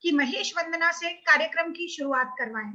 कि महेश वंदना से कार्यक्रम की शुरुआत करवाएं।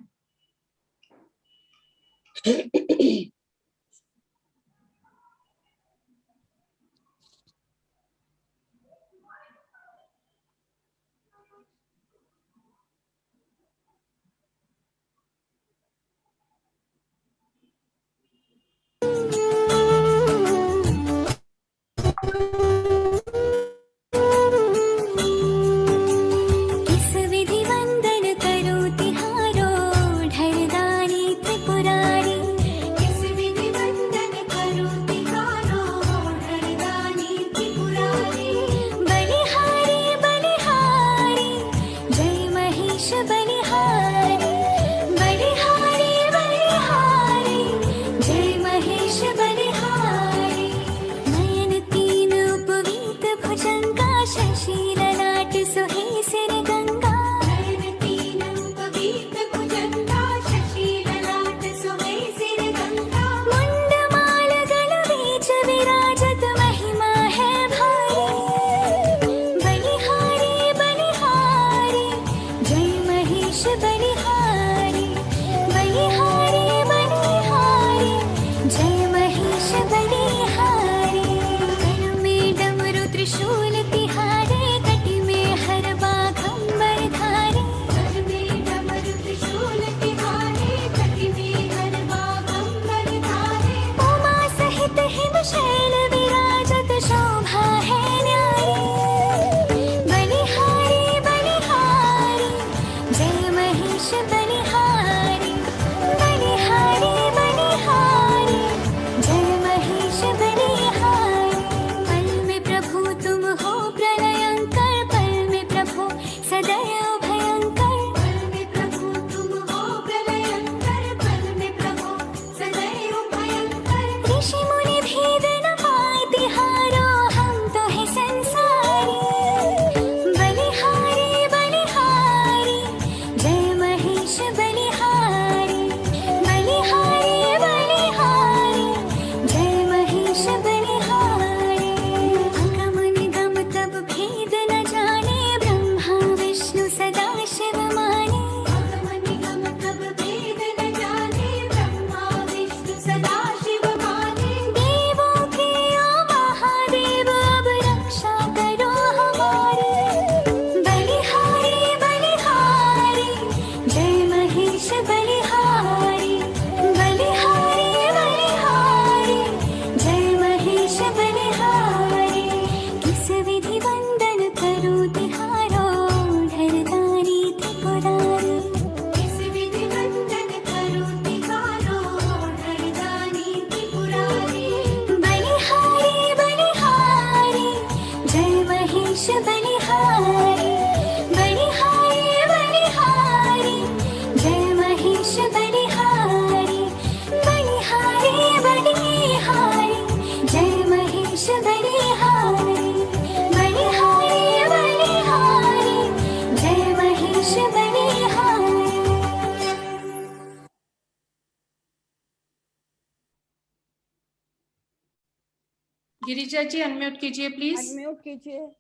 गिरिजा जी अनम्यूट कीजिए प्लीज। अनम्यूट कीजिए।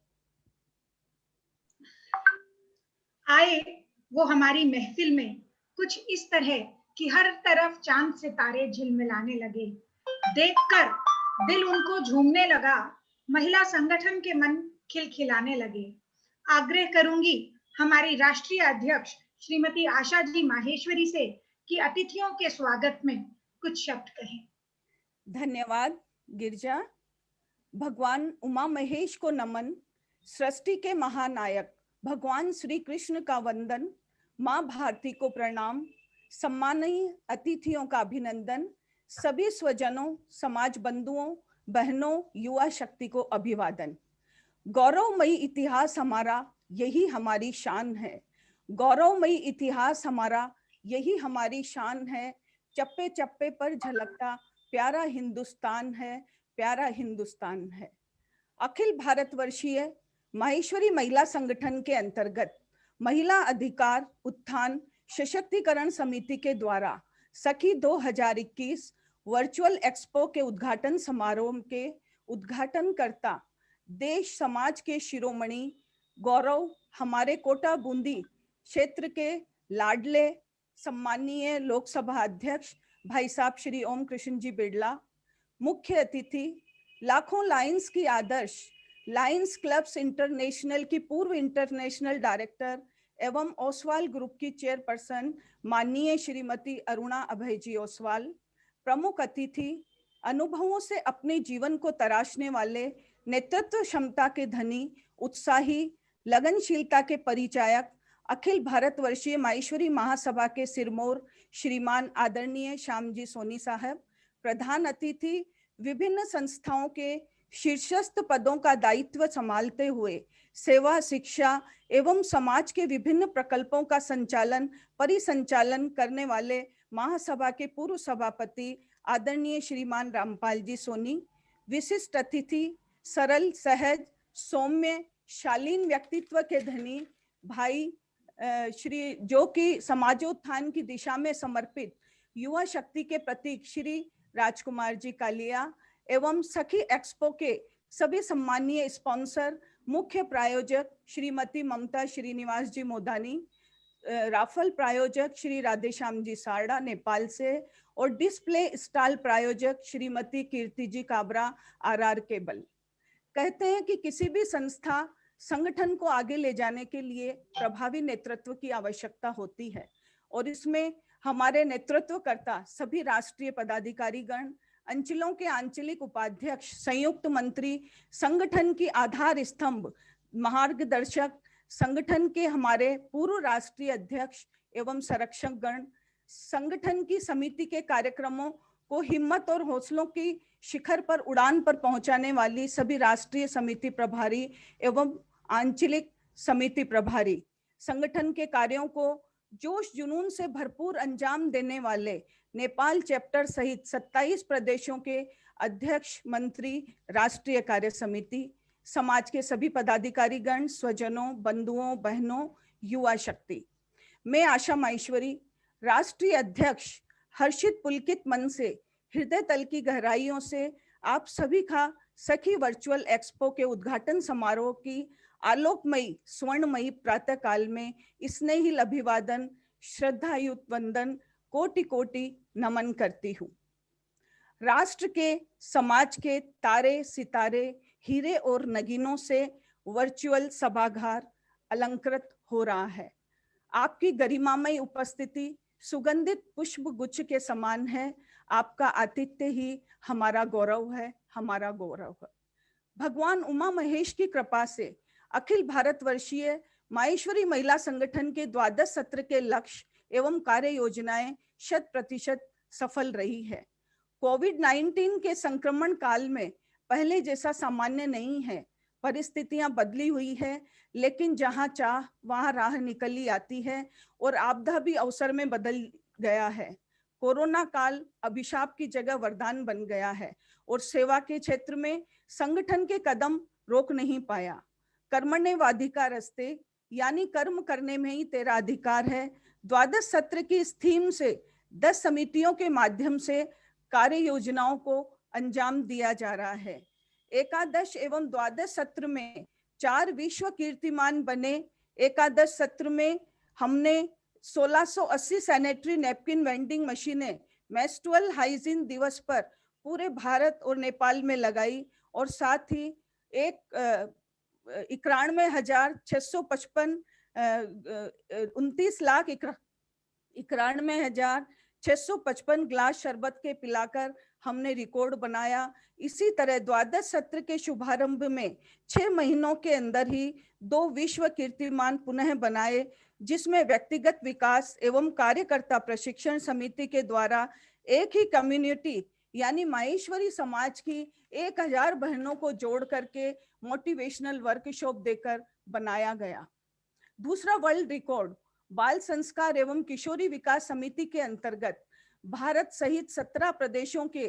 आए वो हमारी महफिल में कुछ इस तरह कि हर तरफ चांद सितारे झिलमिलाने लगे। देखकर दिल उनको झूमने लगा, महिला संगठन के मन खिलखिलाने लगे। आग्रह करूंगी हमारी राष्ट्रीय अध्यक्ष श्रीमती आशा जी माहेश्वरी से कि अतिथियों के स्वागत में कुछ शब्द कहें। धन्यवाद गिरिजा। भगवान उमा महेश को नमन, सृष्टि के महानायक भगवान श्री कृष्ण का वंदन, माँ भारती को प्रणाम, सम्मानीय अतिथियों का अभिनंदन, सभी स्वजनों, समाज बंधुओं, बहनों, युवा शक्ति को अभिवादन। गौरवमयी इतिहास हमारा, यही हमारी शान है। गौरवमयी इतिहास हमारा, यही हमारी शान है। चप्पे चप्पे पर झलकता प्यारा हिंदुस्तान है, प्यारा हिंदुस्तान है। अखिल भारतवर्षीय माहेश्वरी महिला संगठन के अंतर्गत महिला अधिकार उत्थान सशक्तिकरण समिति के द्वारा सखी 2021 वर्चुअल एक्सपो के उद्घाटन समारोह के उद्घाटनकर्ता देश समाज के शिरोमणि गौरव हमारे कोटा बूंदी क्षेत्र के लाडले सम्मानीय लोकसभा अध्यक्ष भाई साहब श्री ओम कृष्ण जी बिड़ला, मुख्य अतिथि लाखों लायंस की आदर्श लायंस क्लब्स इंटरनेशनल की पूर्व इंटरनेशनल डायरेक्टर एवं ओसवाल ग्रुप की चेयरपर्सन माननीय श्रीमती अरुणा अभय जी ओसवाल, प्रमुख अतिथि अनुभवों से अपने जीवन को तराशने वाले नेतृत्व क्षमता के धनी, उत्साही, लगनशीलता के परिचायक अखिल भारतवर्षीय माहेश्वरी महासभा के सिरमौर श्रीमान आदरणीय श्याम जी सोनी साहब, प्रधान अतिथि विभिन्न संस्थाओं के शीर्षस्थ पदों का दायित्व संभालते हुए सेवा, शिक्षा एवं समाज के विभिन्न प्रकल्पों का संचालन परिसंचालन करने वाले महासभा के पूर्व सभापति आदरणीय श्रीमान रामपाल जी सोनी, विशिष्ट अतिथि सरल, सहज, सौम्य, शालीन व्यक्तित्व के धनी भाई श्री जो कि समाजोत्थान की दिशा में समर्पित युवा शक्ति के प्रतीक श्री राजकुमार जी कालिया एवं सखी एक्सपो के सभी सम्मानीय स्पॉन्सर, मुख्य प्रायोजक श्रीमती ममता श्रीनिवास जी मोदानी, राफल प्रायोजक श्री राधेश्याम जी सारड़ा नेपाल से और डिस्प्ले स्टॉल प्रायोजक श्रीमती कीर्ति जी काबरा आरआर केबल। कहते हैं कि किसी भी संस्था संगठन को आगे ले जाने के लिए प्रभावी नेतृत्व की आवश्यकता होती है और इसमें हमारे नेतृत्वकर्ता सभी राष्ट्रीय पदाधिकारीगण, अंचलों के आंचलिक उपाध्यक्ष, संयुक्त मंत्री, संगठन की आधार स्तंभ, मार्गदर्शक, संगठन के हमारे पूर्व राष्ट्रीय अध्यक्ष एवं संरक्षक गण, संगठन की समिति के कार्यक्रमों को हिम्मत और हौसलों की शिखर पर उड़ान पर पहुंचाने वाली सभी राष्ट्रीय समिति प्रभारी एवं आंचलिक समिति प्रभारी, संगठन के कार्यों को जोश जुनून से भरपूर अंजाम देने वाले नेपाल चैप्टर सहित 27 प्रदेशों के अध्यक्ष, मंत्री, राष्ट्रीय कार्य समिति, समाज के सभी पदाधिकारीगण, स्वजनों, बंधुओं, बहनों, युवा शक्ति। मैं आशा माहेश्वरी, राष्ट्रीय अध्यक्ष, हर्षित पुलकित मन से हृदय तल की गहराइयों से आप सभी का सखी वर्चुअल एक्सपो के उद्घाटन समारोह की आलोकमयी स्वर्णमयी प्रातः काल में स्नेहिल अभिवादन, श्रद्धायुत वंदन, कोटि कोटि नमन करती हूँ। राष्ट्र के, समाज के तारे सितारे, हीरे और नगीनों से वर्चुअल सभागार अलंकृत हो रहा है। आपकी गरिमामय उपस्थिति सुगंधित पुष्प गुच्छ के समान है। आपका आतिथ्य ही हमारा गौरव है, हमारा गौरव है। भगवान उमा महेश की कृपा से अखिल भारतवर्षीय माहेश्वरी महिला संगठन के 12 सत्र के लक्ष्य एवं कार्य योजनाएं 100% सफल रही है। कोविड-19 के संक्रमण काल में पहले जैसा सामान्य नहीं है, परिस्थितियां बदली हुई है, लेकिन जहां चाह वहां राह निकली आती है और आपदा भी अवसर में बदल गया है। कोरोना काल अभिशाप की जगह वरदान बन गया है और सेवा के क्षेत्र में संगठन के कदम रोक नहीं पाया। कर्मण्येवाधिकार अस्ते, यानी कर्म करने में ही तेरा अधिकार है। 12 सत्र की इस थीम से 10 समितियों के माध्यम से कार्य योजनाओं को अंजाम दिया जा रहा है। एकादश एवं द्वादश सत्र में 4 विश्व कीर्तिमान बने। एकादश सत्र में हमने 1680 सैनिटरी नैपकिन वेंडिंग मशीनें मेंस्ट्रुअल हाइजीन दिवस पर पूरे भारत और नेपाल में लगाई और साथ ही 29,655 ग्लास शरबत के पिलाकर हमने रिकॉर्ड बनाया। इसी तरह द्वादश सत्र के शुभारंभ में 6 महीनों के अंदर ही 2 विश्व कीर्तिमान पुनः बनाए, जिसमें व्यक्तिगत विकास एवं कार्यकर्ता प्रशिक्षण समिति के द्वारा एक ही कम्युनिटी यानी माहेश्वरी समाज की 1000 बहनों को जोड़ करके मोटिवेशनल वर्कशॉप देकर बनाया गया। दूसरा वर्ल्ड रिकॉर्ड बाल संस्कार एवं किशोरी विकास समिति के अंतर्गत भारत सहित 17 देशों के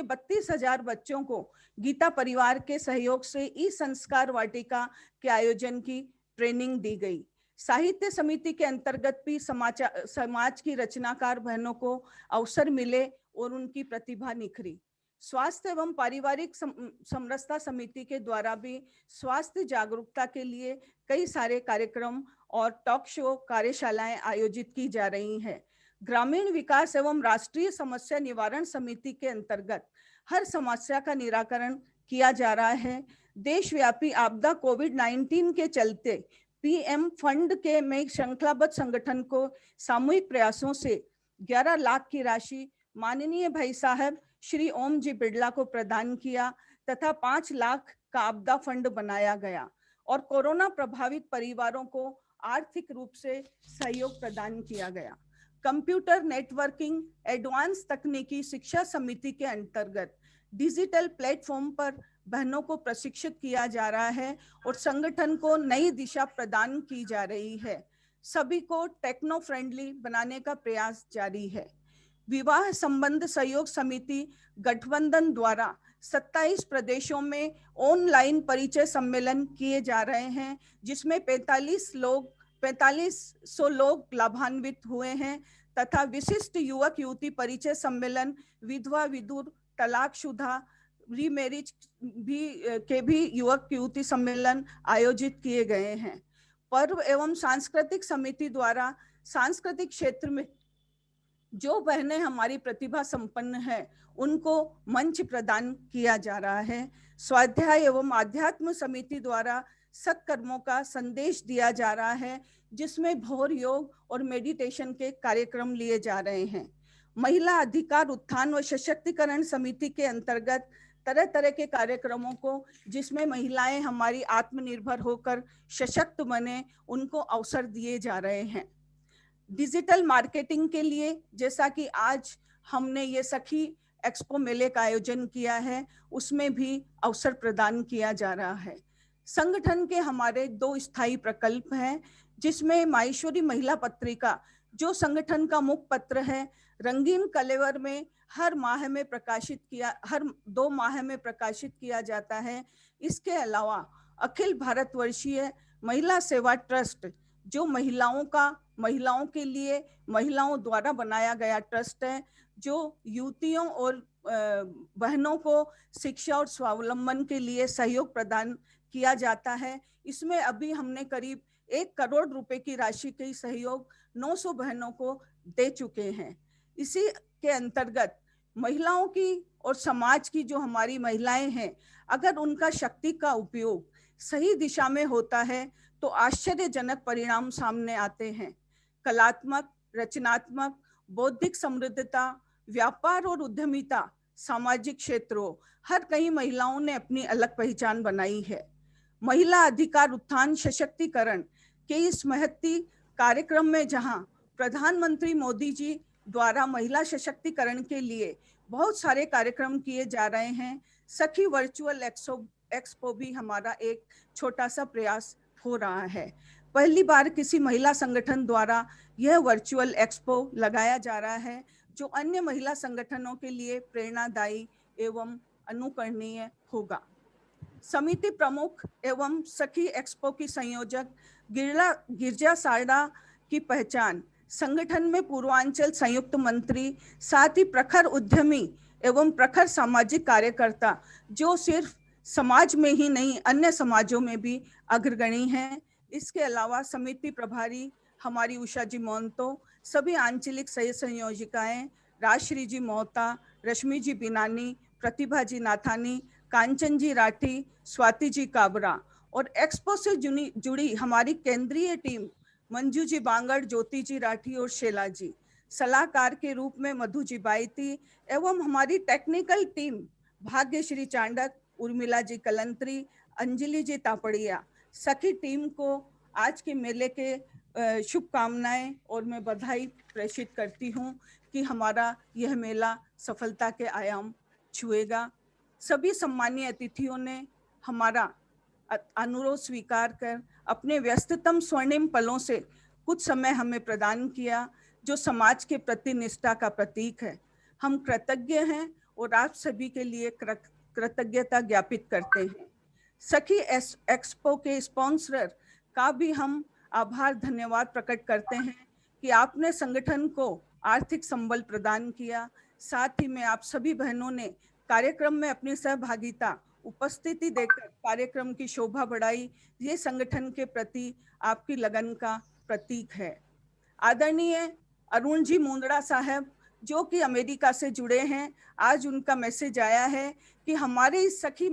32,000 बच्चों को गीता परिवार के सहयोग से ई संस्कार वाटिका के आयोजन की ट्रेनिंग दी गई। साहित्य समिति के अंतर्गत भी समाज की रचनाकार बहनों को अवसर मिले और उनकी प्रतिभा निखरी। स्वास्थ्य एवं पारिवारिक समरसता समिति के द्वारा भी स्वास्थ्य जागरूकता के लिए कई सारे कार्यक्रम और टॉक शो कार्यशालाएं आयोजित की जा रही हैं। ग्रामीण विकास एवं राष्ट्रीय समस्या निवारण समिति के अंतर्गत हर समस्या का निराकरण किया जा रहा है। देशव्यापी आपदा कोविड-19 के चलते पीएम फंड के में श्रृंखलाबद्ध संगठन को सामूहिक प्रयासों से 11 लाख की राशि माननीय भाई साहब श्री ओम जी बिड़ला को प्रदान किया तथा 5 लाख का आपदा फंड बनाया गया और कोरोना प्रभावित परिवारों को आर्थिक रूप से सहयोग प्रदान किया गया। कंप्यूटर नेटवर्किंग एडवांस तकनीकी शिक्षा समिति के अंतर्गत डिजिटल प्लेटफॉर्म पर बहनों को प्रशिक्षित किया जा रहा है और संगठन को नई दिशा प्रदान की जा रही है। सभी को टेक्नो फ्रेंडली बनाने का प्रयास जारी है। विवाह संबंध सहयोग समिति गठबंधन द्वारा 27 प्रदेशों में ऑनलाइन परिचय सम्मेलन किए जा रहे हैं, जिसमें 4500 लोग लाभान्वित हुए हैं तथा विशिष्ट युवक युवती परिचय सम्मेलन, विधवा विधुर, तलाकशुदा, रीमैरिज भी युवक युवती सम्मेलन आयोजित किए गए हैं। पर्व एवं सांस्कृतिक समिति द्वारा सांस्कृतिक क्षेत्र में जो बहनें हमारी प्रतिभा संपन्न है उनको मंच प्रदान किया जा रहा है। स्वाध्याय एवं आध्यात्म समिति द्वारा सत्कर्मों का संदेश दिया जा रहा है, जिसमें भोर योग और मेडिटेशन के कार्यक्रम लिए जा रहे हैं। महिला अधिकार उत्थान व सशक्तिकरण समिति के अंतर्गत तरह तरह के कार्यक्रमों को, जिसमें महिलाएं हमारी आत्मनिर्भर होकर सशक्त बने, उनको अवसर दिए जा रहे हैं। डिजिटल मार्केटिंग के लिए जैसा कि आज हमने ये सखी एक्सपो मेले का आयोजन किया है, उसमें भी अवसर प्रदान किया जा रहा है। संगठन के हमारे 2 स्थायी प्रकल्प हैं, जिसमें माहेश्वरी महिला पत्रिका जो संगठन का मुख्य पत्र है, रंगीन कलेवर में हर 2 माह में प्रकाशित किया जाता है। इसके अलावा अखिल भारतवर्षीय महिला सेवा ट्रस्ट जो महिलाओं के लिए महिलाओं द्वारा बनाया गया ट्रस्ट है, जो युवतियों और बहनों को शिक्षा और स्वावलंबन के लिए सहयोग प्रदान किया जाता है। इसमें अभी हमने करीब 1 करोड़ रुपए की राशि के सहयोग 900 बहनों को दे चुके हैं। इसी के अंतर्गत महिलाओं की और समाज की जो हमारी महिलाएं हैं, अगर उनका शक्ति का उपयोग सही दिशा में होता है तो आश्चर्यजनक परिणाम सामने आते हैं। कलात्मक, रचनात्मक, बौद्धिक समृद्धता, व्यापार और उद्यमिता, सामाजिक क्षेत्रों हर कई महिलाओं ने अपनी अलग पहचान बनाई है। महिला अधिकार उत्थान सशक्तिकरण के इस महती कार्यक्रम में जहां प्रधानमंत्री मोदी जी द्वारा महिला सशक्तिकरण के लिए बहुत सारे कार्यक्रम किए जा रहे हैं, सखी वर्चुअल एक्सपो भी हमारा एक छोटा सा प्रयास हो रहा है। पहली बार किसी महिला संगठन द्वारा यह वर्चुअल एक्सपो लगाया जा रहा है, जो अन्य महिला संगठनों के लिए प्रेरणादायी एवं अनुकरणीय होगा। समिति प्रमुख एवं सखी एक्सपो की संयोजक गिरजा सारडा की पहचान संगठन में पूर्वांचल संयुक्त मंत्री, साथ ही प्रखर उद्यमी एवं प्रखर सामाजिक कार्यकर्ता जो सिर्फ समाज में ही नहीं अन्य समाजों में भी अग्रगणी हैं। इसके अलावा समिति प्रभारी हमारी उषा जी मोहंतो, सभी आंचलिक सह संयोजिकाएं राजश्री जी मोहता, रश्मि जी बिनानी, प्रतिभा जी नाथानी, कांचन जी राठी, स्वाति जी काबरा और एक्सपो से जुड़ी हमारी केंद्रीय टीम मंजू जी बांगड़, ज्योति जी राठी और शेला जी, सलाहकार के रूप में मधु जी बाइती एवं हमारी टेक्निकल टीम भाग्यश्री चांडक, उर्मिला जी कलंत्री, अंजलि जी तापड़िया, सखी टीम को आज के मेले के शुभकामनाएं और मैं बधाई प्रेषित करती हूं कि हमारा यह मेला सफलता के आयाम छुएगा। सभी सम्मानीय अतिथियों ने हमारा अनुरोध स्वीकार कर अपने व्यस्ततम स्वर्णिम पलों से कुछ समय हमें प्रदान किया, जो समाज के प्रति निष्ठा का प्रतीक है। हम कृतज्ञ हैं और आप सभी के लिए कृतज्ञता ज्ञापित करते हैं। सखी एक्सपो के स्पॉन्सर का भी हम आभार धन्यवाद प्रकट करते हैं कि आपने संगठन को आर्थिक संबल प्रदान किया। साथ ही में आप सभी बहनों ने कार्यक्रम में अपनी सहभागिता उपस्थिति देकर कार्यक्रम की शोभा बढ़ाई, ये संगठन के प्रति आपकी लगन का प्रतीक है। आदरणीय अरुण जी मुंदड़ा साहब जो कि अमेरिका से जुड़े हैं, आज उनका मैसेज आया है कि हमारे इस सखी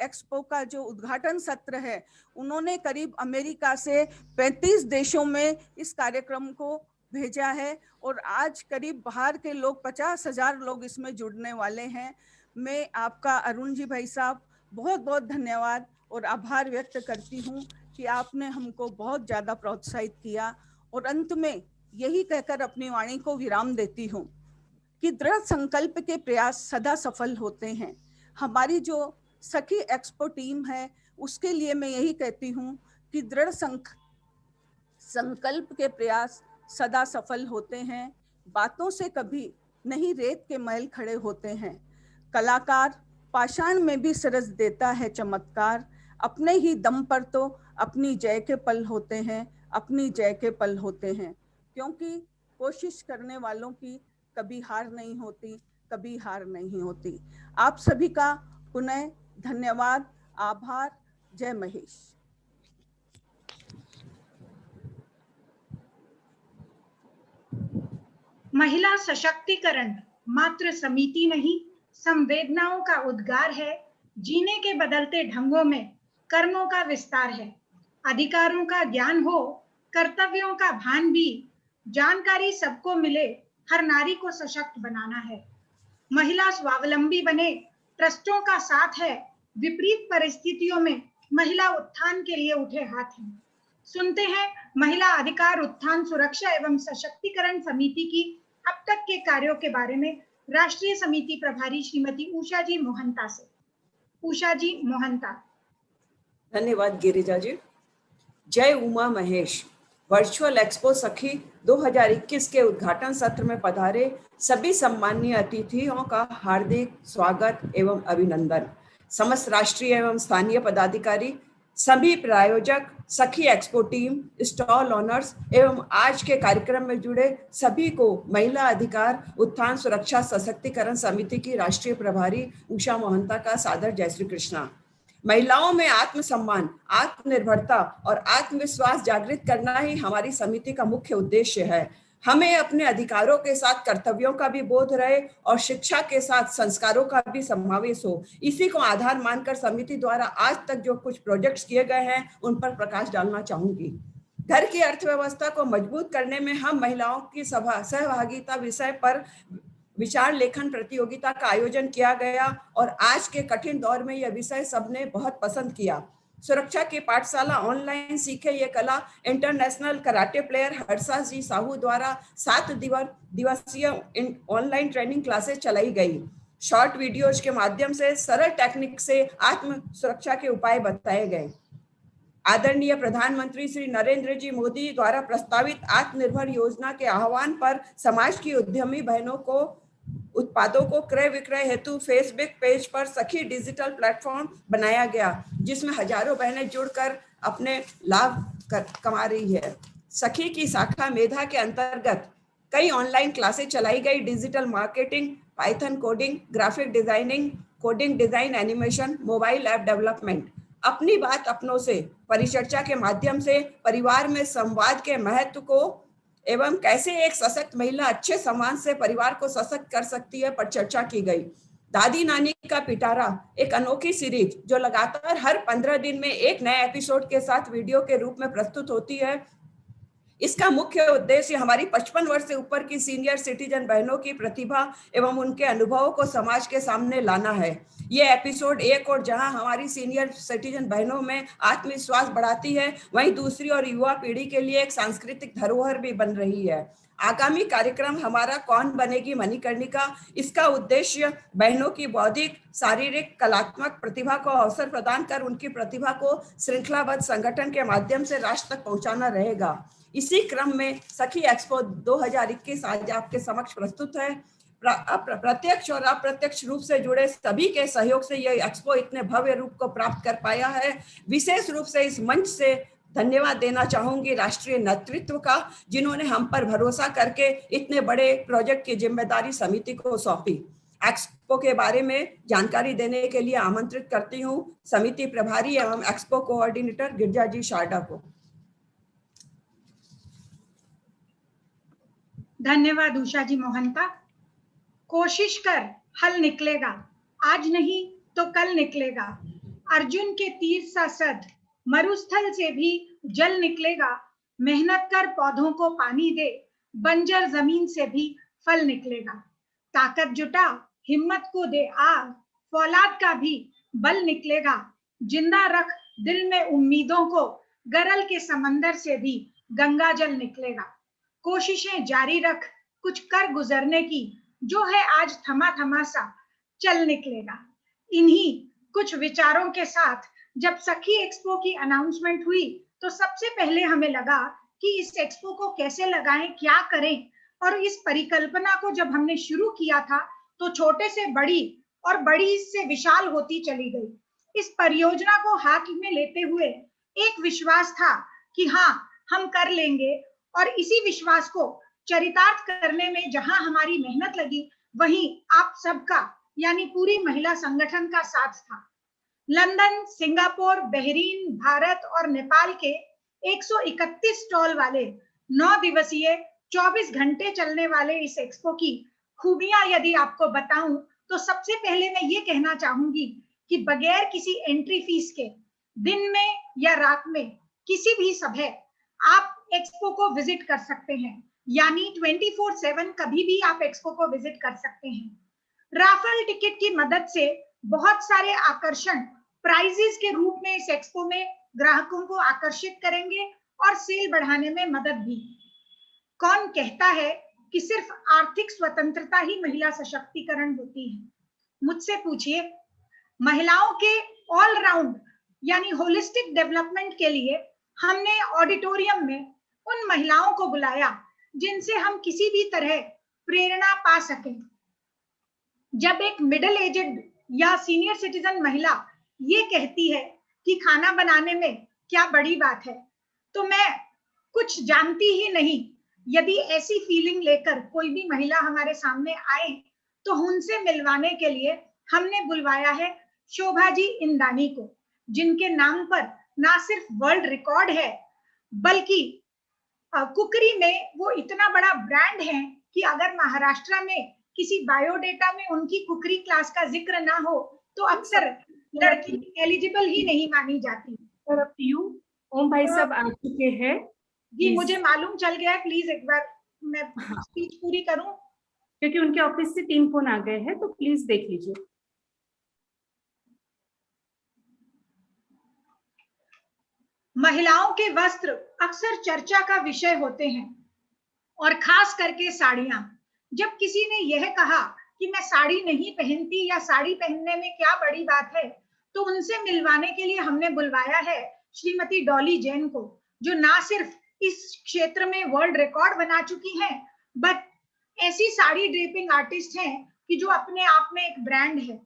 एक्सपो का जो उद्घाटन सत्र है, उन्होंने करीब अमेरिका से 35 देशों में इस कार्यक्रम को भेजा है और आज करीब बाहर के लोग 50,000 लोग इसमें जुड़ने वाले हैं। मैं आपका अरुण जी भाई साहब बहुत बहुत धन्यवाद और आभार व्यक्त करती हूँ कि आपने हमको बहुत ज़्यादा प्रोत्साहित किया। और अंत में यही कहकर अपनी वाणी को विराम देती हूँ कि दृढ़ संकल्प के प्रयास सदा सफल होते हैं। हमारी जो सखी एक्सपो टीम है उसके लिए मैं यही कहती हूँ कि दृढ़ संकल्प के प्रयास सदा सफल होते हैं। बातों से कभी नहीं रेत के महल खड़े होते हैं। कलाकार पाषाण में भी सरस देता है चमत्कार। अपने ही दम पर तो अपनी जय के पल होते हैं, अपनी जय के पल होते हैं। क्योंकि कोशिश करने वालों की कभी हार नहीं होती, कभी हार नहीं होती। आप सभी का पुनः धन्यवाद, आभार। जय महेश। महिला सशक्तिकरण मात्र समिति नहीं, संवेदनाओं का उद्गार है। जीने के बदलते ढंगों में कर्मों का विस्तार है। अधिकारों का ज्ञान हो, कर्तव्यों का भान भी, जानकारी सबको मिले, हर नारी को सशक्त बनाना है। महिला स्वावलंबी बने, ट्रस्टों का साथ है। विपरीत परिस्थितियों में महिला उत्थान के लिए उठे हाथ हैं। सुनते हैं महिला अधिकार उत्थान सुरक्षा एवं सशक्तिकरण समिति की अब तक के कार्यों के बारे में राष्ट्रीय समिति प्रभारी श्रीमती उषा जी मोहंता से। उषा जी मोहंता। धन्यवाद गिरिजा जी। जय उमा महेश। वर्चुअल एक्सपो सखी 2021 के उद्घाटन सत्र में पधारे सभी सम्माननीय अतिथियों का हार्दिक स्वागत एवं अभिनंदन। समस्त राष्ट्रीय एवं स्थानीय पदाधिकारी, सभी प्रायोजक, सखी एक्सपो टीम, स्टॉल ऑनर्स एवं आज के कार्यक्रम में जुड़े सभी को महिला अधिकार उत्थान सुरक्षा सशक्तिकरण समिति की राष्ट्रीय प्रभारी उषा मोहंता का सादर जय श्री कृष्णा। महिलाओं में आत्मसम्मान, आत्मनिर्भरता और आत्मविश्वास जागृत करना ही हमारी समिति का मुख्य उद्देश्य है। हमें अपने अधिकारों के साथ कर्तव्यों का भी बोध रहे और शिक्षा के साथ संस्कारों का भी समावेश हो। इसी को आधार मानकर समिति द्वारा आज तक जो कुछ प्रोजेक्ट्स किए गए हैं उन पर प्रकाश डालना चाहूंगी। घर की अर्थव्यवस्था को मजबूत करने में हम महिलाओं की सहभागिता विषय पर विचार लेखन प्रतियोगिता का आयोजन किया गया और आज के कठिन दौर में यह विषय सबने बहुत पसंद किया। सुरक्षा की पाठशाला ऑनलाइन सीखे ये कला इंटरनेशनल कराटे प्लेयर हर्षा जी साहू द्वारा 7 दिवसीय ऑनलाइन ट्रेनिंग क्लासेस चलाई गई। शॉर्ट वीडियोज के माध्यम से सरल टेक्निक से आत्म सुरक्षा के उपाय बताए गए। आदरणीय प्रधानमंत्री श्री नरेंद्र जी मोदी द्वारा प्रस्तावित आत्मनिर्भर योजना के आह्वान पर समाज की उद्यमी बहनों को उत्पादों को क्रय विक्रय हेतु फेसबुक पेज पर सखी डिजिटल प्लेटफॉर्म बनाया गया, जिसमें हजारों बहनें जुड़कर अपने लाभ कमा रही है। सखी की शाखा मेधा के अंतर्गत कई ऑनलाइन क्लासेस चलाई गई। Digital marketing, Python coding, graphic designing, coding design, animation, mobile app development. अपनी बात अपनों से परिचर्चा के माध्यम से परिवार में संवाद के महत्व को एवं कैसे एक सशक्त महिला अच्छे समाज से परिवार को सशक्त कर सकती है पर चर्चा की गई। दादी नानी का पिटारा एक अनोखी सीरीज जो लगातार हर 15 दिन में एक नए एपिसोड के साथ वीडियो के रूप में प्रस्तुत होती है। इसका मुख्य उद्देश्य हमारी 55 वर्ष से ऊपर की सीनियर सिटीजन बहनों की प्रतिभा एवं उनके अनुभवों को समाज के सामने लाना है। ये एपिसोड एक और जहां हमारी सीनियर सिटीजन बहनों में आत्मविश्वास बढ़ाती है, वहीं दूसरी और युवा पीढ़ी के लिए एक सांस्कृतिक धरोहर भी बन रही है। आगामी कार्यक्रम हमारा कौन बनेगी मणिकर्णिका। इसका उद्देश्य बहनों की बौद्धिक, शारीरिक, कलात्मक प्रतिभा को अवसर प्रदान कर उनकी प्रतिभा को श्रृंखलाबद्ध संगठन के माध्यम से राष्ट्र तक पहुंचाना रहेगा। इसी क्रम में सखी एक्सपो 2021 आज आपके समक्ष प्रस्तुत है। प्रत्यक्ष और अप्रत्यक्ष रूप से जुड़े सभी के सहयोग से यह एक्सपो इतने भव्य रूप को प्राप्त कर पाया है। विशेष रूप से इस मंच से धन्यवाद देना चाहूंगी राष्ट्रीय नेतृत्व का, जिन्होंने हम पर भरोसा करके इतने बड़े प्रोजेक्ट की जिम्मेदारी समिति को सौंपी। एक्सपो के बारे में जानकारी देने के लिए आमंत्रित करती हूँ समिति प्रभारी एवं एक्सपो कोऑर्डिनेटर गिरिजा जी शारदा को। धन्यवाद उषा जी मोहंता। कोशिश कर हल निकलेगा, आज नहीं तो कल निकलेगा। अर्जुन के तीर सा सद मरुस्थल से भी जल निकलेगा। मेहनत कर पौधों को पानी दे, बंजर जमीन से भी फल निकलेगा। ताकत जुटा हिम्मत को दे आग, फौलाद का भी बल निकलेगा। जिंदा रख दिल में उम्मीदों को, गरल के समंदर से भी गंगा जल निकलेगा। कोशिशें जारी रख कुछ कर गुजरने की, जो है आज थमा थमा सा चल निकलेगा। इन्हीं कुछ विचारों के साथ जब सखी एक्सपो की अनाउंसमेंट हुई तो सबसे पहले हमें लगा कि इस एक्सपो को कैसे लगाएं, क्या करें। और इस परिकल्पना को जब हमने शुरू किया था तो छोटे से बड़ी और बड़ी से विशाल होती चली गई। इस परियोजना को हाथ में लेते हुए एक विश्वास था कि हाँ, हम कर लेंगे, और इसी विश्वास को चरितार्थ करने में जहां हमारी मेहनत लगी, वहीं आप सबका यानी पूरी महिला संगठन का साथ था। लंदन, सिंगापुर, बहरीन, भारत और नेपाल के 131 स्टॉल वाले 9 दिवसीय 24 घंटे चलने वाले इस एक्सपो की खूबियां यदि आपको बताऊं तो सबसे पहले मैं ये कहना चाहूंगी कि बगैर किसी एंट्री फीस के दिन में या रात में किसी भी समय आप एक्सपो को विजिट कर सकते हैं, यानी 24/7 कभी भी आप एक्सपो को विजिट कर सकते हैं। राफल टिकट की मदद से बहुत सारे आकर्षण प्राइजेस के रूप में इस एक्सपो में ग्राहकों को आकर्षित करेंगे और सेल बढ़ाने में मदद भी। कौन कहता है कि सिर्फ आर्थिक स्वतंत्रता ही महिला सशक्तिकरण होती है? मुझसे पूछिए। महिलाओं के ऑल राउंड यानी होलिस्टिक डेवलपमेंट के लिए हमने ऑडिटोरियम में उन महिलाओं को बुलाया जिनसे हम किसी भी तरह प्रेरणा पा सकें। जब एक मिडिल एजेड या सीनियर सिटीजन महिला ये कहती है कि खाना बनाने में क्या बड़ी बात है, तो मैं कुछ जानती ही नहीं। यदि ऐसी फीलिंग लेकर कोई भी महिला हमारे सामने आए तो उनसे मिलवाने के लिए हमने बुलवाया है शोभा जी इंदानी को, जिनके नाम पर ना सिर्फ वर्ल्ड रिकॉर्ड है बल्कि कुकरी में वो इतना बड़ा ब्रांड है कि अगर महाराष्ट्र में किसी बायोडेटा में उनकी कुकरी क्लास का जिक्र ना हो तो अक्सर लड़की एलिजिबल ही नहीं मानी जाती। ओम भाई साहब आ चुके हैं जी, मुझे मालूम चल गया है। प्लीज एक बार मैं स्पीच पूरी करूं, क्योंकि उनके ऑफिस से 3 फोन आ गए हैं, तो प्लीज देख लीजिए। महिलाओं के वस्त्र अक्सर चर्चा का विषय होते हैं और खास करके साड़ियां। जब किसी ने यह कहा कि मैं साड़ी नहीं पहनती या साड़ी पहनने में क्या बड़ी बात है, तो उनसे मिलवाने के लिए हमने बुलवाया है श्रीमती डॉली जैन को, जो ना सिर्फ इस क्षेत्र में वर्ल्ड रिकॉर्ड बना चुकी हैं, बट ऐसी साड़ी ड्रेपिंग आर्टिस्ट हैं कि जो अपने आप में एक ब्रांड है।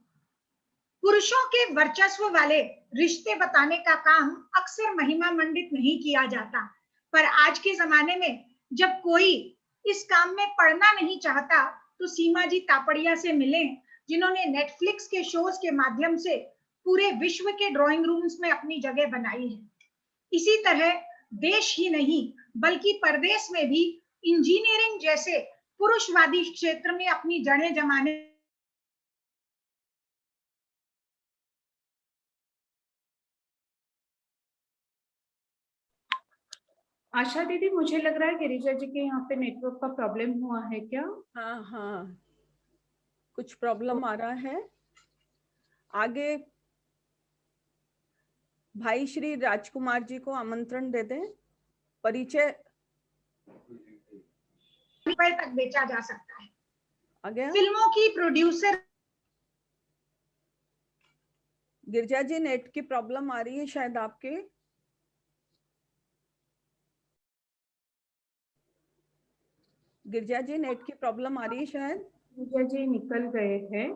पुरुषों के वर्चस्व वाले रिश्ते बताने का काम अक्सर महिमा मंडित नहीं किया जाता, पर आज के जमाने में जब कोई इस काम में पढ़ना नहीं चाहता तो सीमा जी तापड़िया से मिलें, जिन्होंने नेटफ्लिक्स के शोज के माध्यम से पूरे विश्व के ड्राइंग रूम्स में अपनी जगह बनाई है। इसी तरह देश ही नहीं बल्कि परदेश में भी इंजीनियरिंग जैसे पुरुषवादी क्षेत्र में अपनी जड़ें जमाने आशा दीदी, मुझे लग रहा है गिरिजा जी के यहाँ पे नेटवर्क का प्रॉब्लम हुआ है क्या? हाँ, कुछ प्रॉब्लम आ रहा है। आगे भाई श्री राजकुमार जी को आमंत्रण दे दें। परिचय तक बेचा जा सकता है। आगे फिल्मों की प्रोड्यूसर गिरजा जी, नेट की प्रॉब्लम आ रही है शायद आपके। गिरजा जी, नेट की प्रॉब्लम आ रही है शायद। गिरिजा जी निकल गए हैं।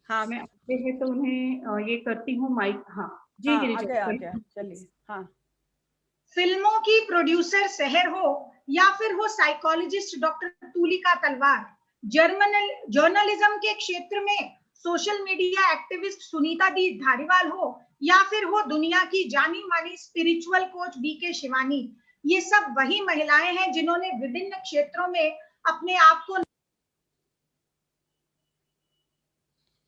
हाँ, मैं आते हैं तो उन्हें ये करती हूँ माइक। हाँ जी, गिरिजा आ गया चलिए। हाँ, फिल्मों की प्रोड्यूसर सहर हो या फिर हो साइकोलॉजिस्ट डॉक्टर तुलिका तलवार, जर्नलिज्म के क्षेत्र में सोशल मीडिया एक्टिविस्ट सुनीता दी धारीवाल हो या फिर हो दुनिया की जानी मानी स्पिरिचुअल कोच बीके शिवानी, ये सब वही महिलाएं हैं जिन्होंने विभिन्न क्षेत्रों में अपने आप को,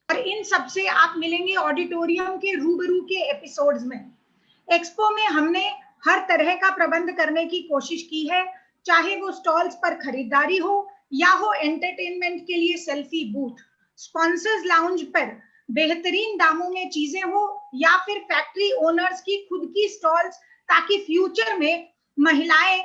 और इन सबसे आप मिलेंगे ऑडिटोरियम के रूबरू के एपिसोड्स में। एक्सपो में हमने हर तरह का प्रबंध करने की कोशिश की है, चाहे वो स्टॉल्स पर खरीदारी हो या हो एंटरटेनमेंट के लिए सेल्फी बूथ, स्पॉन्सर्स लाउंज पर बेहतरीन दामों में चीजें हो या फिर फैक्ट्री ओनर्स की खुद की स्टॉल्स, ताकि फ्यूचर में महिलाएं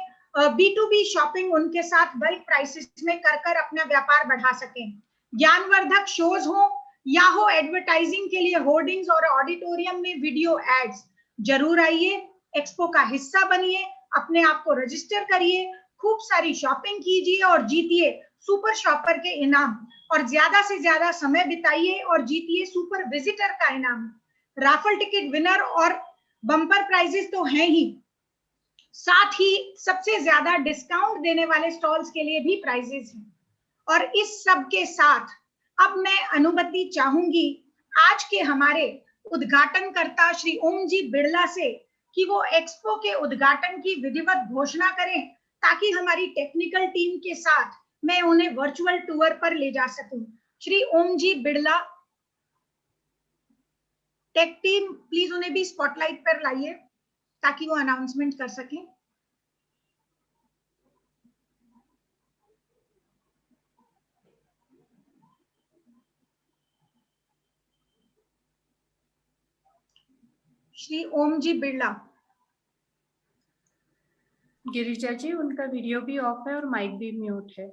B2B शॉपिंग उनके साथ बल्क प्राइसेस में कर अपना व्यापार बढ़ा सकें। ज्ञानवर्धक शोज हो या हो एडवर्टाइजिंग के लिए होर्डिंग्स और ऑडिटोरियम में वीडियो एड्स, जरूर आइए, एक्सपो का हिस्सा बनिए, अपने आप को रजिस्टर करिए, खूब सारी शॉपिंग कीजिए और जीतिए सुपर शॉपर के इनाम, और ज्यादा से ज्यादा समय बिताइए और जीतिए सुपर विजिटर का इनाम। राफल टिकट विनर और बम्पर प्राइजेस तो हैं ही, साथ ही सबसे ज्यादा डिस्काउंट देने वाले स्टॉल्स के लिए भी प्राइजेस हैं। और इस सब के साथ अब मैं अनुमति चाहूंगी आज के हमारे उद्घाटनकर्ता श्री ओम जी बिड़ला से कि वो एक्सपो के उद्घाटन की विधिवत घोषणा करें, ताकि हमारी टेक्निकल टीम के साथ मैं उन्हें वर्चुअल टूर पर ले जा सकूं। श्री ओम जी बिड़ला, टेक टीम प्लीज उन्हें भी स्पॉटलाइट पर लाइए ताकि वो अनाउंसमेंट कर सकें। श्री ओम जी बिड़ला। गिरिजा जी, उनका वीडियो भी ऑफ है और माइक भी म्यूट है।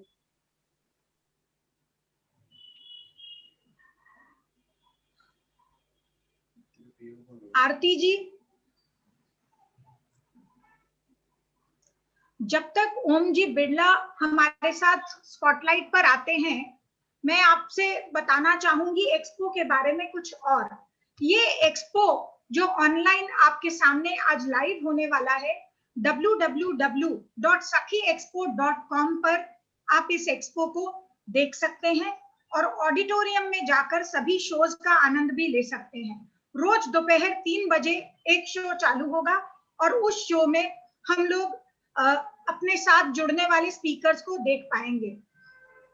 आरती जी, जब तक ओम जी बिड़ला हमारे साथ स्पॉटलाइट पर आते हैं, मैं आपसे बताना चाहूंगी एक्सपो के बारे में कुछ और। ये एक्सपो जो ऑनलाइन आपके सामने आज लाइव होने वाला है, www.sakhiexpo.com पर आप इस एक्सपो को देख सकते हैं और ऑडिटोरियम में जाकर सभी शोज का आनंद भी ले सकते हैं। रोज दोपहर 3 बजे एक शो चालू होगा और उस शो में हम लोग अपने साथ जुड़ने वाले स्पीकर्स को देख पाएंगे।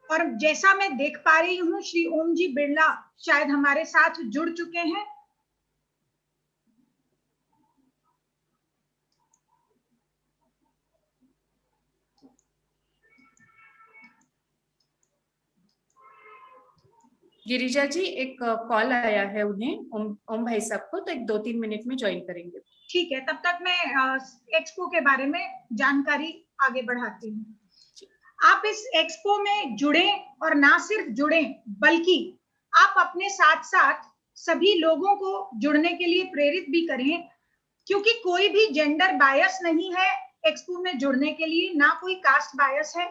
और जैसा मैं देख पा रही हूँ, श्री ओम जी बिड़ला शायद हमारे साथ जुड़ चुके हैं। गिरिजा जी, एक कॉल आया है उन्हें, ओम भाई साहब को, तो एक 2-3 मिनट में ज्वाइन करेंगे। ठीक है, तब तक मैं एक्सपो के बारे में जानकारी आगे बढ़ाती हूँ। आप इस एक्सपो में जुड़े और ना सिर्फ जुड़े बल्कि आप अपने साथ साथ सभी लोगों को जुड़ने के लिए प्रेरित भी करें, क्योंकि कोई भी जेंडर बायस नहीं है एक्सपो में जुड़ने के लिए, ना कोई कास्ट बायस है।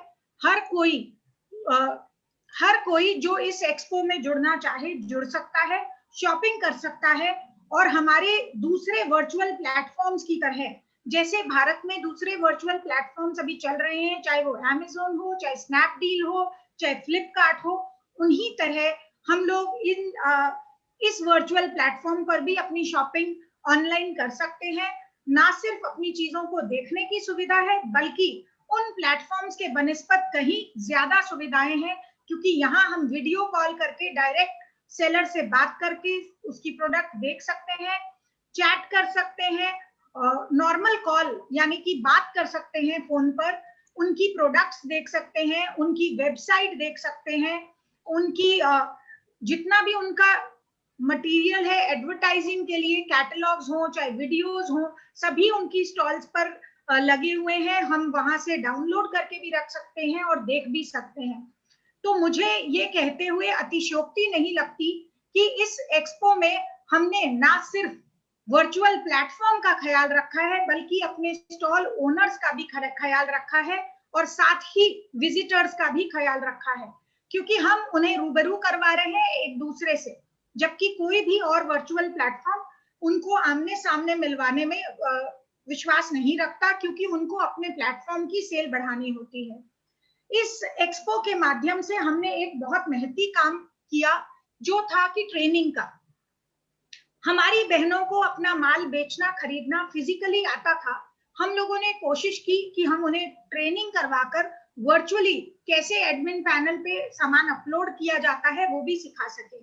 हर कोई जो इस एक्सपो में जुड़ना चाहे जुड़ सकता है, शॉपिंग कर सकता है और हमारे दूसरे वर्चुअल प्लेटफॉर्म्स की तरह, जैसे भारत में दूसरे वर्चुअल प्लेटफॉर्म्स अभी चल रहे हैं, चाहे वो अमेज़न हो, चाहे स्नैपडील हो, चाहे फ्लिपकार्ट हो, उन्हीं तरह हम लोग इस वर्चुअल प्लेटफॉर्म पर भी अपनी शॉपिंग ऑनलाइन कर सकते हैं। ना सिर्फ अपनी चीजों को देखने की सुविधा है, बल्कि उन प्लेटफॉर्म्स के बनिस्बत कहीं ज्यादा सुविधाएं हैं, क्योंकि यहाँ हम वीडियो कॉल करके डायरेक्ट सेलर से बात करके उसकी प्रोडक्ट देख सकते हैं, चैट कर सकते हैं, नॉर्मल कॉल यानी कि बात कर सकते हैं फोन पर, उनकी प्रोडक्ट्स देख सकते हैं, उनकी वेबसाइट देख सकते हैं, उनकी जितना भी उनका मटेरियल है एडवर्टाइजिंग के लिए, कैटलॉग्स हो चाहे वीडियोस हो, सभी उनकी स्टॉल्स पर लगे हुए हैं। हम वहां से डाउनलोड करके भी रख सकते हैं और देख भी सकते हैं। तो मुझे ये कहते हुए अतिशयोक्ति नहीं लगती कि इस एक्सपो में हमने ना सिर्फ वर्चुअल प्लेटफॉर्म का ख्याल रखा है, बल्कि अपने स्टॉल ओनर्स का भी ख्याल रखा है और साथ ही विजिटर्स का भी ख्याल रखा है, क्योंकि हम उन्हें रूबरू करवा रहे हैं एक दूसरे से, जबकि कोई भी और वर्चुअल प्लेटफॉर्म उनको आमने सामने मिलवाने में विश्वास नहीं रखता, क्योंकि उनको अपने प्लेटफॉर्म की सेल बढ़ानी होती है। इस एक्सपो के माध्यम से हमने एक बहुत मेहनती काम किया, जो था कि ट्रेनिंग का। हमारी बहनों को अपना माल बेचना खरीदना फिजिकली आता था। हम लोगों ने कोशिश की कि हम उन्हें ट्रेनिंग करवाकर वर्चुअली कैसे एडमिन पैनल पे सामान अपलोड किया जाता है वो भी सिखा सके।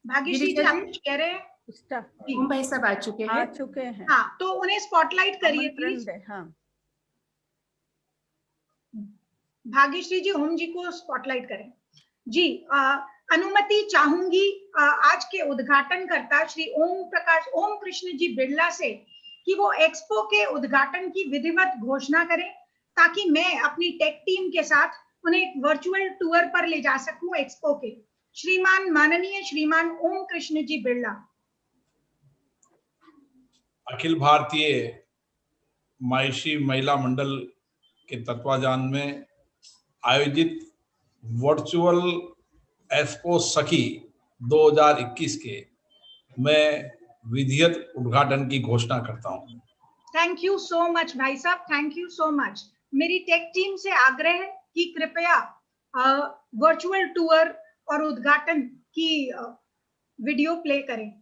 भाग्यश्री जी आप कुछ कह रहे हैं? ओम भाई सब आ चुके हैं। हाँ, तो उन्हें स्पॉटलाइट करिए प्लीज। हाँ, भाग्यश्री जी ओम जी को स्पॉटलाइट करें जी। अनुमति चाहूंगी आज के उद्घाटनकर्ता श्री ओम कृष्ण जी बिड़ला से कि वो एक्सपो के उद्घाटन की विधिवत घोषणा करें, ताकि मैं अपनी टेक टीम के साथ उन्हें एक वर्चुअल टूर पर ले जा सकूं एक्सपो के। माननीय श्रीमान ओम कृष्ण जी बिड़ला। अखिल भारतीय मायशी महिला मंडल के तत्वाधान में आयोजित वर्चुअल एक्सपो सखी 2021 के मैं विधिवत उद्घाटन की घोषणा करता हूं। थैंक यू सो मच भाई साहब, थैंक यू सो मच। मेरी टेक टीम से आग्रह है कि कृपया वर्चुअल टूर और उद्घाटन की वीडियो प्ले करें।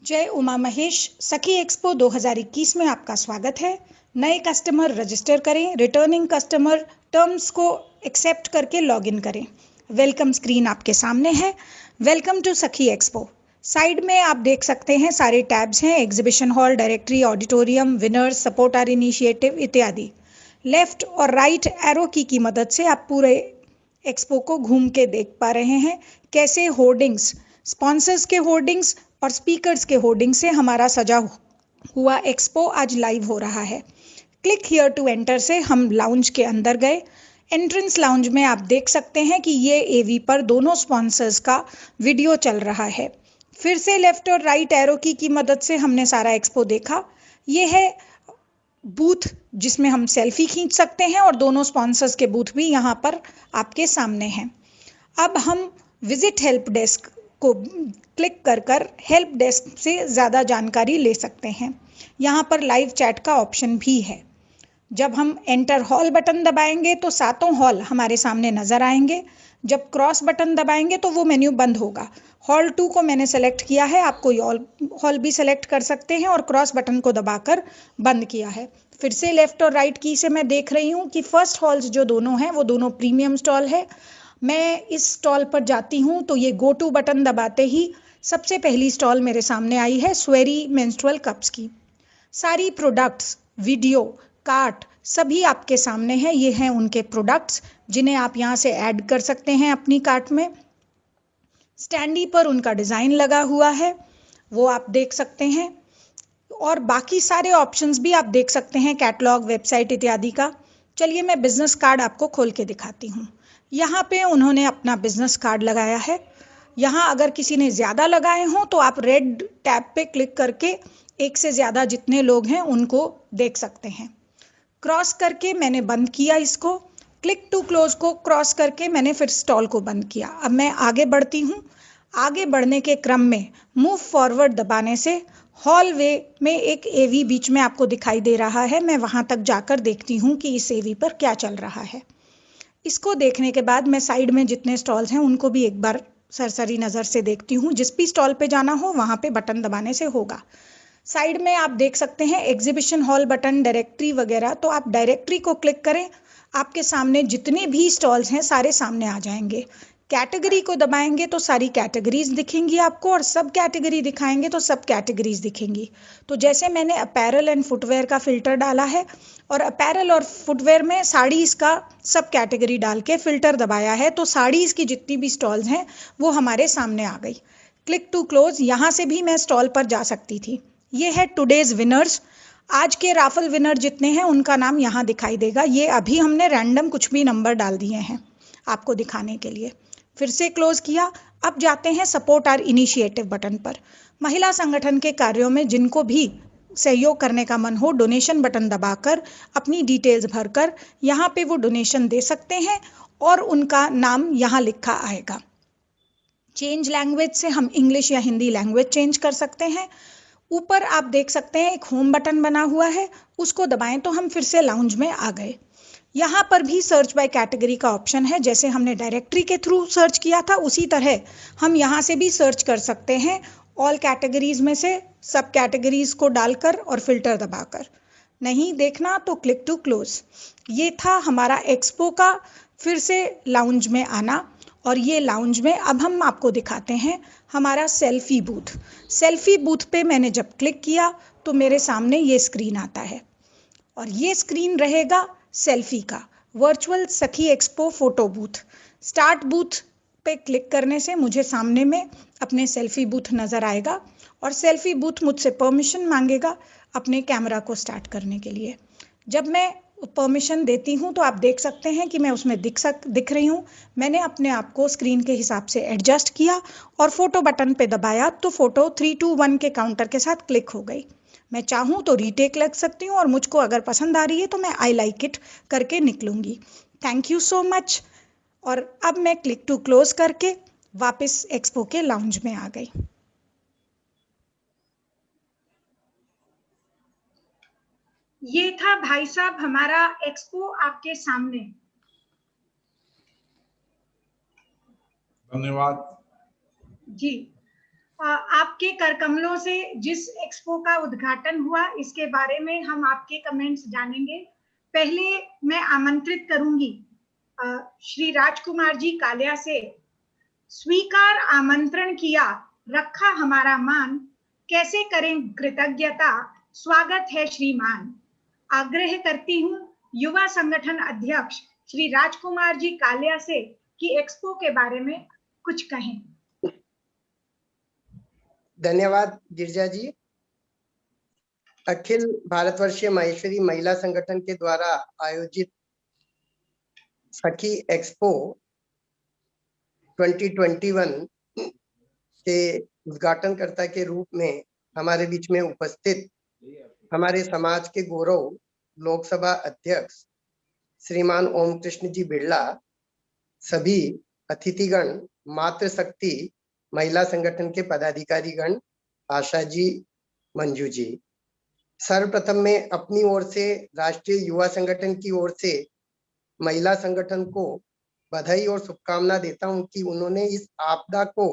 जय उमा महेश सखी एक्सपो 2021 में आपका स्वागत है। नए कस्टमर रजिस्टर करें, रिटर्निंग कस्टमर टर्म्स को एक्सेप्ट करके लॉगिन करें। वेलकम स्क्रीन आपके सामने है। Welcome to Sakhi expo. Side में आप देख सकते हैं सारे टैब्स हैं, exhibition hall, directory, auditorium, winners, support our initiative इत्यादि। लेफ्ट और राइट एरो की मदद से आप पूरे एक्सपो को घूम के देख पा रहे हैं कैसे होर्डिंग्स, स्पॉन्सर्स के होर्डिंग्स और स्पीकर्स के होर्डिंग से हमारा सजा हुआ एक्सपो आज लाइव हो रहा है। क्लिक हियर टू एंटर से हम लाउंज के अंदर गए। एंट्रेंस लाउंज में आप देख सकते हैं कि ये एवी पर दोनों स्पॉन्सर्स का वीडियो चल रहा है। फिर से लेफ्ट और राइट एरो की मदद से हमने सारा एक्सपो देखा। ये है बूथ जिसमें हम सेल्फी खींच सकते हैं और दोनों स्पॉन्सर्स के बूथ भी यहाँ पर आपके सामने हैं। अब हम विजिट हेल्प डेस्क को क्लिक कर हेल्प डेस्क से ज़्यादा जानकारी ले सकते हैं। यहाँ पर लाइव चैट का ऑप्शन भी है। जब हम एंटर हॉल बटन दबाएंगे तो सातों हॉल हमारे सामने नज़र आएंगे। जब क्रॉस बटन दबाएंगे तो वो मेन्यू बंद होगा। हॉल 2 को मैंने सेलेक्ट किया है, आप कोई हॉल भी सेलेक्ट कर सकते हैं और क्रॉस बटन को दबाकर बंद किया है। फिर से लेफ्ट और राइट की से मैं देख रही हूँ कि फर्स्ट हॉल्स जो दोनों हैं वो दोनों प्रीमियम स्टॉल है। मैं इस स्टॉल पर जाती हूँ तो ये गो टू बटन दबाते ही सबसे पहली स्टॉल मेरे सामने आई है स्वेरी मेंस्ट्रुअल कप्स की। सारी प्रोडक्ट्स, वीडियो, कार्ट सभी आपके सामने हैं। ये हैं उनके प्रोडक्ट्स जिन्हें आप यहाँ से ऐड कर सकते हैं अपनी कार्ट में। स्टैंडी पर उनका डिज़ाइन लगा हुआ है, वो आप देख सकते हैं। और बाकी सारे ऑप्शंस भी आप देख सकते हैं, कैटलॉग, वेबसाइट इत्यादि का। चलिए मैं बिजनेस कार्ड आपको खोल के दिखाती हूँ। यहाँ पे उन्होंने अपना बिजनेस कार्ड लगाया है। यहाँ अगर किसी ने ज़्यादा लगाए हों तो आप रेड टैब पे क्लिक करके एक से ज़्यादा जितने लोग हैं उनको देख सकते हैं। क्रॉस करके मैंने बंद किया इसको। क्लिक टू क्लोज को क्रॉस करके मैंने फिर स्टॉल को बंद किया। अब मैं आगे बढ़ती हूँ। आगे बढ़ने के क्रम में मूव फॉरवर्ड दबाने से हॉलवे में एक एवी बीच में आपको दिखाई दे रहा है। मैं वहाँ तक जाकर देखती हूँ कि इस एवी पर क्या चल रहा है। इसको देखने के बाद मैं साइड में जितने स्टॉल्स हैं उनको भी एक बार सरसरी नज़र से देखती हूँ। जिस भी स्टॉल पे जाना हो वहाँ पे बटन दबाने से होगा। साइड में आप देख सकते हैं एग्जीबिशन हॉल बटन, डायरेक्टरी वगैरह। तो आप डायरेक्टरी को क्लिक करें, आपके सामने जितने भी स्टॉल्स हैं सारे सामने आ जाएंगे। कैटेगरी को दबाएंगे तो सारी कैटेगरीज दिखेंगी आपको, और सब कैटेगरी दिखाएंगे तो सब कैटेगरीज दिखेंगी। तो जैसे मैंने अपैरल एंड फुटवेयर का फिल्टर डाला है और अपैरल और फुटवेयर में साड़ीज़ का सब कैटेगरी डाल के फिल्टर दबाया है, तो साड़ीज़ की जितनी भी स्टॉल्स हैं वो हमारे सामने आ गई। क्लिक टू क्लोज, यहाँ से भी मैं स्टॉल पर जा सकती थी। ये है टुडेज विनर्स, आज के राफल विनर जितने हैं उनका नाम यहाँ दिखाई देगा। ये अभी हमने रैंडम कुछ भी नंबर डाल दिए हैं आपको दिखाने के लिए। फिर से क्लोज किया। अब जाते हैं सपोर्ट आवर इनिशिएटिव बटन पर। महिला संगठन के कार्यों में जिनको भी सहयोग करने का मन हो, डोनेशन बटन दबाकर अपनी डिटेल्स भरकर यहाँ पे वो डोनेशन दे सकते हैं और उनका नाम यहाँ लिखा आएगा। चेंज लैंग्वेज से हम इंग्लिश या हिंदी लैंग्वेज चेंज कर सकते हैं। ऊपर आप देख सकते हैं एक होम बटन बना हुआ है, उसको दबाएं तो हम फिर से लाउंज में आ गए। यहाँ पर भी सर्च बाय कैटेगरी का ऑप्शन है, जैसे हमने डायरेक्टरी के थ्रू सर्च किया था उसी तरह हम यहाँ से भी सर्च कर सकते हैं, ऑल कैटेगरीज में से सब कैटेगरीज को डालकर और फिल्टर दबाकर। नहीं देखना तो क्लिक टू क्लोज। ये था हमारा एक्सपो का फिर से लाउंज में आना। और ये लाउंज में अब हम आपको दिखाते हैं हमारा सेल्फी बूथ। सेल्फी बूथ पे मैंने जब क्लिक किया तो मेरे सामने ये स्क्रीन आता है और ये स्क्रीन रहेगा सेल्फी का, वर्चुअल सखी expo photo booth. Start booth पे क्लिक करने से मुझे सामने में अपने सेल्फी बूथ नज़र आएगा और सेल्फी बूथ मुझसे परमिशन मांगेगा अपने कैमरा को स्टार्ट करने के लिए। जब मैं परमिशन देती हूँ तो आप देख सकते हैं कि मैं उसमें दिख रही हूँ। मैंने अपने आप को स्क्रीन के हिसाब से एडजस्ट किया और फोटो बटन पे दबाया तो फोटो 3, 2, 1 के काउंटर के साथ क्लिक हो गई। मैं चाहूँ तो रीटेक लग सकती हूँ और मुझको अगर पसंद आ रही है तो मैं आई लाइक इट करके निकलूँगी। Thank you so much. और अब मैं क्लिक टू क्लोज करके वापस एक्सपो के लाउंज में आ गई। ये था भाई साहब हमारा एक्सपो आपके सामने। धन्यवाद जी। आपके करकमलों से जिस एक्सपो का उद्घाटन हुआ इसके बारे में हम आपके कमेंट्स जानेंगे। पहले मैं आमंत्रित करूंगी श्री राजकुमार जी कालिया से। स्वीकार आमंत्रण किया, रखा हमारा मान, कैसे करें कृतज्ञता, स्वागत है श्रीमान। आग्रह करती हूँ युवा संगठन अध्यक्ष श्री राजकुमार जी कालिया से कि एक्सपो के बारे में कुछ कहें। धन्यवाद गिरिजा जी। अखिल भारतवर्षीय माहेश्वरी महिला संगठन के द्वारा आयोजित सखी एक्सपो 2021 के उद्घाटनकर्ता के रूप में हमारे बीच में उपस्थित हमारे समाज के गौरव लोकसभा अध्यक्ष श्रीमान ओम कृष्ण जी बिड़ला, सभी अतिथिगण, मातृशक्ति महिला संगठन के पदाधिकारीगण, आशा जी, मंजू जी, सर्वप्रथम मैं अपनी ओर से राष्ट्रीय युवा संगठन की ओर से महिला संगठन को बधाई और शुभकामना देता हूं कि उन्होंने इस आपदा को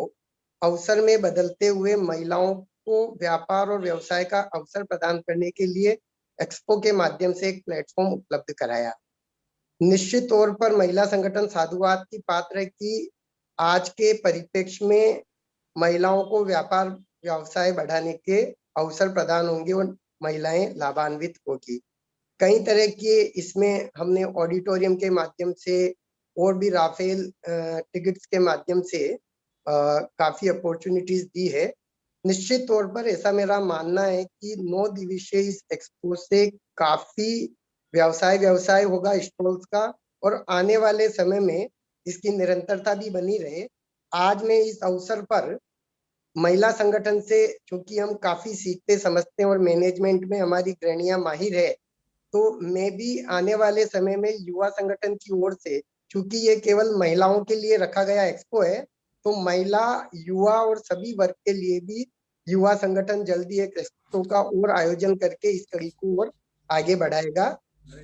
अवसर में बदलते हुए महिलाओं को व्यापार और व्यवसाय का अवसर प्रदान करने के लिए एक्सपो के माध्यम से एक प्लेटफॉर्म उपलब्ध कराया। निश्चित तौर पर महिला संगठन साधुवाद की पात्र है कि आज के परिप्रेक्ष्य में महिलाओं को व्यापार व्यवसाय बढ़ाने के अवसर प्रदान होंगे और महिलाएं लाभान्वित होगी। कई तरह के इसमें हमने ऑडिटोरियम के माध्यम से और भी राफेल टिकट्स के माध्यम से काफी अपॉर्चुनिटीज दी है। निश्चित तौर पर ऐसा मेरा मानना है कि 9 दिवसीय इस एक्सपो से काफी व्यवसाय होगा स्टॉल्स का और आने वाले समय में इसकी निरंतरता भी बनी रहे। आज मैं इस अवसर पर महिला संगठन से, चूंकि हम काफी सीखते समझते हैं और मैनेजमेंट में हमारी गृहणियां माहिर है, तो मैं भी आने वाले समय में युवा संगठन की ओर से, चूंकि ये केवल महिलाओं के लिए रखा गया एक्सपो है, तो महिला, युवा और सभी वर्ग के लिए भी युवा संगठन जल्दी एक एक्सपो का और आयोजन करके इस कड़ी को और आगे बढ़ाएगा,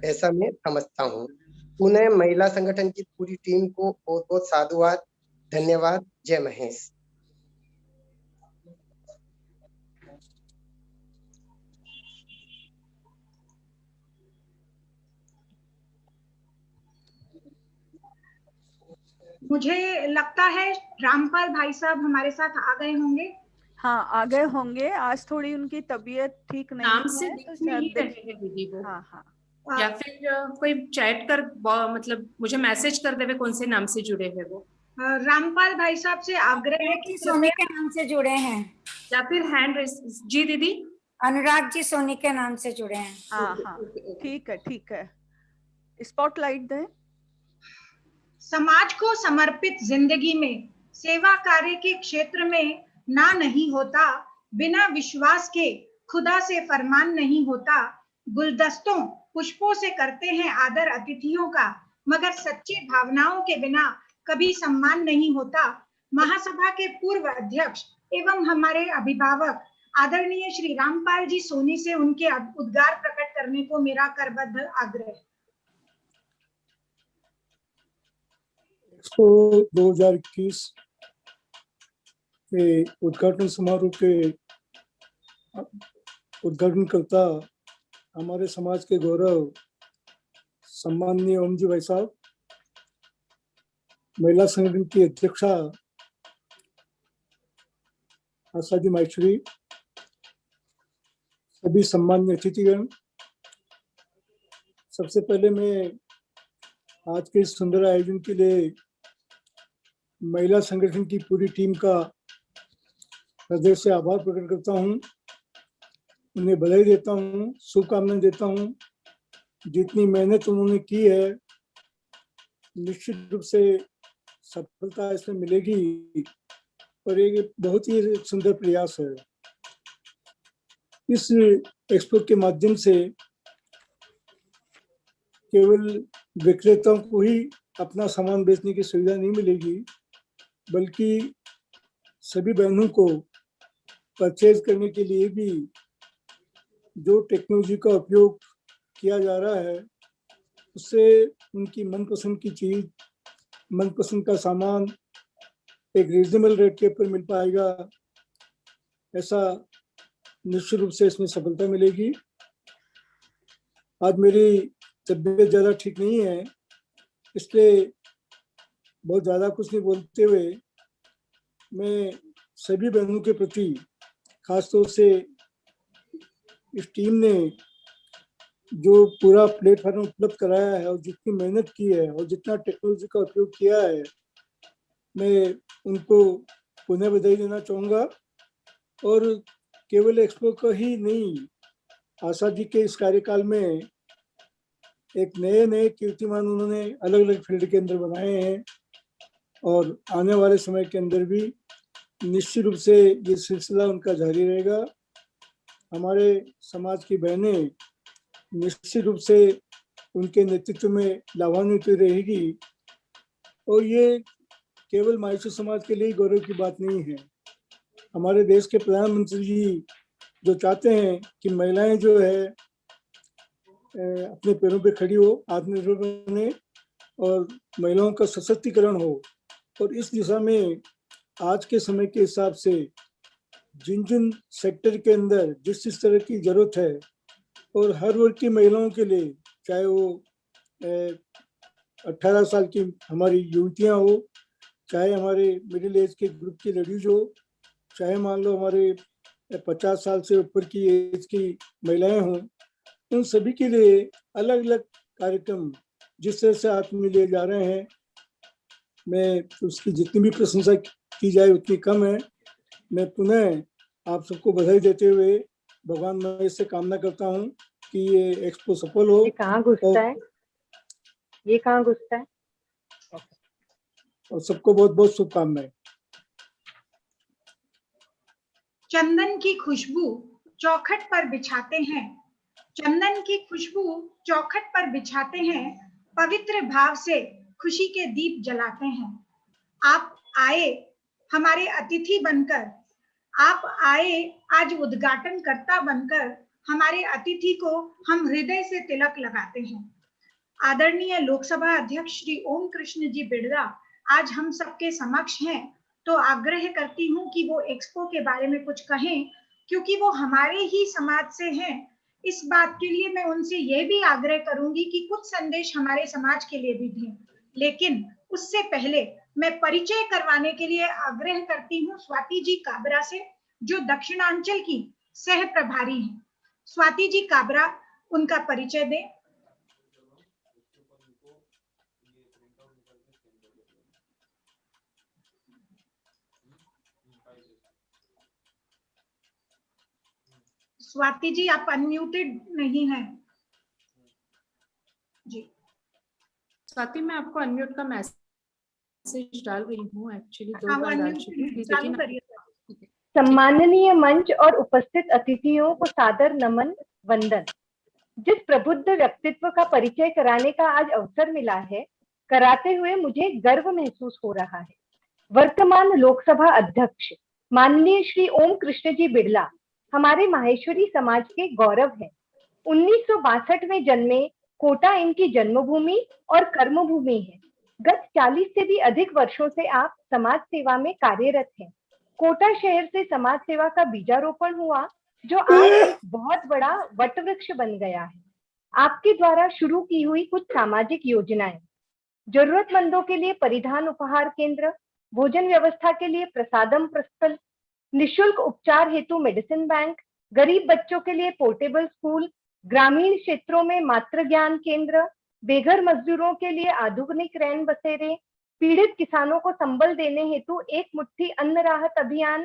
ऐसा मैं समझता हूँ। पुनः महिला संगठन की पूरी टीम को बहुत बहुत साधुवाद, धन्यवाद। जय महेश। मुझे लगता है रामपाल भाई साहब हमारे साथ आ गए होंगे। हाँ, आ गए होंगे। आज थोड़ी उनकी तबीयत ठीक नहीं नाम से है तो नहीं रहेंगे दीदी को। हाँ हाँ, या फिर कोई चैट कर, मतलब मुझे मैसेज कर देवे कौन से नाम से जुड़े हैं वो। रामपाल भाई साहब से आग्रह है कि सोनी के नाम से जुड़े हैं या फिर हैंड जी दीदी अनुराग जी सोनी के नाम से जुड़े हैं। हाँ हाँ ठीक है स्पॉटलाइट दें। समाज को समर्पित जिंदगी में सेवा कार्य के क्षेत्र में ना नहीं होता, बिना विश्वास के खुदा से फरमान नहीं होता। गुलदस्तों पुष्पों से करते हैं आदर अतिथियों का, मगर सच्ची भावनाओं के बिना कभी सम्मान नहीं होता। महासभा के पूर्व अध्यक्ष एवं हमारे अभिभावक आदरणीय श्री रामपाल जी सोनी से उनके उद्गार प्रकट करने को मेरा करबद्ध आग्रह। एक्सपो 2021 के उद्घाटन समारोह के उद्घाटनकर्ता हमारे समाज के गौरव सम्माननीय ओम जी भाई साहब, महिला संगठन की अध्यक्षा आशा जी माहेश्वरी, सभी सम्माननीय अतिथिगण, सबसे पहले मैं आज के इस सुंदर आयोजन के लिए महिला संगठन की पूरी टीम का हृदय से आभार प्रकट करता हूं, उन्हें बधाई देता हूं, शुभकामनाएं देता हूं। जितनी मेहनत उन्होंने की है निश्चित रूप से सफलता इसमें मिलेगी और एक बहुत ही सुंदर प्रयास है। इस एक्सपो के माध्यम से केवल विक्रेताओं को ही अपना सामान बेचने की सुविधा नहीं मिलेगी, बल्कि सभी बहनों को परचेज करने के लिए भी जो टेक्नोलॉजी का उपयोग किया जा रहा है उससे उनकी मनपसंद की चीज, मनपसंद का सामान एक रीजनेबल रेट के ऊपर मिल पाएगा, ऐसा निश्चित रूप से इसमें सफलता मिलेगी। आज मेरी तबीयत ज़्यादा ठीक नहीं है, इसलिए बहुत ज़्यादा कुछ नहीं बोलते हुए मैं सभी बहनों के प्रति, खासतौर से इस टीम ने जो पूरा प्लेटफॉर्म उपलब्ध कराया है और जितनी मेहनत की है और जितना टेक्नोलॉजी का उपयोग किया है, मैं उनको पुनः बधाई देना चाहूँगा। और केवल एक्सपो का ही नहीं, आशा जी के इस कार्यकाल में एक नए कीर्तिमान उन्होंने अलग अलग फील्ड के अंदर बनाए हैं और आने वाले समय के अंदर भी निश्चित रूप से ये सिलसिला उनका जारी रहेगा। हमारे समाज की बहनें निश्चित रूप से उनके नेतृत्व में लाभान्वित रहेगी और ये केवल मायसू समाज के लिए गौरव की बात नहीं है। हमारे देश के प्रधानमंत्री जी जो चाहते हैं कि महिलाएं जो है अपने पैरों पे खड़ी हो, आत्मनिर्भर बने और महिलाओं का सशक्तिकरण हो, और इस दिशा में आज के समय के हिसाब से जिन जिन सेक्टर के अंदर जिस तरह की जरूरत है और हर वर्ग की महिलाओं के लिए, चाहे वो 18 साल की हमारी युवतियां हो, चाहे हमारे मिडिल एज के ग्रुप की लेडीज हो, चाहे मान लो हमारे 50 साल से ऊपर की एज की महिलाएं हों, उन सभी के लिए अलग अलग कार्यक्रम जिस तरह से हाथ में लिए जा रहे हैं, मैं उसकी जितनी भी प्रशंसा की जाए उतनी कम है। मैं पुनः आप सबको बधाई देते हुए भगवान महेश से कामना करता हूं कि ये एक्सपो सफल हो। ये कहाँ घुसता है? ये कहाँ घुसता है? और सबको बहुत बहुत शुभकामनाएं। चंदन की खुशबू चौखट पर बिछाते हैं, चंदन की खुशबू चौखट पर बिछाते हैं, पवित्र भाव से खुशी के दीप जलाते हैं। आप आए हमारे अतिथि बनकर, आप आए आज उद्घाटनकर्ता बनकर, हमारे अतिथि को हम हृदय से तिलक लगाते हैं। आदरणीय लोकसभा अध्यक्ष श्री ओम कृष्ण जी बिड़ला आज हम सबके समक्ष हैं, तो आग्रह करती हूँ कि वो एक्सपो के बारे में कुछ कहें, क्योंकि वो हमारे ही समाज से हैं। इस बात के लिए मैं उनसे ये भी आग्रह करूंगी कि कुछ संदेश हमारे समाज के लिए भी दें, लेकिन उससे पहले मैं परिचय करवाने के लिए आग्रह करती हूँ स्वाति जी काबरा से, जो दक्षिणांचल की सह प्रभारी हैं। स्वाति जी काबरा, उनका परिचय दें। स्वाति जी आप अनम्यूटेड नहीं हैं जी। स्वाति मैं आपको अनम्यूट का मैसेज डाल रही हूँ, एक्चुअली 2 बार डाल चुकी हूँ, चालू करिए। सम्माननीय मंच और उपस्थित अतिथियों को सादर नमन वंदन। जिस प्रबुद्ध व्यक्तित्व का परिचय कराने का आज अवसर मिला है, कराते हुए मुझे गर्व महसूस हो रहा है। वर्तमान लोकसभा अध्यक्ष माननीय श्री ओम कृष्ण जी बिड़ला हमारे माहेश्वरी समाज के गौरव हैं। 1962 में जन्मे कोटा इनकी जन्मभूमि और कर्मभूमि है। गत 40 से भी अधिक वर्षों से आप समाज सेवा में कार्यरत हैं। कोटा शहर से समाज सेवा का बीजारोपण हुआ, जो आज एक बहुत बड़ा वटवृक्ष बन गया है। आपके द्वारा शुरू की हुई कुछ सामाजिक योजनाएं, जरूरतमंदों के लिए परिधान उपहार केंद्र, भोजन व्यवस्था के लिए प्रसादम प्रस्थल, निशुल्क उपचार हेतु मेडिसिन बैंक, गरीब बच्चों के लिए पोर्टेबल स्कूल, ग्रामीण क्षेत्रों में मातृ ज्ञान केंद्र, बेघर मजदूरों के लिए आधुनिक रैन बसेरे, पीड़ित किसानों को संबल देने हेतु एक मुट्ठी अन्न राहत अभियान,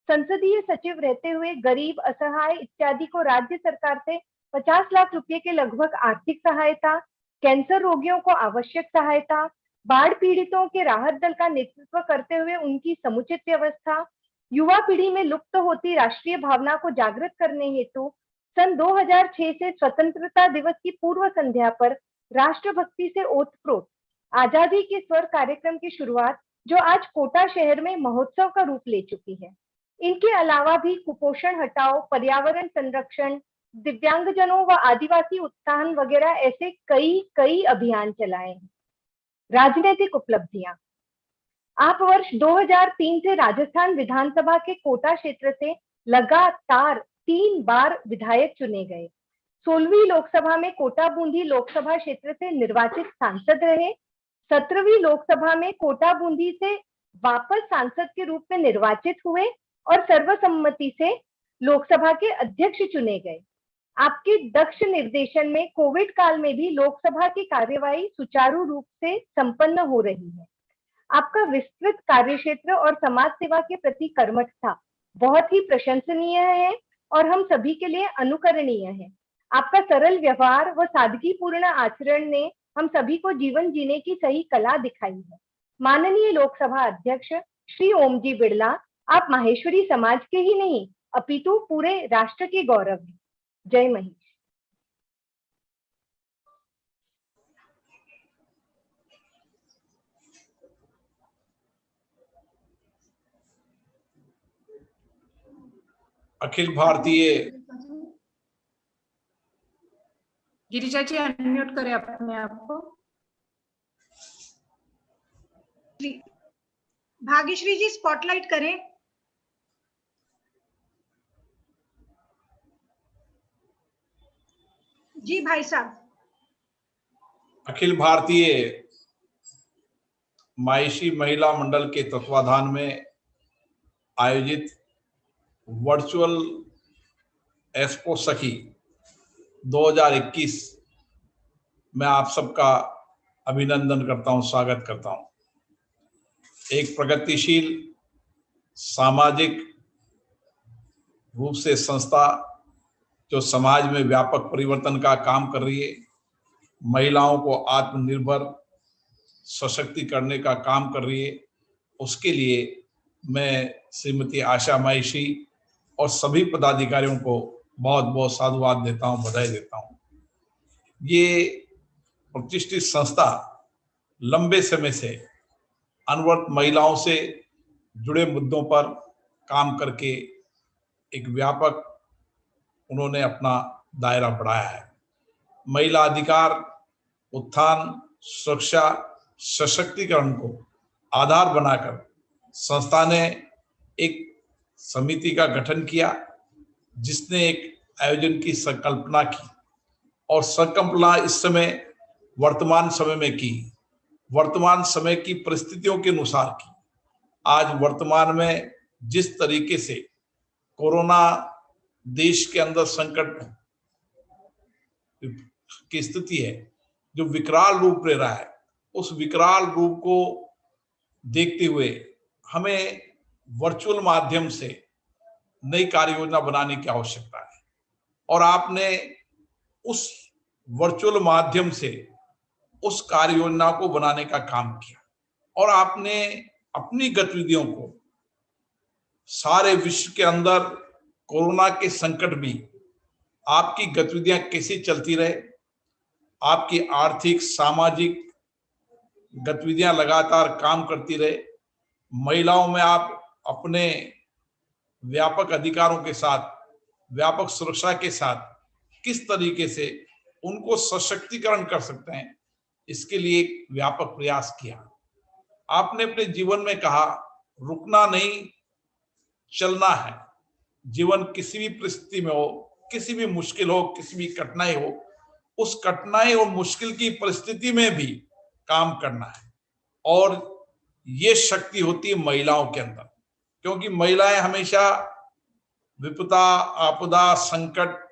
संसदीय सचिव रहते हुए गरीब, असहाय इत्यादि को राज्य सरकार से 50 लाख रुपए के लगभग आर्थिक सहायता, कैंसर रोगियों को आवश्यक सहायता, बाढ़ पीड़ितों के राहत दल का नेतृत्व करते हुए उनकी समुचित व्यवस्था, युवा पीढ़ी में लुप्त होती राष्ट्रीय भावना को जागृत करने हेतु सन 2006 से स्वतंत्रता दिवस की पूर्व संध्या पर राष्ट्रभक्ति से ओतप्रोत आजादी के स्वर कार्यक्रम की शुरुआत, जो आज कोटा शहर में महोत्सव का रूप ले चुकी है। इनके अलावा भी कुपोषण हटाओ, पर्यावरण संरक्षण, दिव्यांगजनों व आदिवासी उत्थान वगैरह ऐसे कई अभियान चलाए हैं। राजनीतिक उपलब्धियां, आप वर्ष 2003 से राजस्थान विधानसभा के कोटा क्षेत्र से लगातार 3 बार विधायक चुने गए। 16वीं लोकसभा में कोटा बूंदी लोकसभा क्षेत्र से निर्वाचित सांसद रहे। 17वीं लोकसभा में कोटा बूंदी से वापस सांसद के रूप में निर्वाचित हुए और सर्वसम्मति से लोकसभा के अध्यक्ष चुने गए। आपके दक्ष निर्देशन में कोविड काल में भी लोकसभा की कार्यवाही सुचारू रूप से संपन्न हो रही है। आपका विस्तृत कार्यक्षेत्र और समाज सेवा के प्रति कर्मठता बहुत ही प्रशंसनीय है और हम सभी के लिए अनुकरणीय है। आपका सरल व्यवहार व सादगीपूर्ण आचरण ने हम सभी को जीवन जीने की सही कला दिखाई है। माननीय लोकसभा अध्यक्ष श्री ओम जी बिड़ला, आप माहेश्वरी समाज के ही नहीं अपितु पूरे राष्ट्र के गौरव हैं। जय महेश। अखिल भारतीय, गिरिजा जी अनम्यूट करें अपने आप को। भाग्यश्री जी स्पॉटलाइट करें। जी भाई साहब। अखिल भारतीय मायसी महिला मंडल के तत्वाधान में आयोजित वर्चुअल एक्सपो सखी 2021 में आप सबका अभिनंदन करता हूं, स्वागत करता हूं। एक प्रगतिशील सामाजिक रूप से संस्था जो समाज में व्यापक परिवर्तन का काम कर रही है, महिलाओं को आत्मनिर्भर सशक्ति करने का काम कर रही है, उसके लिए मैं श्रीमती आशा मायसी और सभी पदाधिकारियों को बहुत बहुत साधुवाद देता हूं, बधाई देता हूं। ये प्रतिष्ठित संस्था लंबे समय से अनवरत महिलाओं से जुड़े मुद्दों पर काम करके एक व्यापक उन्होंने अपना दायरा बढ़ाया है। महिला अधिकार, उत्थान, सुरक्षा, सशक्तिकरण को आधार बनाकर संस्था ने एक समिति का गठन किया, जिसने एक आयोजन की संकल्पना की और संकल्पना इस समय वर्तमान समय में की, वर्तमान समय की परिस्थितियों के अनुसार की। आज वर्तमान में जिस तरीके से कोरोना देश के अंदर संकट की स्थिति है, जो विकराल रूप ले रहा है, उस विकराल रूप को देखते हुए हमें वर्चुअल माध्यम से नई कार्य योजना बनाने की आवश्यकता है। और आपने उस वर्चुअल माध्यम से उस कार्य योजना को बनाने का काम किया और आपने अपनी गतिविधियों को सारे विश्व के अंदर कोरोना के संकट भी आपकी गतिविधियां कैसे चलती रहे, आपकी आर्थिक सामाजिक गतिविधियां लगातार काम करती रहे, महिलाओं में आप अपने व्यापक अधिकारों के साथ, व्यापक सुरक्षा के साथ किस तरीके से उनको सशक्तिकरण कर सकते हैं, इसके लिए एक व्यापक प्रयास किया। आपने अपने जीवन में कहा रुकना नहीं, चलना है। जीवन किसी भी परिस्थिति में हो, किसी भी मुश्किल हो, किसी भी कठिनाई हो, उस कठिनाई और मुश्किल की परिस्थिति में भी काम करना है। और ये शक्ति होती है महिलाओं के अंदर, क्योंकि महिलाएं हमेशा विपदा, आपदा, संकट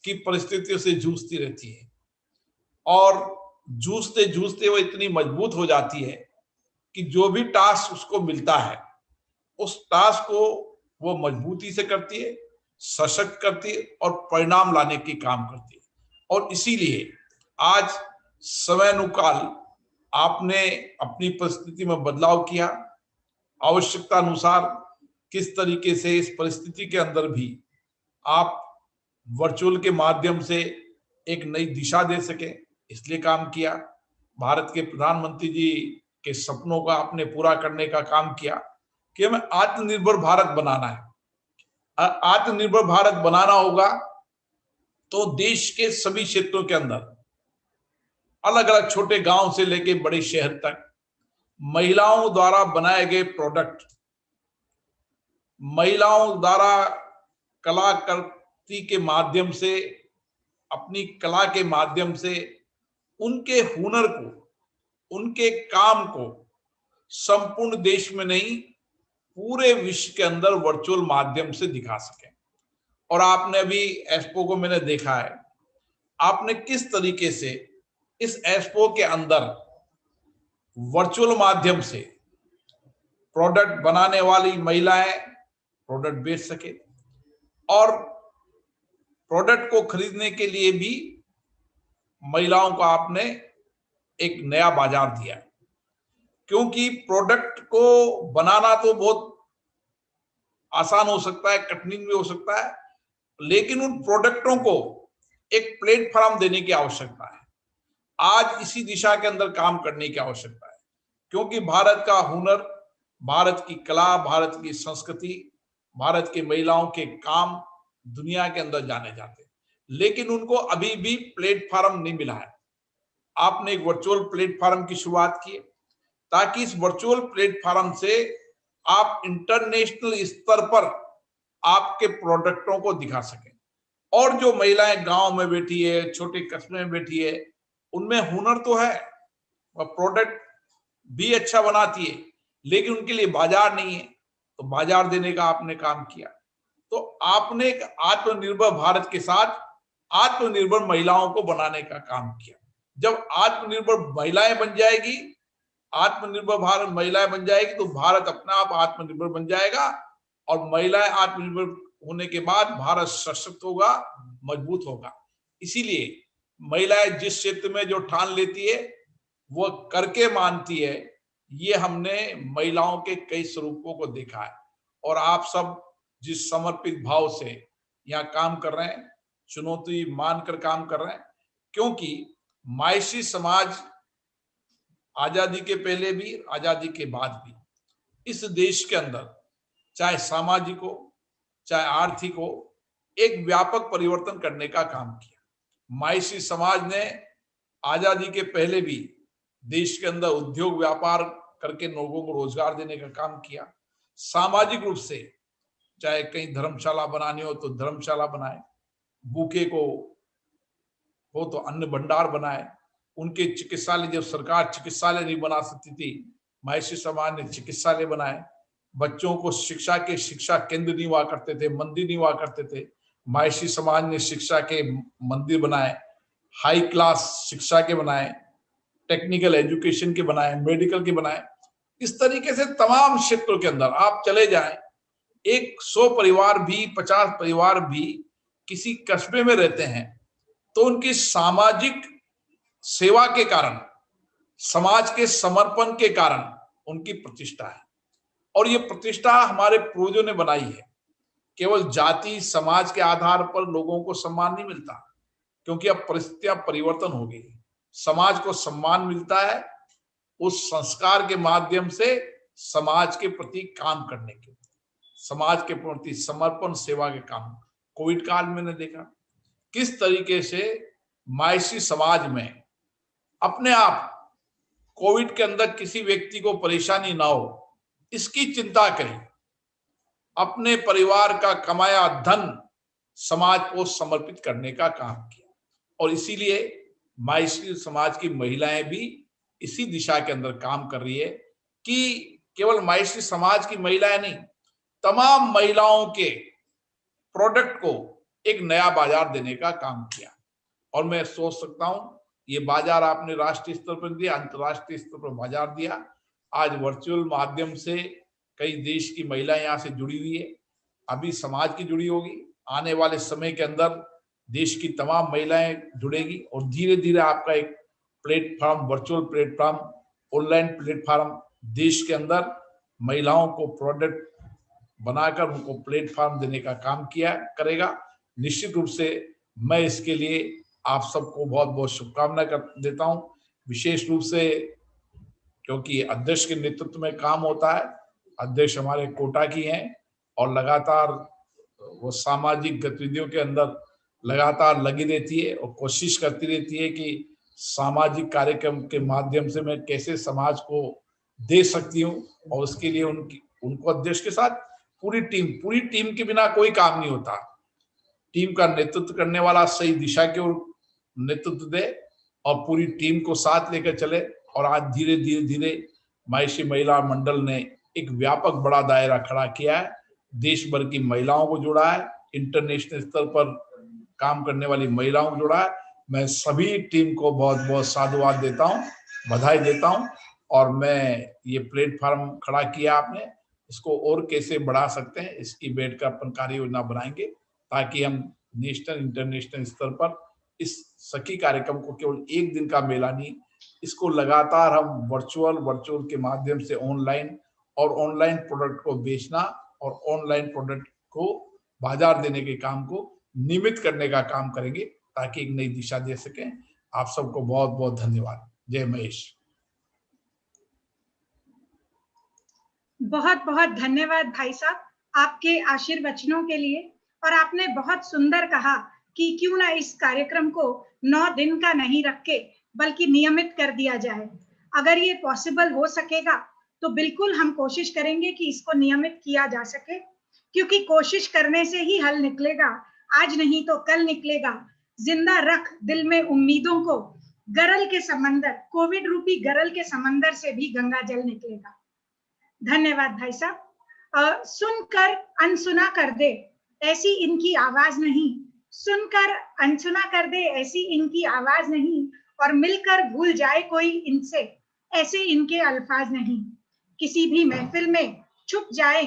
की परिस्थितियों से जूझती रहती है और जूझते जूझते वो इतनी मजबूत हो जाती है कि जो भी टास्क उसको मिलता है उस टास्क को वो मजबूती से करती है, सशक्त करती है और परिणाम लाने की काम करती है। और इसीलिए आज समयानुकाल आपने अपनी परिस्थिति में बदलाव किया, आवश्यकता अनुसार किस तरीके से इस परिस्थिति के अंदर भी आप वर्चुअल के माध्यम से एक नई दिशा दे सके, इसलिए काम किया। भारत के प्रधानमंत्री जी के सपनों का आपने पूरा करने का काम किया कि हमें आत्मनिर्भर भारत बनाना है। आत्मनिर्भर भारत बनाना होगा तो देश के सभी क्षेत्रों के अंदर, अलग अलग छोटे गांव से लेके बड़े शहर तक, महिलाओं द्वारा बनाए गए प्रोडक्ट, महिलाओं द्वारा कलाकृति के माध्यम से, अपनी कला के माध्यम से उनके हुनर को, उनके काम को संपूर्ण देश में नहीं पूरे विश्व के अंदर वर्चुअल माध्यम से दिखा सके। और आपने अभी एक्सपो को मैंने देखा है, आपने किस तरीके से इस एक्सपो के अंदर वर्चुअल माध्यम से प्रोडक्ट बनाने वाली महिलाएं प्रोडक्ट बेच सके और प्रोडक्ट को खरीदने के लिए भी महिलाओं को आपने एक नया बाजार दिया। क्योंकि प्रोडक्ट को बनाना तो बहुत आसान हो सकता है, कठिन भी हो सकता है, लेकिन उन प्रोडक्टों को एक प्लेटफॉर्म देने की आवश्यकता है। आज इसी दिशा के अंदर काम करने की आवश्यकता है, क्योंकि भारत का हुनर, भारत की कला, भारत की संस्कृति, भारत की महिलाओं के काम दुनिया के अंदर जाने जाते हैं, लेकिन उनको अभी भी प्लेटफॉर्म नहीं मिला है। आपने एक वर्चुअल प्लेटफॉर्म की शुरुआत की ताकि इस वर्चुअल प्लेटफॉर्म से आप इंटरनेशनल स्तर पर आपके प्रोडक्टों को दिखा सकें। और जो महिलाएं गांव में बैठी है, छोटे कस्बे में बैठी है, उनमें हुनर तो है, वह प्रोडक्ट भी अच्छा बनाती है, लेकिन उनके लिए बाजार नहीं है, तो बाजार देने का आपने काम किया। तो आपने एक आत्मनिर्भर भारत के साथ आत्मनिर्भर महिलाओं को बनाने का काम किया। जब आत्मनिर्भर महिलाएं बन जाएगी, आत्मनिर्भर भारत महिलाएं बन जाएगी, तो भारत अपने आप आत्मनिर्भर बन जाएगा और महिलाएं आत्मनिर्भर होने के बाद भारत सशक्त होगा, मजबूत होगा। इसीलिए महिलाएं जिस क्षेत्र में जो ठान लेती है वो करके मानती है। ये हमने महिलाओं के कई स्वरूपों को देखा है और आप सब जिस समर्पित भाव से यहाँ काम कर रहे हैं, चुनौती मानकर काम कर रहे हैं, क्योंकि मायसी समाज आजादी के पहले भी, आजादी के बाद भी इस देश के अंदर चाहे सामाजिक हो चाहे आर्थिक हो, एक व्यापक परिवर्तन करने का काम किया। मायसी समाज ने आजादी के पहले भी देश के अंदर उद्योग व्यापार करके लोगों को रोजगार देने का काम किया। सामाजिक रूप से चाहे कहीं धर्मशाला बनानी हो तो धर्मशाला बनाए, भूखे को हो तो अन्न भंडार बनाए। उनके चिकित्सालय, जब सरकार चिकित्सालय नहीं बना सकती थी, मायसी समाज ने चिकित्सालय बनाए। बच्चों को शिक्षा के शिक्षा केंद्र नहीं हुआ करते थे, मंदिर नहीं हुआ करते थे, मायसी समाज ने शिक्षा के मंदिर बनाए, हाई क्लास शिक्षा के बनाए, टेक्निकल एजुकेशन के बनाए, मेडिकल के बनाए। इस तरीके से तमाम क्षेत्रों के अंदर आप चले जाएं, एक 100 परिवार भी, 50 परिवार भी किसी कस्बे में रहते हैं तो उनकी सामाजिक सेवा के कारण, समाज के समर्पण के कारण उनकी प्रतिष्ठा है। और ये प्रतिष्ठा हमारे पूर्वजों ने बनाई है। केवल जाति समाज के आधार पर लोगों को सम्मान नहीं मिलता, क्योंकि अब परिस्थितियां परिवर्तन हो गई। समाज को सम्मान मिलता है उस संस्कार के माध्यम से समाज के प्रति काम करने के, समाज के प्रति समर्पण सेवा के काम। कोविड काल में ने देखा किस तरीके से मायसी समाज में अपने आप कोविड के अंदर किसी व्यक्ति को परेशानी ना हो इसकी चिंता करी, अपने परिवार का कमाया धन समाज को समर्पित करने का काम किया। और इसीलिए मायसी समाज की महिलाएं भी इसी दिशा के अंदर काम कर रही है कि केवल मायसी समाज की महिलाएं नहीं, तमाम महिलाओं के प्रोडक्ट को एक नया बाजार देने का काम किया। और मैं सोच सकता हूं ये बाजार आपने राष्ट्रीय स्तर पर दिया, अंतर्राष्ट्रीय स्तर पर बाजार दिया। आज वर्चुअल माध्यम से कई देश की महिलाएं यहाँ से जुड़ी हुई है, अभी समाज की जुड़ी होगी, आने वाले समय के अंदर देश की तमाम महिलाएं जुड़ेगी और धीरे धीरे आपका एक platform, virtual platform, online platform देश के अंदर महिलाओं को प्रोडक्ट बनाकर उनको प्लेटफॉर्म देने का काम किया करेगा। निश्चित रूप से मैं इसके लिए आप सबको बहुत बहुत शुभकामनाएं देता हूं, विशेष रूप से क्योंकि अध्यक्ष के नेतृत्व में काम होता है। अध्यक्ष हमारे कोटा की हैं और लगातार वो सामाजिक गतिविधियों के अंदर लगातार लगी रहती है और कोशिश करती रहती है कि सामाजिक कार्यक्रम के माध्यम से मैं कैसे समाज को दे सकती हूँ। और उसके लिए उनको अध्यक्ष के साथ पूरी टीम के बिना कोई काम नहीं होता। टीम का नेतृत्व करने वाला सही दिशा की ओर नेतृत्व दे और पूरी टीम को साथ लेकर चले। और आज धीरे धीरे मायसी महिला मंडल ने एक व्यापक बड़ा दायरा खड़ा किया है, देश भर की महिलाओं को जोड़ा है, इंटरनेशनल स्तर पर काम करने वाली महिलाओं को जोड़ा है। मैं सभी टीम को बहुत बहुत साधुवाद देता हूं, बधाई देता हूं। और मैं ये प्लेटफॉर्म खड़ा किया आपने, इसको और कैसे बढ़ा सकते हैं इसकी बैठ कर अपन कार्य योजना बनाएंगे ताकि हम नेशनल इंटरनेशनल स्तर पर इस सखी कार्यक्रम को केवल एक दिन का मेला नहीं, इसको लगातार हम वर्चुअल के माध्यम से ऑनलाइन प्रोडक्ट को बेचना और ऑनलाइन प्रोडक्ट को बाजार देने के काम को नियमित करने का काम करेंगे ताकि एक नई दिशा दे सकें। आप सबको बहुत बहुत धन्यवाद। जय महेश। बहुत बहुत धन्यवाद भाई साहब आपके आशीर्वचनों के लिए। और आपने बहुत सुंदर कहा कि क्यों ना इस कार्यक्रम को 9 दिन का नहीं रख के बल्कि नियमित कर दिया जाए। अगर ये पॉसिबल हो सकेगा तो बिल्कुल हम कोशिश करेंगे कि इसको नियमित किया जा सके, क्योंकि कोशिश करने से ही हल निकलेगा। आज नहीं तो कल निकलेगा। जिंदा रख दिल में उम्मीदों को, गरल के समंदर, कोविड रूपी गरल के समंदर से भी गंगा जल निकलेगा। धन्यवाद भाई साहब। सुनकर अनसुना कर दे ऐसी इनकी आवाज नहीं, सुनकर अनसुना कर दे ऐसी इनकी आवाज नहीं, और मिलकर भूल जाए कोई इनसे ऐसे इनके अल्फाज नहीं। किसी भी महफिल में छुप जाए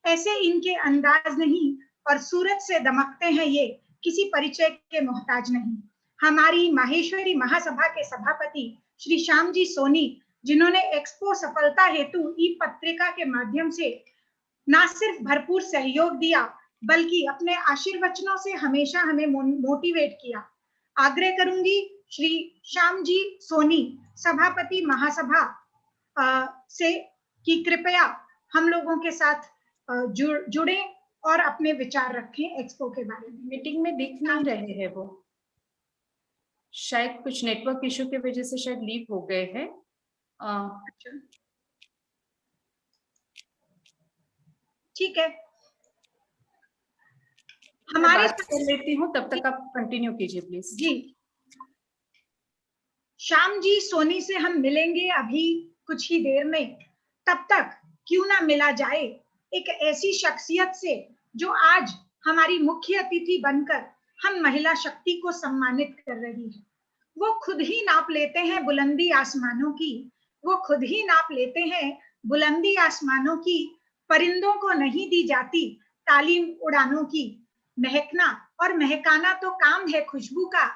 ऐसे इनके अंदाज नहीं, और सूरज से दमकते हैं ये किसी परिचय के मोहताज नहीं। हमारी माहेश्वरी महासभा के सभापति श्री श्याम जी सोनी, जिन्होंने एक्सपो सफलता हेतु ई पत्रिका के माध्यम से ना सिर्फ भरपूर सहयोग दिया बल्कि अपने आशीर्वचनों से हमेशा हमें मोटिवेट किया। आग्रह करूंगी श्री श्याम जी सोनी सभापति महासभा से कि कृपया हम लोगों के साथ जुड़े और अपने विचार रखें एक्सपो के बारे में। मीटिंग में दिख नहीं रहे हैं, वो शायद कुछ नेटवर्क इशू की वजह से शायद लीव हो गए हैं। ठीक है, हमारे बात कर लेती हूँ, तब तक आप कंटिन्यू कीजिए प्लीज। जी, श्याम जी सोनी से हम मिलेंगे अभी कुछ ही देर में। तब तक क्यों ना मिला जाए एक ऐसी शख्सियत से जो आज हमारी मुख्य अतिथि बनकर हम महिला शक्ति को सम्मानित कर रही है। वो खुद ही नाप लेते हैं बुलंदी आसमानों की, वो खुद ही नाप लेते हैं बुलंदी आसमानों की। परिंदों को नहीं दी जाती तालीम उड़ानों की, महकना और महकाना तो काम है खुशबू का,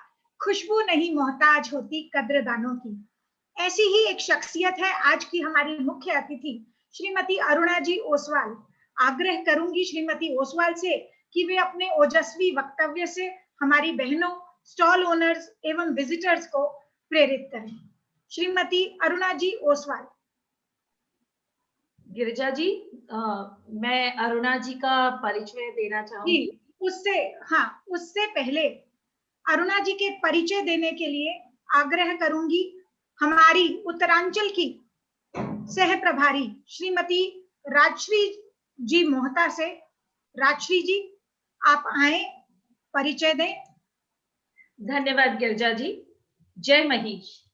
खुशबू नहीं मोहताज होती कद्रदानों की। ऐसी ही एक शख्सियत है आज की हमारी मुख्य अतिथि श्रीमती अरुणा जी ओसवाल। आग्रह करूंगी श्रीमती ओसवाल से कि वे अपने ओजस्वी वक्तव्य से हमारी बहनों, स्टॉल ओनर्स एवं विजिटर्स को प्रेरित करें। श्रीमती अरुणा जी ओसवाल। गिरिजा जी, मैं अरुणा जी का परिचय देना चाहूंगी। उससे पहले अरुणा जी के परिचय देने के लिए आग्रह करूंगी हमारी उत्तरांचल की सह प्रभारी श्रीमती राजश्री जी मोहता से। राजश्री जी, आप आए, परिचय दें। धन्यवाद गिरिजा जी। जय महेश।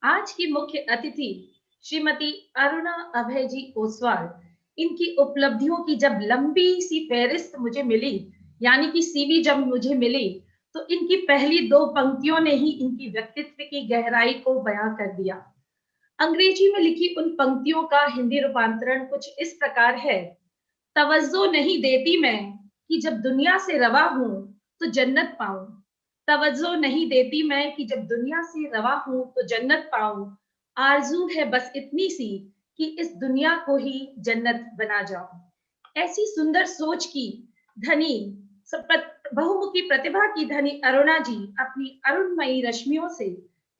आज की मुख्य अतिथि श्रीमती अरुणा अभय जी ओसवाल, इनकी उपलब्धियों की जब लंबी सी फहरिस्त मुझे मिली, यानी कि सीवी जब मुझे मिली, तो इनकी पहली 2 पंक्तियों ने ही इनकी व्यक्तित्व की गहराई को बयां कर दिया। अंग्रेजी में लिखी उन पंक्तियों का हिंदी रूपांतरण कुछ इस प्रकार है। तवज्जो नहीं देती मैं कि जब दुनिया से रवा हूं तो जन्नत पाऊं। तवज्जो नहीं देती मैं कि जब दुनिया से रवा हूं तो जन्नत पाऊं। आरजू है बस इतनी सी कि इस दुनिया को ही जन्नत बना जाऊं। ऐसी सुंदर सोच की धनी, बहुमुखी प्रतिभा की धनी अरुणा जी अपनी अरुणमयी रश्मियों से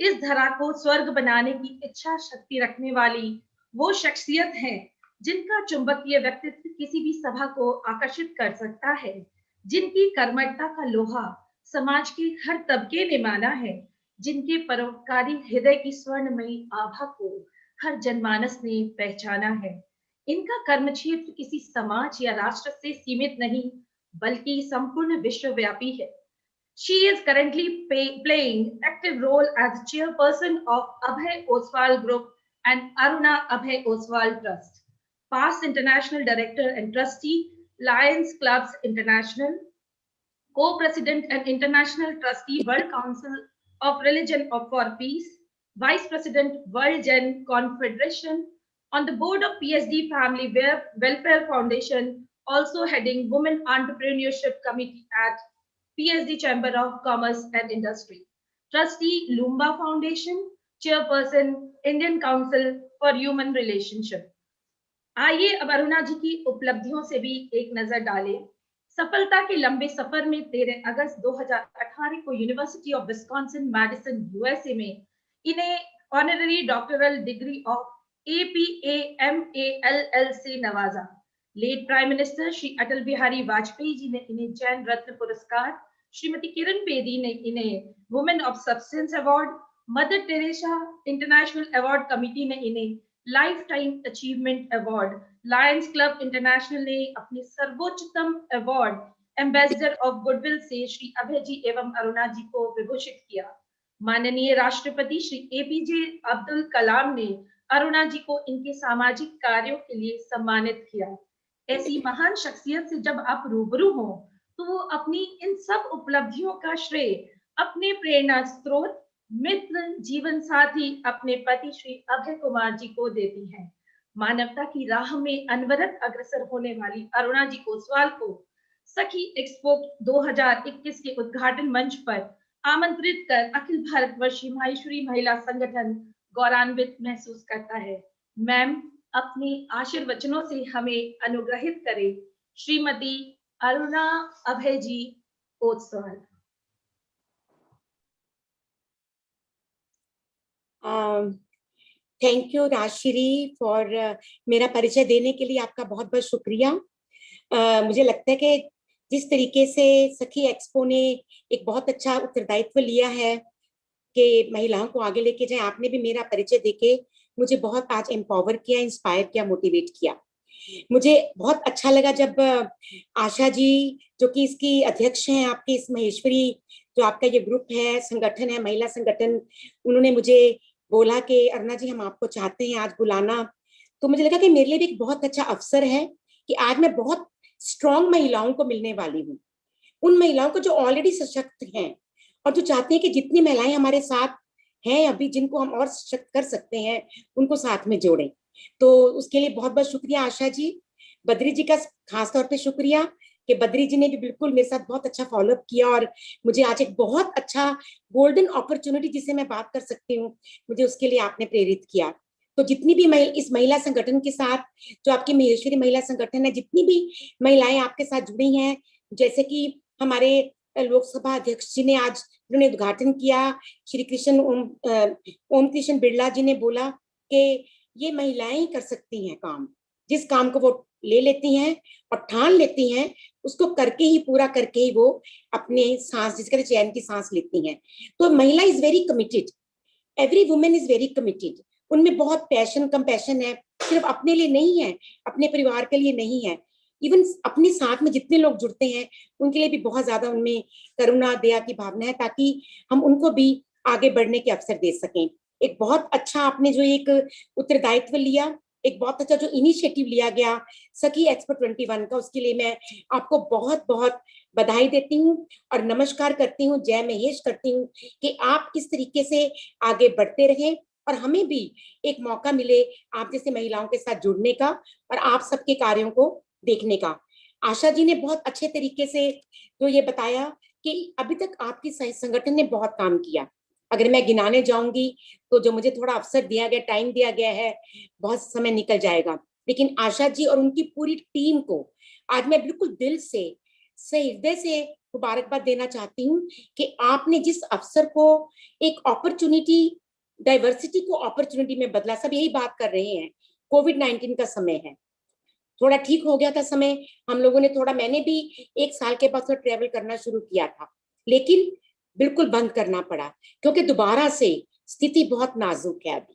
इस धरा को स्वर्ग बनाने की इच्छा शक्ति रखने वाली वो शख्सियत है जिनका चुंबकीय व्यक्तित्व किसी भी सभा को आकर्षित कर सकता है, जिनकी कर्मठता का लोहा समाज के हर तबके ने माना है, जिनके परोपकारी हृदय की स्वर्णमयी आभा को हर जनमानस ने पहचाना है। इनका कर्म क्षेत्र किसी समाज या राष्ट्र से सीमित नहीं, बल्कि संपूर्ण विश्वव्यापी है। She is currently playing active role as chairperson of Abhay Oswal Group and Aruna Abhay Oswal Trust, past international director and trustee, Lions Clubs International, co-president and international trustee, World Council of Religion for Peace, vice president, World Gen Confederation, on the board of PSD Family Welfare Foundation, also heading Women Entrepreneurship Committee at PSD Chamber of Commerce and Industry, trustee, Lumba Foundation, chairperson, Indian Council for Human Relationship. आइए अब अरुणा जी की उपलब्धियों से भी एक नजर डालें। सफलता के लंबे सफर में 13 अगस्त 2018 को University of Wisconsin Madison USA में इन्हें honorary doctoral degree of APAMALL से नवाजा। Late prime minister Shri Atal Bihari Vajpayee ji ने इन्हें जैन रत्न पुरस्कार, श्रीमती किरण बेदी ने इन्हें women of substance award, mother Teresa international award committee ने इन्हें life time achievement award, Lions club international ने अपने सर्वोच्चतम अवार्ड एम्बेसडर ऑफ गुडविल से श्री अभय जी एवं अरुणा जी को विभूषित किया। माननीय राष्ट्रपति श्री APJ अब्दुल कलाम ने अरुणा जी को इनके सामाजिक कार्यों के लिए सम्मानित किया। ऐसी महान शख्सियत से जब आप रूबरू हो तो वो अपनी इन सब उपलब्धियों का श्रेय अपने प्रेरणा स्रोत, मित्र, जीवन साथी, अपने पति श्री अभय कुमार जी को देती हैं। मानवता की राह में अनवरत अग्रसर होने वाली अरुणा जी ओसवाल को सखी एक्सपो 2021 के उद्घाटन मंच पर आमंत्रित कर अखिल भारतवर्षीय माहेश्वरी महिला संगठन गौरवान्वित महसूस करता है। मैम, अपने आशीर्वचनों से हमें अनुग्रहित करें। Shrimati Aruna Abhay ji Oswal. Thank you Rajshree for मेरा परिचय देने के लिए आपका बहुत बहुत शुक्रिया। मुझे लगता है कि जिस तरीके से सखी एक्सपो ने एक बहुत अच्छा उत्तरदायित्व लिया है कि महिलाओं को आगे लेके जाए, आपने भी मेरा परिचय देके मुझे बहुत आज एम्पावर किया, इंस्पायर किया, मोटिवेट किया। मुझे बहुत अच्छा लगा जब आशा जी, जो कि इसकी अध्यक्ष हैं आपके इस महेश्वरी, जो आपका ये ग्रुप है, संगठन है, महिला संगठन, उन्होंने मुझे बोला कि अरुणा जी हम आपको चाहते हैं आज बुलाना। तो मुझे लगा कि मेरे लिए भी एक बहुत अच्छा अवसर है कि आज मैं बहुत स्ट्रॉन्ग महिलाओं को मिलने वाली हूँ, उन महिलाओं को जो ऑलरेडी सशक्त हैं और जो चाहते हैं कि जितनी महिलाएं हमारे साथ हैं अभी, जिनको हम और सशक्त कर सकते हैं, उनको साथ में जोड़ें। तो उसके लिए बहुत बहुत शुक्रिया आशा जी, बद्री जी का खास तौर पे शुक्रिया, कि बद्री जी ने भी बिल्कुल मेरे साथ बहुत अच्छा फॉलोअप किया और मुझे आज एक बहुत अच्छा गोल्डन अपॉर्चुनिटी जिसे मैं बात कर सकती हूँ, मुझे उसके लिए आपने प्रेरित किया। तो जितनी भी इस महिला संगठन के साथ, जो आपकी महेश्वरी महिला संगठन है, जितनी भी महिलाएं आपके साथ जुड़ी हैं, जैसे कि हमारे लोकसभा अध्यक्ष जी ने आज उन्होंने उद्घाटन किया, श्री कृष्ण ओम कृष्ण बिरला जी ने बोला कि ये महिलाएं ही कर सकती हैं काम, जिस काम को वो ले लेती हैं और ठान लेती हैं, उसको करके ही, पूरा करके ही वो अपने सांस, जिसके चैन की सांस लेती हैं। तो महिला is very committed, every women is very committed. उनमें बहुत पैशन, कंपैशन है, सिर्फ अपने लिए नहीं है, अपने परिवार के लिए नहीं है, इवन अपने साथ में जितने लोग जुड़ते हैं उनके लिए भी बहुत ज्यादा उनमें करुणा, दया की भावना है, ताकि हम उनको भी आगे बढ़ने के अवसर दे सकें। एक बहुत अच्छा आपने जो एक उत्तरदायित्व लिया, एक बहुत अच्छा जो इनिशिएटिव लिया गया सखी एक्सपो 21 का, उसके लिए मैं आपको बहुत बहुत बधाई देती हूँ और नमस्कार करती हूँ, जय महेश करती हूँ कि आप इस तरीके से आगे बढ़ते रहें और हमें भी एक मौका मिले आप जैसे महिलाओं के साथ जुड़ने का और आप सबके कार्यों को देखने का। आशा जी ने बहुत अच्छे तरीके से जो ये बताया कि अभी तक आपकी संगठन ने बहुत काम किया। अगर मैं गिनाने जाऊंगी तो जो मुझे थोड़ा अवसर दिया गया, टाइम दिया गया है, बहुत समय निकल जाएगा, लेकिन आशा जी और उनकी पूरी टीम को आज मैं बिल्कुल दिल से, सही हृदय से मुबारकबाद देना चाहती हूँ कि आपने जिस अवसर को एक अपॉर्चुनिटी, डाइवर्सिटी को अपॉर्चुनिटी में बदला। सब यही बात कर रहे हैं, कोविड-19 का समय है, थोड़ा ठीक हो गया था समय, हम लोगों ने थोड़ा, मैंने भी 1 साल के बाद ट्रेवल करना शुरू किया था, लेकिन बिल्कुल बंद करना पड़ा क्योंकि दोबारा से स्थिति बहुत नाजुक है। अभी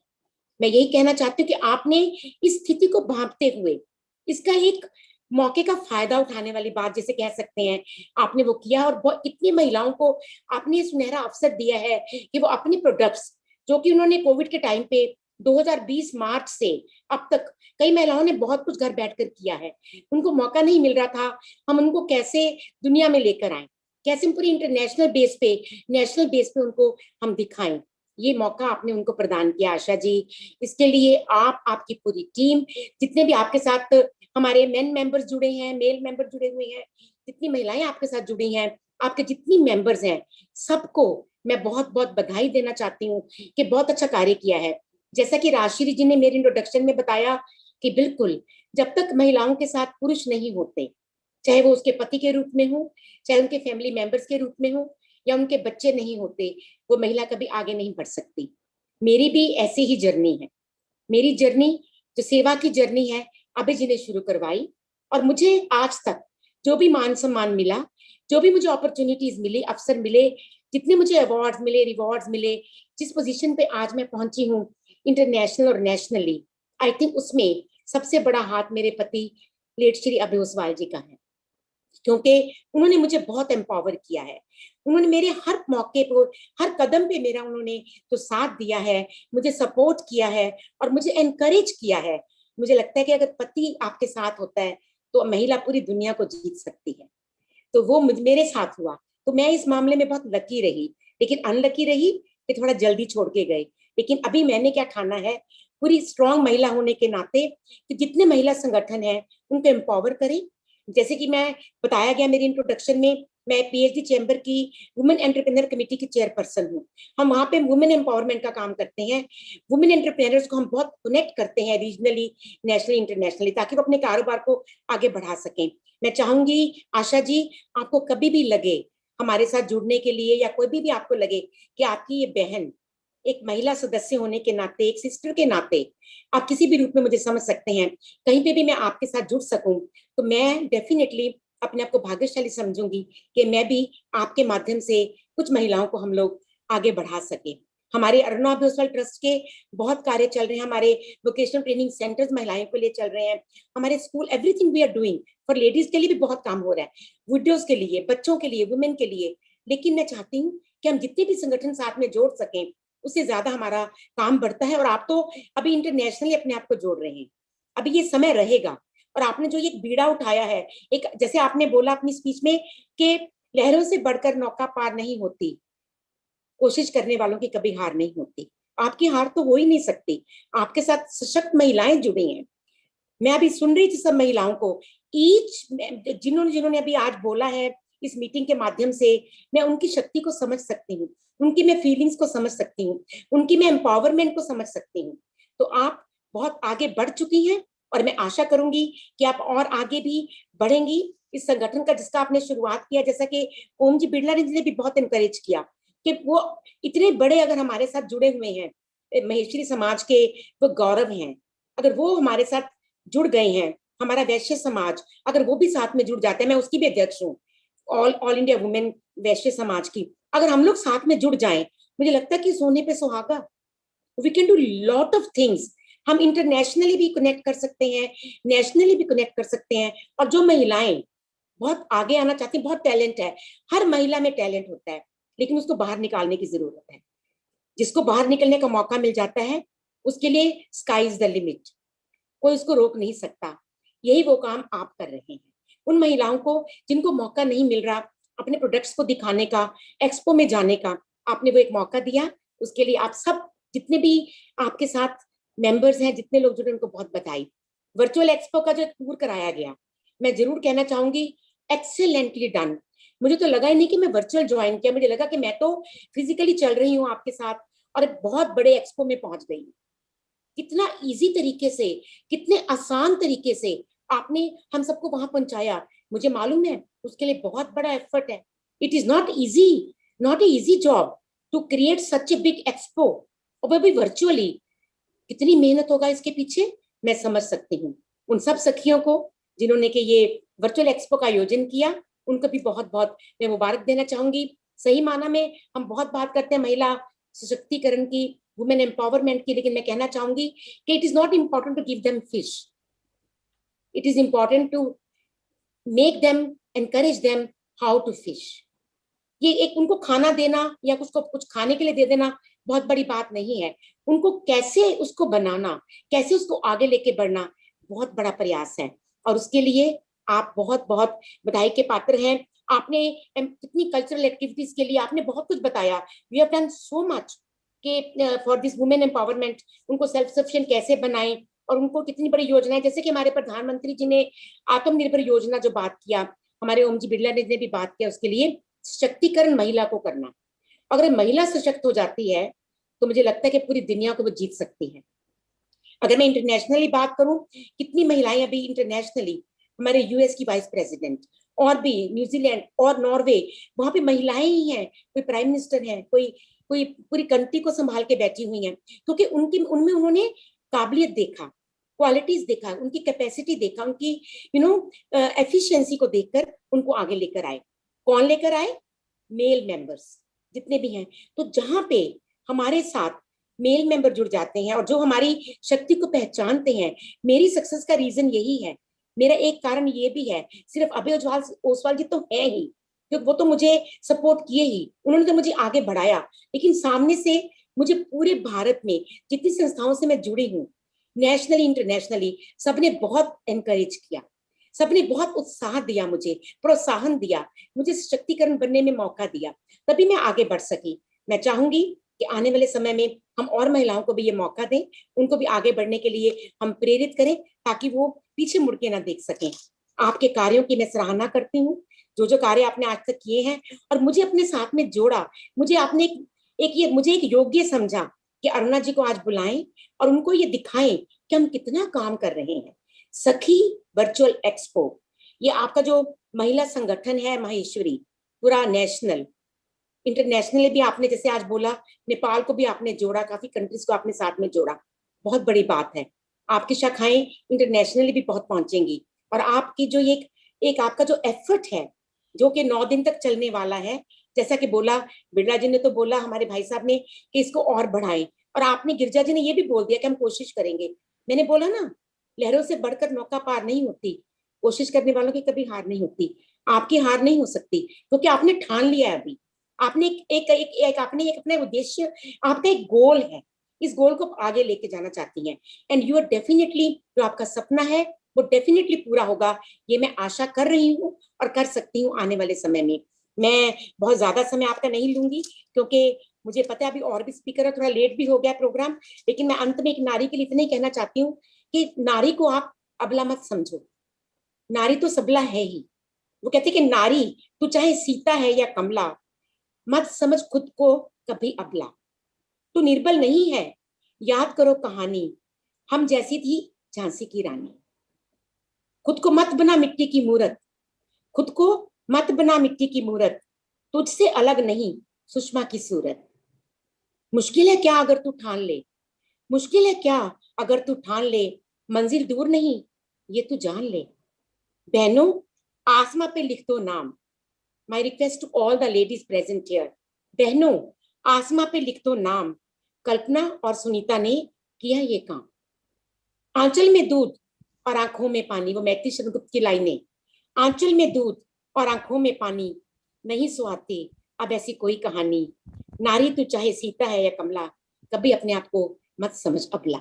मैं यही कहना चाहती हूँ कि आपने इस स्थिति को भांपते हुए इसका एक मौके का फायदा उठाने वाली बात जिसे कह सकते हैं, आपने वो किया और इतनी महिलाओं को आपने सुनहरा अवसर दिया है कि वो अपने प्रोडक्ट्स, जो कि उन्होंने कोविड के टाइम पे 2020 मार्च से अब तक कई महिलाओं ने बहुत कुछ घर बैठकर किया है, उनको मौका नहीं मिल रहा था, हम उनको कैसे दुनिया में लेकर आए, कैसे हम पूरी इंटरनेशनल बेस पे, नेशनल बेस पे उनको हम दिखाएं, ये मौका आपने उनको प्रदान किया आशा जी। इसके लिए आप, आपकी पूरी टीम, जितने भी आपके साथ हमारे मेन मेंबर्स जुड़े हैं, मेल मेंबर जुड़े हुए हैं, जितनी महिलाएं आपके साथ जुड़ी हैं, आपके जितनी मेंबर्स हैं, सबको मैं बहुत बहुत बधाई देना चाहती हूँ कि बहुत अच्छा कार्य किया है। जैसा कि राजश्री जी ने मेरे इंट्रोडक्शन में बताया कि बिल्कुल जब तक महिलाओं के साथ पुरुष नहीं होते, चाहे वो उसके पति के रूप में हो, चाहे उनके फैमिली मेंबर्स के रूप में हो, या उनके बच्चे नहीं होते, वो महिला कभी आगे नहीं बढ़ सकती। मेरी भी ऐसी ही जर्नी है, मेरी जर्नी जो सेवा की जर्नी है, अभी जी ने शुरू करवाई और मुझे आज तक जो भी मान सम्मान मिला, जो भी मुझे अपॉर्चुनिटीज मिली, अवसर मिले, जितने मुझे अवार्ड्स मिले, रिवॉर्ड्स मिले, जिस पोजीशन पे आज मैं पहुंची हूँ इंटरनेशनल और नेशनली, आई थिंक उसमें सबसे बड़ा हाथ मेरे पति लेट श्री अभय ओसवाल जी का है, क्योंकि उन्होंने मुझे बहुत एम्पावर किया है। उन्होंने मेरे हर मौके पर, हर कदम पे मेरा उन्होंने तो साथ दिया है, मुझे सपोर्ट किया है और मुझे एनकरेज किया है। मुझे लगता है कि अगर पति आपके साथ होता है तो महिला पूरी दुनिया को जीत सकती है, तो वो मेरे साथ हुआ। तो मैं इस मामले में बहुत लकी रही, लेकिन अनलकी रही कि थोड़ा जल्दी छोड़ के गए। लेकिन अभी मैंने क्या ठाना है, पूरी स्ट्रॉन्ग महिला होने के नाते, कि जितने महिला संगठन हैं उनको एम्पावर करें। जैसे कि मैं बताया गया मेरी इंट्रोडक्शन में, मैं पीएचडी चैम्बर की वुमेन एंटरप्रेन्योर कमेटी की चेयरपर्सन हूँ। हम वहाँ पे वुमेन एम्पावरमेंट का काम करते हैं, वुमेन एंटरप्रेन्योर्स को हम बहुत कनेक्ट करते हैं रीजनली, नेशनली, इंटरनेशनली, ताकि वो अपने कारोबार को आगे बढ़ा सकें। मैं चाहूंगी आशा जी, आपको कभी भी लगे हमारे साथ जुड़ने के लिए, या कोई भी आपको लगे कि आपकी ये बहन एक महिला सदस्य होने के नाते, एक सिस्टर के नाते, आप किसी भी रूप में मुझे समझ सकते हैं, कहीं पे भी मैं आपके साथ जुड़ सकूं, तो मैं डेफिनेटली अपने आप को भाग्यशाली समझूंगी कि मैं भी आपके माध्यम से कुछ महिलाओं को हम लोग आगे बढ़ा सके। हमारे अरुणा अभय ओसवाल ट्रस्ट के बहुत कार्य चल रहे हैं, हमारे वोकेशनल ट्रेनिंग सेंटर्स महिलाओं के लिए चल रहे हैं, हमारे school, everything we are doing for ladies के लिए भी बहुत काम हो रहा है, विडोज के लिए, बच्चों के लिए, वुमेन के लिए। लेकिन मैं चाहती हूँ कि हम जितने भी संगठन साथ में जोड़ सकें, उससे ज्यादा हमारा काम बढ़ता है। और आप तो अभी इंटरनेशनली अपने आप को जोड़ रहे हैं, अभी ये समय रहेगा। और आपने जो ये बीड़ा उठाया है, एक जैसे आपने बोला अपनी स्पीच में कि लहरों से बढ़कर नौका पार नहीं होती, कोशिश करने वालों की कभी हार नहीं होती। आपकी हार तो हो ही नहीं सकती, आपके साथ सशक्त महिलाएं जुड़ी हैं। मैं अभी सुन रही थी सब महिलाओं को, ईच जिन्होंने अभी आज बोला है इस मीटिंग के माध्यम से, मैं उनकी शक्ति को समझ सकती हूँ, उनकी मैं फीलिंग्स को समझ सकती हूँ, उनकी मैं एम्पावरमेंट को समझ सकती हूँ। तो आप बहुत आगे बढ़ चुकी हैं और मैं आशा करूंगी कि आप और आगे भी बढ़ेंगी इस संगठन का जिसका आपने शुरुआत किया। जैसा कि ओम जी बिरला जी ने भी बहुत एनकरेज किया कि वो इतने बड़े अगर हमारे साथ जुड़े हुए हैं, महेश्वरी समाज के वो गौरव हैं, अगर वो हमारे साथ जुड़ गए हैं, हमारा वैश्य समाज अगर वो भी साथ में जुड़ जाते हैं, मैं उसकी भी अध्यक्ष हूँ ऑल इंडिया वुमेन वैश्य समाज की, अगर हम लोग साथ में जुड़ जाएं, मुझे लगता है कि सोने पे सुहागा। We can do lot of things. हम इंटरनेशनली भी कनेक्ट कर सकते हैं, नेशनली भी कनेक्ट कर सकते हैं। और जो महिलाएं बहुत आगे आना चाहती हैं, बहुत टैलेंट है, हर महिला में टैलेंट होता है, लेकिन उसको बाहर निकालने की जरूरत है। जिसको बाहर निकलने का मौका मिल जाता है उसके लिए स्काई इज द लिमिट, कोई उसको रोक नहीं सकता। यही वो काम आप कर रहे हैं। उन महिलाओं को जिनको मौका नहीं मिल रहा अपने प्रोडक्ट्स को दिखाने का, एक्सपो में जाने का, आपने वो एक मौका दिया, उसके लिए आप सब जितने भी आपके साथ मेंबर्स हैं, जितने लोग जुड़े, उनको बहुत बधाई। वर्चुअल एक्सपो का जो टूर कराया गया, मैं जरूर कहना चाहूंगी एक्सेलेंटली डन। मुझे तो लगा ही नहीं कि मैं वर्चुअल ज्वाइन किया, मुझे लगा कि मैं तो फिजिकली चल रही हूँ आपके साथ और एक बहुत बड़े एक्सपो में पहुंच गई। कितना इजी तरीके से, कितने आसान तरीके से आपने हम सबको वहां पहुंचाया, मुझे मालूम है उसके लिए बहुत बड़ा एफर्ट है। It is not easy, not a easy job to create such a big expo, और वह भी वर्चुअली। कितनी मेहनत होगा इसके पीछे मैं समझ सकती हूँ। उन सब सखियों को जिन्होंने के ये वर्चुअल एक्सपो का आयोजन किया, उनको भी बहुत बहुत मैं मुबारक देना चाहूंगी। सही माना में हम बहुत बात करते हैं महिला सशक्तिकरण की, वुमेन एम्पावरमेंट की, लेकिन मैं कहना चाहूंगी कि it is not important to give them fish, it is important to make them, encourage them how to fish. ये एक उनको खाना देना या उसको कुछ खाने के लिए दे देना बहुत बड़ी बात नहीं है, उनको कैसे उसको बनाना, कैसे उसको आगे लेके बढ़ना बहुत बड़ा प्रयास है। और उसके लिए आप बहुत बहुत बधाई के पात्र हैं। आपने कितनी कल्चरल एक्टिविटीज के लिए आपने बहुत कुछ बताया। We have done so much कि फॉर दिस वुमेन एम्पावरमेंट, उनको सेल्फ सफिशिएंट कैसे बनाएं, और उनको कितनी बड़ी योजनाएं, जैसे कि हमारे प्रधानमंत्री जी ने आत्मनिर्भर योजना जो बात किया, हमारे ओम जी बिरला ने भी बात किया, उसके लिए सशक्तिकरण महिला को करना। अगर महिला सशक्त हो जाती है तो मुझे लगता है कि पूरी दुनिया को वो जीत सकती है। अगर मैं इंटरनेशनली बात करूं, कितनी महिलाएं अभी इंटरनेशनली, हमारे यूएस की वाइस प्रेसिडेंट, और भी न्यूजीलैंड और नॉर्वे, वहां पे महिलाएं ही हैं, कोई प्राइम मिनिस्टर है, कोई कोई पूरी कंट्री को संभाल के बैठी हुई हैं, क्योंकि उनमें उन्होंने काबिलियत देखा, क्वालिटीज देखा, उनकी कैपेसिटी देखा, उनकी एफिशिएंसी को देखकर उनको आगे लेकर आए। कौन लेकर आए? मेल मेंबर्स जितने भी हैं। तो जहां पे हमारे साथ मेल मेंबर जुड़ जाते हैं और जो हमारी शक्ति को पहचानते हैं, मेरी सक्सेस का रीजन यही है। मेरा एक कारण ये भी है, सिर्फ अभय ओसवाल जी तो है ही, क्योंकि वो तो मुझे सपोर्ट किए ही, उन्होंने तो मुझे आगे बढ़ाया, लेकिन सामने से मुझे पूरे भारत में जितनी संस्थाओं से मैं जुड़ी हूँ, नेशनली इंटरनेशनली, सबने बहुत एनकरेज किया, सबने बहुत उत्साह दिया, मुझे प्रोत्साहन दिया, मुझे सशक्तिकरण बनने में मौका दिया, तभी मैं आगे बढ़ सकी। मैं चाहूंगी कि आने वाले समय में हम और महिलाओं को भी ये मौका दें, उनको भी आगे बढ़ने के लिए हम प्रेरित करें, ताकि वो पीछे मुड़ के ना देख सकें। आपके कार्यों की मैं सराहना करती हूँ, जो कार्य आपने आज तक किए हैं, और मुझे अपने साथ में जोड़ा, मुझे आपने मुझे एक योग्य समझा कि अरुणा जी को आज बुलाएं और उनको ये दिखाएं कि हम कितना काम कर रहे हैं। सखी वर्चुअल एक्सपो, ये आपका जो महिला संगठन है महेश्वरी, पूरा नेशनल इंटरनेशनली भी आपने, जैसे आज बोला, नेपाल को भी आपने जोड़ा, काफी कंट्रीज को आपने साथ में जोड़ा, बहुत बड़ी बात है। आपकी शाखाएं इंटरनेशनली भी बहुत पहुंचेंगी, और आपकी जो एक आपका जो एफर्ट है, जो कि 9 दिन तक चलने वाला है, जैसा कि बोला बिरला जी ने, तो बोला हमारे भाई साहब ने कि इसको और बढ़ाएं, और आपने गिरजा जी ने ये भी बोल दिया कि हम कोशिश करेंगे। मैंने बोला ना, लहरों से बढ़कर नौका पार नहीं होती, कोशिश करने वालों की कभी हार नहीं होती। आपकी हार नहीं हो सकती, क्योंकि आपने ठान लिया है। अभी आपने आपने एक अपना उद्देश्य, आपका एक गोल है, इस गोल को आगे लेके जाना चाहती हैं, एंड यू आर डेफिनेटली, जो आपका सपना है वो डेफिनेटली पूरा होगा, ये मैं आशा कर रही हूँ और कर सकती हूँ आने वाले समय में। मैं बहुत ज्यादा समय आपका नहीं लूंगी, क्योंकि मुझे पता है अभी और भी स्पीकर है, थोड़ा लेट भी हो गया प्रोग्राम, लेकिन मैं अंत में एक नारी के लिए इतना ही कहना चाहती हूँ कि नारी को आप अबला मत समझो, नारी तो सबला है ही। वो कहते कि नारी तू चाहे सीता है या कमला, मत समझ खुद को कभी अबला। तू निर्बल नहीं है, याद करो कहानी, हम जैसी थी झांसी की रानी। खुद को मत बना मिट्टी की मूरत, खुद को मत बना मिट्टी की मूरत, तुझसे अलग नहीं सुषमा की सूरत। मुश्किल है क्या अगर तू ठान ले, मुश्किल है क्या अगर तू ठान ले, मंजिल दूर नहीं ये तू जान ले। बहनों आसमां पे लिख दो नाम, my request to all the ladies present here. बहनों आसमां पे लिख दो नाम, कल्पना और सुनीता ने किया ये काम। आंचल में दूध और आंखों में पानी, वो मैत्री चंद्रगुप्त की लाइनें। आंचल में दूध और आंखों में पानी, नहीं सुहाती अब ऐसी कोई कहानी। नारी तू चाहे सीता है या कमला, कभी अपने आप को मत समझ अबला।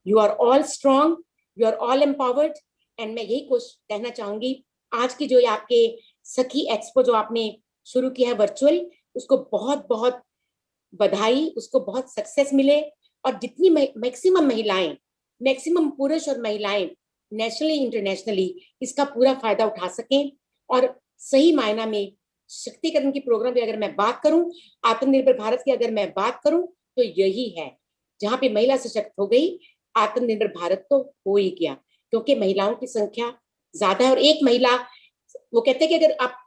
You are all strong, you are all empowered. And मैं यही कुछ कहना चाहूंगी, आज की जो आपके सखी एक्सपो जो आपने शुरू किया है वर्चुअल, उसको बहुत बहुत बधाई, उसको बहुत सक्सेस मिले। और जितनी मैक्सिमम महिलाएं, मैक्सिमम पुरुष और महिलाएं नेशनली इंटरनेशनली इसका पूरा फायदा उठा सकें। और सही मायना में शक्तिकरण की प्रोग्राम की अगर मैं बात करूं, आत्मनिर्भर भारत की अगर मैं बात करूं, तो यही है जहां पे महिला सशक्त हो गई, आत्मनिर्भर भारत तो हो ही गया। क्योंकि महिलाओं की संख्या ज्यादा है और एक महिला, वो कहते हैं कि अगर आप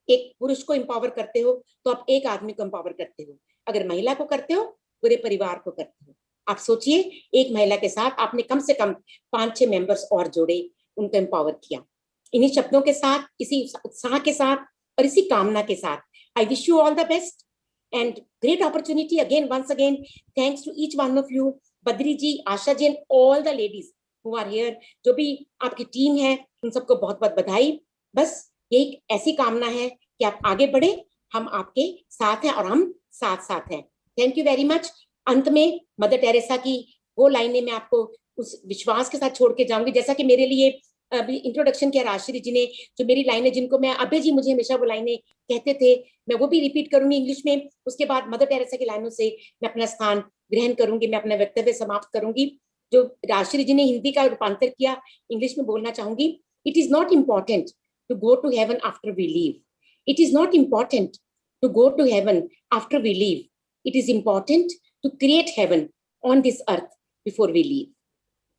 एक पुरुष को एम्पावर करते हो तो आप एक आदमी को एम्पावर करते हो, अगर महिला को करते हो पूरे परिवार को करते हो। आप सोचिए एक महिला के साथ आपने कम से कम 5-6 मेंबर्स और जोड़े, उनको एम्पावर किया। इन्हीं शब्दों के साथ, इसी उत्साह के साथ और इसी कामना के साथ, I wish you all the best and great opportunity again, once again thanks to each one of you, Badri ji, Asha ji and all the ladies who are here. जो भी आपकी टीम है उन सबको बहुत बहुत बधाई। बस यही ऐसी कामना है कि आप आगे बढ़े, हम आपके साथ हैं और हम साथ साथ हैं। Thank you very much. अंत में मदर टेरेसा की वो लाइनें मैं आपको उस विश्वास के साथ छोड़ के जाऊंगी, जैसा कि मेरे लिए अभी इंट्रोडक्शन किया राजश्री जी ने, जो मेरी लाइनें जिनको मैं अभय जी मुझे हमेशा वो लाइनें कहते थे, मैं वो भी रिपीट करूंगी इंग्लिश में। उसके बाद मदर टेरेसा की लाइनों से मैं अपना स्थान ग्रहण करूंगी, मैं अपना वक्तव्य समाप्त करूंगी। जो राजश्री जी ने हिंदी का रूपांतर किया, इंग्लिश में बोलना चाहूंगी। It is not important to go to heaven after we leave, it is not important to go to heaven after we leave, it is important to create heaven on this earth before we leave.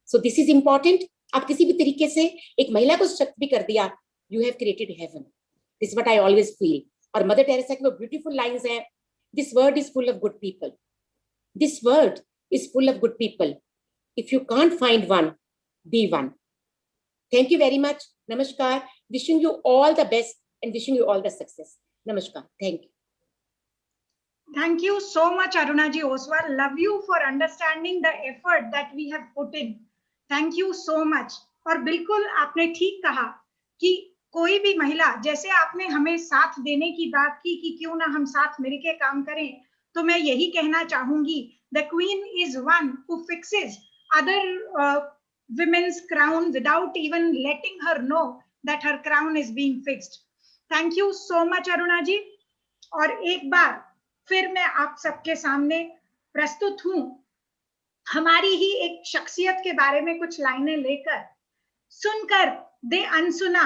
So this is important. आप किसी भी तरीके से एक महिला को सशक्त भी कर दिया, you have created heaven. This is what I always feel. और मदर टेरेसा की वो beautiful lines हैं, this world is full of good people. This world is full of good people. If you can't find one, be one. Thank you very much. Namaskar. Wishing you all the best and wishing you all the success. Namaskar. Thank you. Thank you so much, Aruna ji Oswal. Love you for understanding the effort that we have put in. Thank you so much. और बिल्कुल आपने ठीक कहा कि कोई भी महिला, जैसे आपने हमें साथ देने की बात की कि क्यों ना हम साथ मिलके काम करें, तो मैं यही कहना चाहूंगी, the queen is one who fixes other women's crown without even letting her know that her crown is being fixed. Thank you so much, Aruna ji. और एक बार फिर मैं आप सबके सामने प्रस्तुत हूं हमारी ही एक शख्सियत के बारे में कुछ लाइनें लेकर। सुनकर दे अनसुना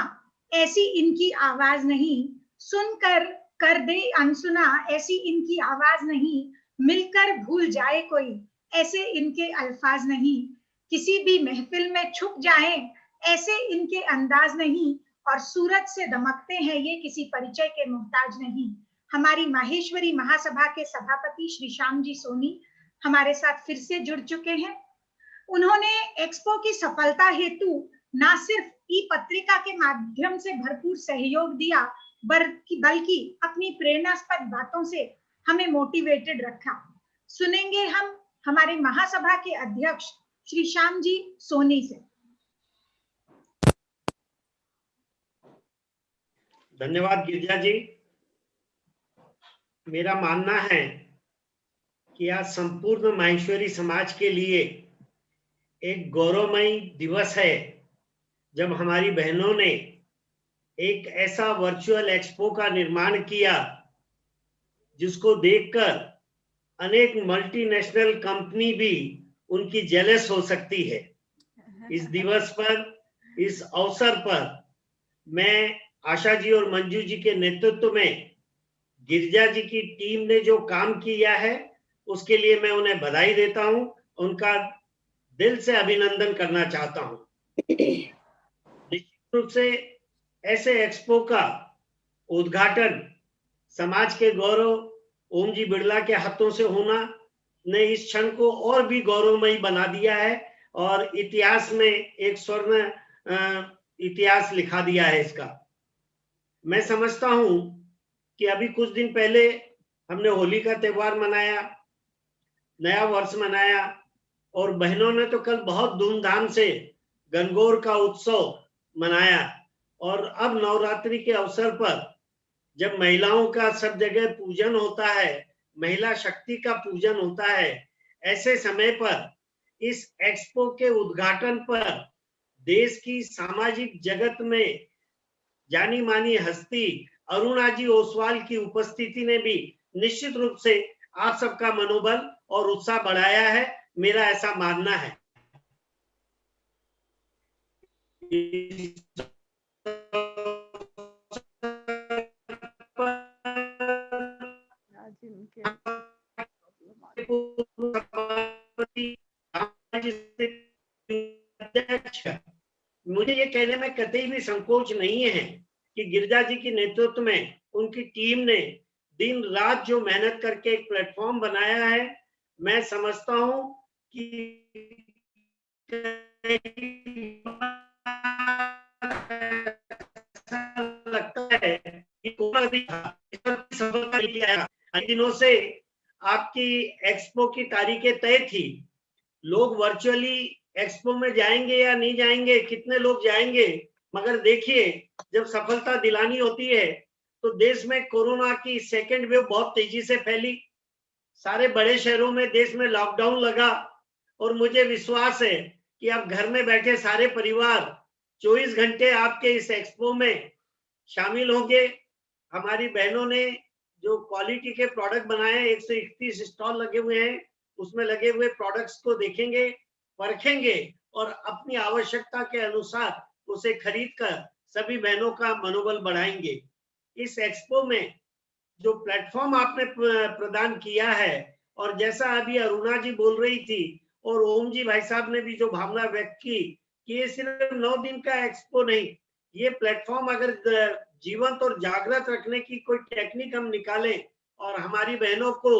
ऐसी इनकी आवाज नहीं, सुनकर कर दे अनसुना ऐसी इनकी आवाज नहीं, मिलकर भूल जाए कोई ऐसे इनके अल्फाज नहीं, किसी भी महफिल में छुप जाएं ऐसे इनके अंदाज नहीं, और सूरज से दमकते हैं ये किसी परिचय के मोहताज नहीं। हमारी माहेश्वरी महासभा के सभापति श्री श्याम जी सोनी हमारे साथ फिर से जुड़ चुके हैं। उन्होंने एक्सपो की सफलता हेतु न सिर्फ ई पत्रिका के माध्यम से भरपूर सहयोग दिया, बल्कि अपनी प्रेरणास्पद बातों से हमें मोटिवेटेड रखा। सुनेंगे हम हमारे महासभा के अध्यक्ष श्री श्याम जी सोनी से। धन्यवाद गिरिजा जी। मेरा मानना है कि आज संपूर्ण माहेश्वरी समाज के लिए एक गौरवमयी दिवस है, जब हमारी बहनों ने एक ऐसा वर्चुअल एक्सपो का निर्माण किया जिसको देखकर अनेक मल्टीनेशनल कंपनी भी उनकी जेलस हो सकती है। इस दिवस पर, इस अवसर पर मैं आशा जी और मंजू जी के नेतृत्व में गिरिजा जी की टीम ने जो काम किया है उसके लिए मैं उन्हें बधाई देता हूं, उनका दिल से अभिनंदन करना चाहता हूं। निश्चित रूप से ऐसे एक्सपो का उद्घाटन समाज के गौरव ओम जी बिड़ला के हाथों से होना ने इस क्षण को और भी गौरवमयी बना दिया है और इतिहास में एक स्वर्ण इतिहास लिखा दिया है इसका। मैं समझता हूं कि अभी कुछ दिन पहले हमने होली का त्योहार मनाया, नया वर्ष मनाया और बहनों ने तो कल बहुत धूमधाम से गणगौर का उत्सव मनाया और अब नवरात्रि के अवसर पर जब महिलाओं का सब जगह पूजन होता है, महिला शक्ति का पूजन होता है, ऐसे समय पर इस एक्सपो के उद्घाटन पर देश की सामाजिक जगत में जानी मानी हस्ती अरुणा जी ओसवाल की उपस्थिति ने भी निश्चित रूप से आप सबका मनोबल और उत्साह बढ़ाया है, मेरा ऐसा मानना है। मुझे ये कहने में कतई भी संकोच नहीं है कि गिरिजा जी के नेतृत्व में उनकी टीम ने दिन रात जो मेहनत करके एक प्लेटफॉर्म बनाया है, मैं समझता हूं कि लगता है कि दिनों से आपकी एक्सपो की तारीखें तय थी, लोग वर्चुअली एक्सपो में जाएंगे या नहीं जाएंगे, कितने लोग जाएंगे, मगर देखिए जब सफलता दिलानी होती है तो देश में कोरोना की सेकेंड वेव बहुत तेजी से फैली, सारे बड़े शहरों में देश में लॉकडाउन लगा और मुझे विश्वास है कि आप घर में बैठे सारे परिवार 24 घंटे आपके इस एक्सपो में शामिल होंगे। हमारी बहनों ने जो क्वालिटी के प्रोडक्ट बनाए, 131 स्टॉल लगे हुए हैं, उसमें लगे हुए प्रोडक्ट्स को देखेंगे, परखेंगे और अपनी आवश्यकता के अनुसार उसे खरीद कर सभी बहनों का मनोबल बढ़ाएंगे। इस एक्सपो में जो प्लेटफॉर्म आपने प्रदान किया है और जैसा अभी अरुणा जी बोल रही थी और ओम जी भाई साहब ने भी जो भावना व्यक्त की कि ये सिर्फ 9 दिन का एक्सपो नहीं, ये प्लेटफॉर्म अगर जीवंत और जागृत रखने की कोई टेक्निक हम निकालें और हमारी बहनों को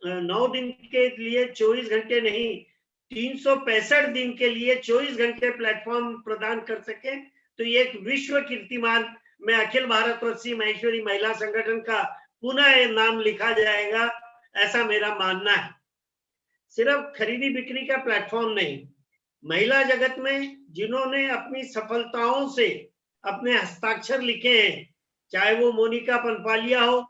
9 दिन के लिए 24 घंटे नहीं 365 दिन के लिए 24 घंटे प्लेटफॉर्म प्रदान कर सके तो ये एक विश्व कीर्तिमान में अखिल भारतवर्षीय महेश्वरी महिला संगठन का पुनः नाम लिखा जाएगा, ऐसा मेरा मानना है। सिर्फ खरीदी बिक्री का प्लेटफॉर्म नहीं, महिला जगत में जिन्होंने अपनी सफलताओं से अपने हस्ताक्षर लिखे हैं, चाहे वो मोनिका पनपालिया हो,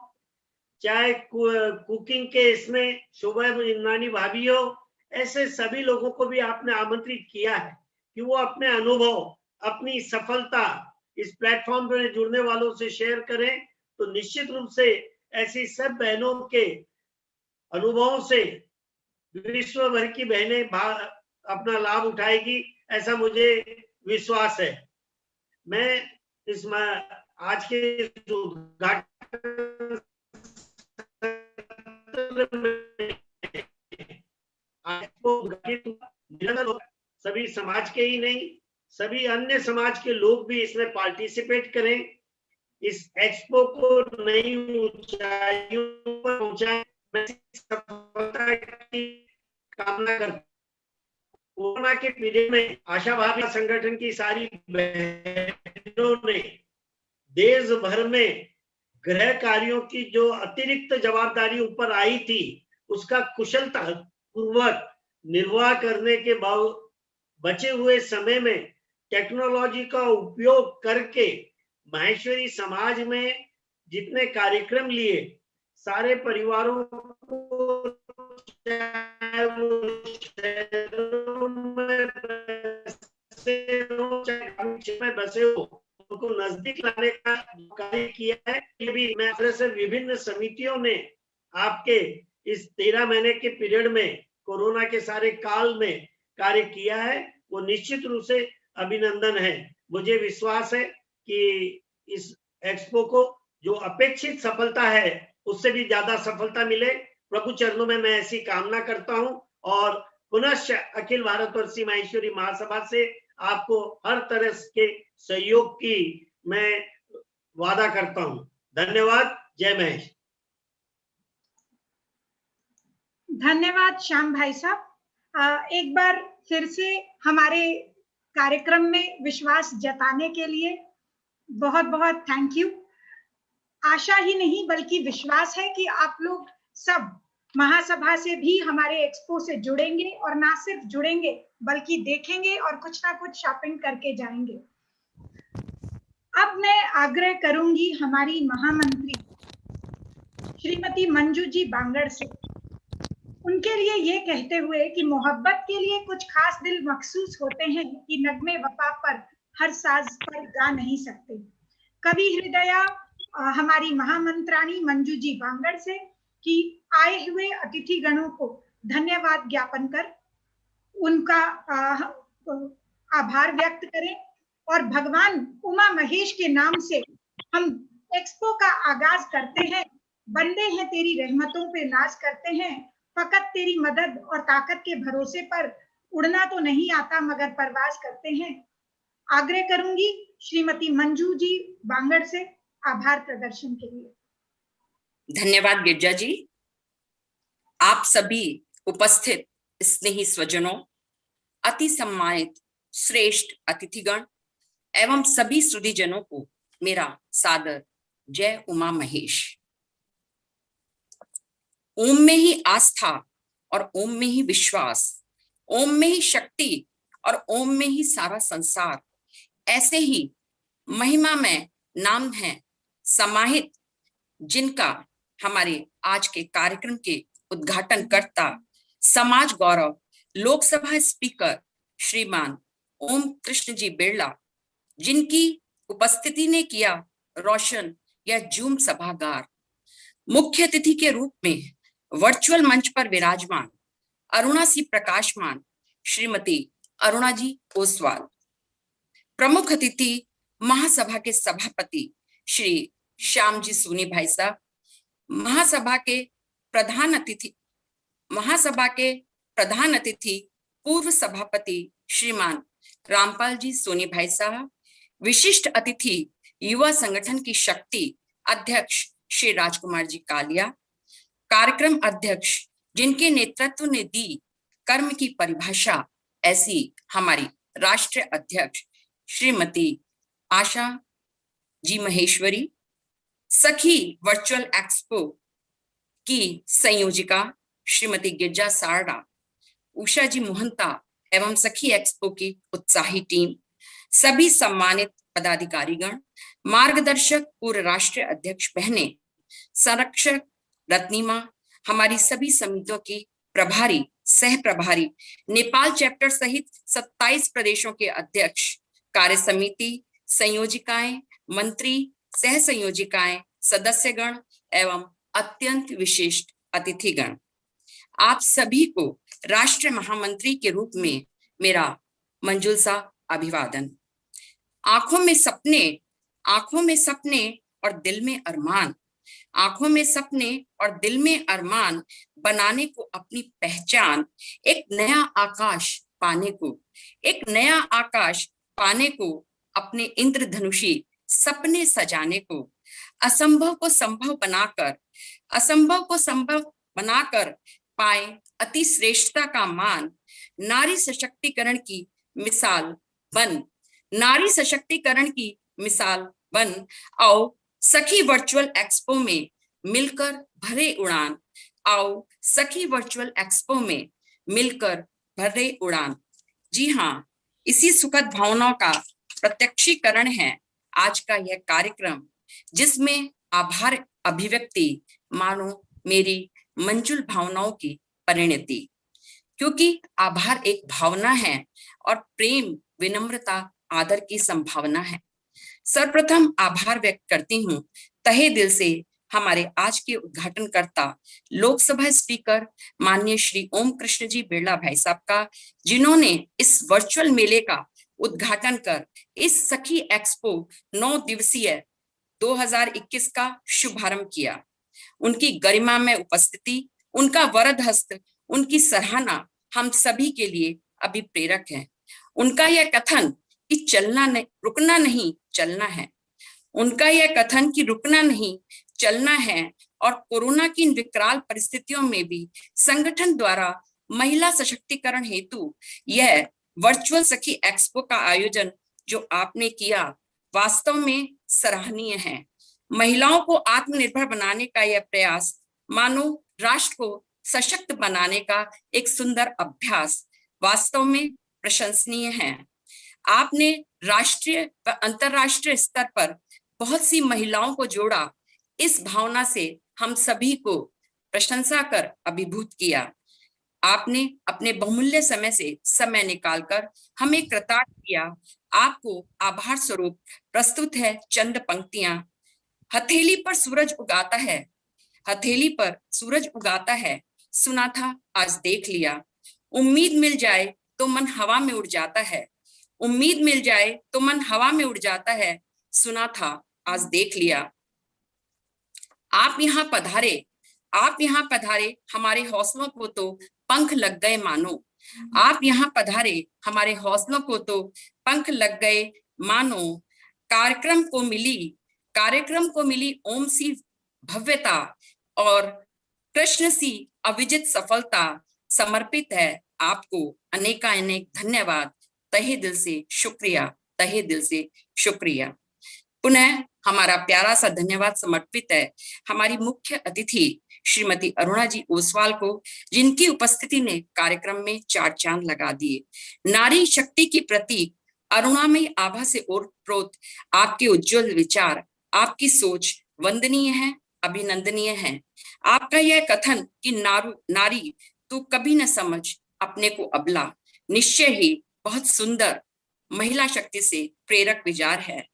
चाहे कुकिंग के इसमें शोभा इंद्रानी भाभी हो, ऐसे सभी लोगों को भी आपने आमंत्रित किया है कि वो अपने अनुभव, अपनी सफलता इस प्लेटफॉर्म पर जुड़ने वालों से शेयर करें। तो निश्चित रूप से ऐसी सब बहनों के अनुभवों से विश्व भर की बहनें अपना लाभ उठाएगी, ऐसा मुझे विश्वास है। मैं इस आज के उद्घाटन सभी समाज के ही नहीं, सभी अन्य समाज के लोग भी इसमें पार्टिसिपेट करें, इस एक्सपो को नई ऊंचाइयों पर पहुंचाएं। मैं सफलता की कामना करता हूं। कोरोना के पीरियड में आशा भाभी संगठन की सारी बहनों ने देश भर में गृह कार्यों की जो अतिरिक्त जवाबदारी ऊपर आई थी उसका कुशलता पूर्वक निर्वाह करने के बाद बचे हुए समय में टेक्नोलॉजी का उपयोग करके माहेश्वरी समाज में जितने कार्यक्रम लिए, सारे परिवारों को चाहे वो शहरों में बसे हो उनको नजदीक लाने का कार्य किया है। ये भी मैं से विभिन्न समितियों ने आपके इस 13 महीने के पीरियड में कोरोना के सारे काल में कार्य किया है, वो निश्चित रूप से अभिनंदन है। मुझे विश्वास है कि इस एक्सपो को जो अपेक्षित सफलता है उससे भी ज्यादा सफलता मिले। प्रभु चरणों में मैं ऐसी कामना करता हूं और पुनश्च अखिल भारतवर्षीय माहेश्वरी महासभा से आपको हर तरह के सहयोग की मैं वादा करता हूं। धन्यवाद। जय महेश। धन्यवाद श्याम भाई साहब। एक बार फिर से हमारे कार्यक्रम में विश्वास जताने के लिए बहुत बहुत थैंक यू। आशा ही नहीं बल्कि विश्वास है कि आप लोग सब महासभा से भी हमारे एक्सपो से जुड़ेंगे और ना सिर्फ जुड़ेंगे बल्कि देखेंगे और कुछ ना कुछ शॉपिंग करके जाएंगे। अब मैं आग्रह करूंगी हमारी महामंत्री श्रीमती मंजू जी बांगड़ से, उनके लिए ये कहते हुए कि मोहब्बत के लिए कुछ खास दिल मखसूस होते हैं कि नगमे वफा पर हर साज पर गा नहीं सकते। कवि हृदया हमारी महामंत्राणी मंजू जी बांगड़ से कि आए हुए अतिथि गणों को धन्यवाद ज्ञापन कर उनका आभार व्यक्त करें और भगवान उमा महेश के नाम से हम एक्सपो का आगाज करते हैं। बंदे हैं तेरी रहमतों पे नाज करते हैं, फकत तेरी मदद और ताकत के भरोसे पर उड़ना तो नहीं आता मगर परवाज करते हैं। आग्रह करूंगी श्रीमती मंजू जी बांगड़ से आभार प्रदर्शन के लिए। धन्यवाद गिरजा जी। आप सभी उपस्थित स्नेही स्वजनों, अति सम्मानित श्रेष्ठ अतिथिगण एवं सभी सुधीजनों को मेरा सादर जय उमा महेश। ओम में ही आस्था और ओम में ही विश्वास, ओम में ही शक्ति और ओम में ही सारा संसार, ऐसे ही महिमा में नाम है समाहित जिनका हमारे आज के कार्यक्रम के उद्घाटन करता समाज गौरव लोकसभा स्पीकर श्रीमान ओम कृष्ण जी बिरला, जिनकी उपस्थिति ने किया रोशन यह जूम सभागार। मुख्य अतिथि के रूप में वर्चुअल मंच पर विराजमान अरुणा सी प्रकाशमान श्रीमती अरुणा जी ओसवाल। प्रमुख अतिथि महासभा के सभापति श्री श्याम जी सोनी भाई साहब। महासभा के प्रधान अतिथि पूर्व सभापति श्रीमान रामपाल जी सोनी भाई साहब। विशिष्ट अतिथि युवा संगठन की शक्ति अध्यक्ष श्री राजकुमार जी कालिया। कार्यक्रम अध्यक्ष जिनके नेतृत्व ने दी कर्म की परिभाषा, ऐसी हमारी राष्ट्रीय अध्यक्ष श्रीमती आशा जी महेश्वरी। सखी वर्चुअल एक्सपो की संयोजिका श्रीमती गिरजा सारडा, उषा जी मोहंता एवं सखी एक्सपो की उत्साही टीम, सभी सम्मानित पदाधिकारीगण, मार्गदर्शक पूर्व राष्ट्रीय अध्यक्ष बहने, संरक्षक रत्निमा, हमारी सभी समितियों की प्रभारी सह प्रभारी, नेपाल चैप्टर सहित 27 प्रदेशों के अध्यक्ष, कार्य समिति, संयोजिकाएं, मंत्री, सह संयोजिकाएं, सदस्यगण एवं अत्यंत विशिष्ट अतिथिगण, आप सभी को राष्ट्रीय महामंत्री के रूप में मेरा मंजुल सा अभिवादन। आंखों में सपने और दिल में अरमान, आंखों में सपने और दिल में अरमान बनाने को अपनी पहचान, एक नया आकाश पाने को अपने इंद्रधनुषी सपने सजाने को, असंभव को संभव बनाकर पाए अति श्रेष्ठता का मान, नारी सशक्तिकरण की मिसाल बन आओ सखी वर्चुअल एक्सपो में मिलकर भरे उड़ान। जी हाँ, इसी सुखद भावनाओं का प्रत्यक्षीकरण है आज का यह कार्यक्रम, जिसमें आभार अभिव्यक्ति मानो मेरी मंजुल भावनाओं की परिणति, क्योंकि आभार एक भावना है और प्रेम, विनम्रता, आदर की संभावना है। सर्वप्रथम आभार व्यक्त करती हूँ तहे दिल से हमारे आज के उद्घाटनकर्ता लोकसभा स्पीकर माननीय श्री ओम कृष्ण जी बिरला भाई साहब का, जिन्होंने इस वर्चुअल मेले का उद्घाटन कर इस सखी एक्सपो 9 दिवसीय 2021 का शुभारंभ किया। उनकी गरिमा में उपस्थिति, उनका वरद हस्त, उनकी सराहना हम सभी के लिए अभिप्रेरक है। उनका यह कथन कि चलना नहीं, रुकना नहीं चलना है, उनका यह कथन कि रुकना नहीं चलना है और कोरोना की इन विकराल परिस्थितियों में भी संगठन द्वारा महिला सशक्तिकरण हेतु यह वर्चुअल सखी एक्सपो का आयोजन जो आपने किया वास्तव में सराहनीय है। महिलाओं को आत्मनिर्भर बनाने का यह प्रयास मानो राष्ट्र को सशक्त बनाने का एक सुंदर अभ्यास वास्तव में प्रशंसनीय है। आपने राष्ट्रीय व अंतर्राष्ट्रीय स्तर पर बहुत सी महिलाओं को जोड़ा, इस भावना से हम सभी को प्रशंसा कर अभिभूत किया। आपने अपने बहुमूल्य समय से समय निकालकर हमें कृतार्थ किया। आपको आभार स्वरूप प्रस्तुत है चंद पंक्तियां। हथेली पर सूरज उगाता है, हथेली पर सूरज उगाता है, सुना था आज देख लिया। उम्मीद मिल जाए तो मन हवा में उड़ जाता है, उम्मीद मिल जाए तो मन हवा में उड़ जाता है, सुना था आज देख लिया। आप यहाँ पधारे, आप यहाँ पधारे, हमारे हौसलों को तो पंख लग गए मानो। आप यहाँ पधारे, हमारे हौसलों को तो पंख लग गए मानो। कार्यक्रम को मिली ओम सी भव्यता और कृष्ण सी अविजित सफलता। समर्पित है आपको अनेकानेक धन्यवाद। तहे दिल से शुक्रिया, तहे दिल से शुक्रिया। पुनः हमारा प्यारा सा धन्यवाद समर्पित है हमारी मुख्य अतिथि श्रीमती अरुणा जी ओसवाल को, जिनकी उपस्थिति ने कार्यक्रम में 4 चांद लगा दिए। नारी शक्ति की प्रतीक अरुणामयी आभा से ओतप्रोत आपके उज्जवल विचार, आपकी सोच वंदनीय है, अभिनंदनीय है। आपका यह कथन कि नारी तू कभी न समझ अपने को अबला, निश्चय ही बहुत सुंदर महिला शक्ति से प्रेरक विचार है।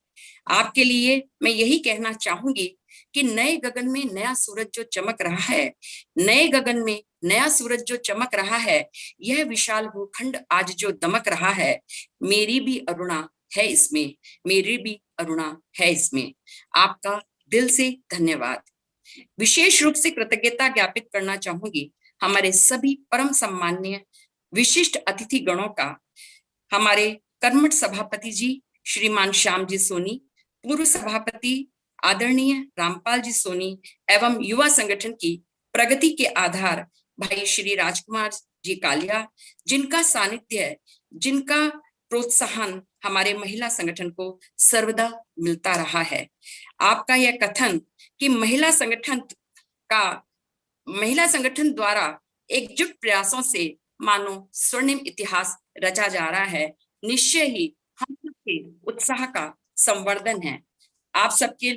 आपके लिए मैं यही कहना चाहूंगी कि नए गगन में नया सूरज जो चमक रहा है, नए गगन में नया सूरज जो चमक रहा है, यह विशाल भूखंड आज जो दमक रहा है, मेरी भी अरुणा है इसमें, मेरी भी अरुणा है इसमें। आपका दिल से धन्यवाद। विशेष रूप से कृतज्ञता ज्ञापित करना चाहूंगी हमारे सभी परम सम्माननीय विशिष्ट अतिथि गणों का। हमारे कर्मठ सभापति जी श्रीमान श्याम जी सोनी, पूर्व सभापति आदरणीय रामपाल जी सोनी एवं युवा संगठन की प्रगति के आधार भाई श्री राजकुमार जी कालिया, जिनका सानिध्य, जिनका प्रोत्साहन हमारे महिला संगठन को सर्वदा मिलता रहा है। आपका यह कथन कि महिला संगठन द्वारा एकजुट प्रयासों से मानो स्वर्णिम इतिहास रचा जा रहा है, निश्चय ही हम सबके उत्साह का संवर्धन है। आप सबके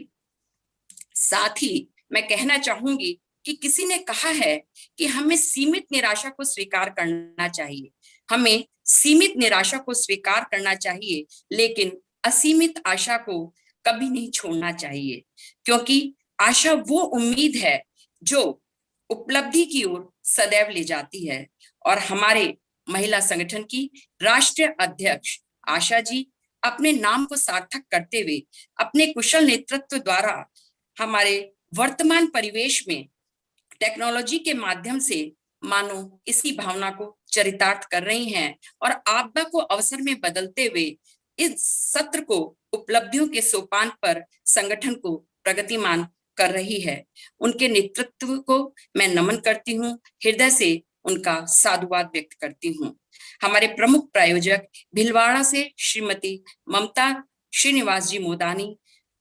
साथ ही मैं कहना चाहूंगी कि किसी ने कहा है कि हमें सीमित निराशा को स्वीकार करना चाहिए, हमें सीमित निराशा को स्वीकार करना चाहिए, लेकिन असीमित आशा को कभी नहीं छोड़ना चाहिए, क्योंकि आशा वो उम्मीद है जो उपलब्धि की ओर सदैव ले जाती है। और हमारे महिला संगठन की राष्ट्रीय अध्यक्ष आशा जी अपने नाम को सार्थक करते हुए अपने कुशल नेतृत्व द्वारा हमारे वर्तमान परिवेश में टेक्नोलॉजी के माध्यम से मानो इसी भावना को चरितार्थ कर रही हैं और आपदा को अवसर में बदलते हुए इस सत्र को उपलब्धियों के सोपान पर संगठन को प्रगतिमान कर रही है। उनके नेतृत्व को मैं नमन करती हूँ, हृदय से उनका साधुवाद व्यक्त करती हूँ। हमारे प्रमुख प्रायोजक भिलवाड़ा से श्रीमती ममता श्रीनिवास जी मोदानी,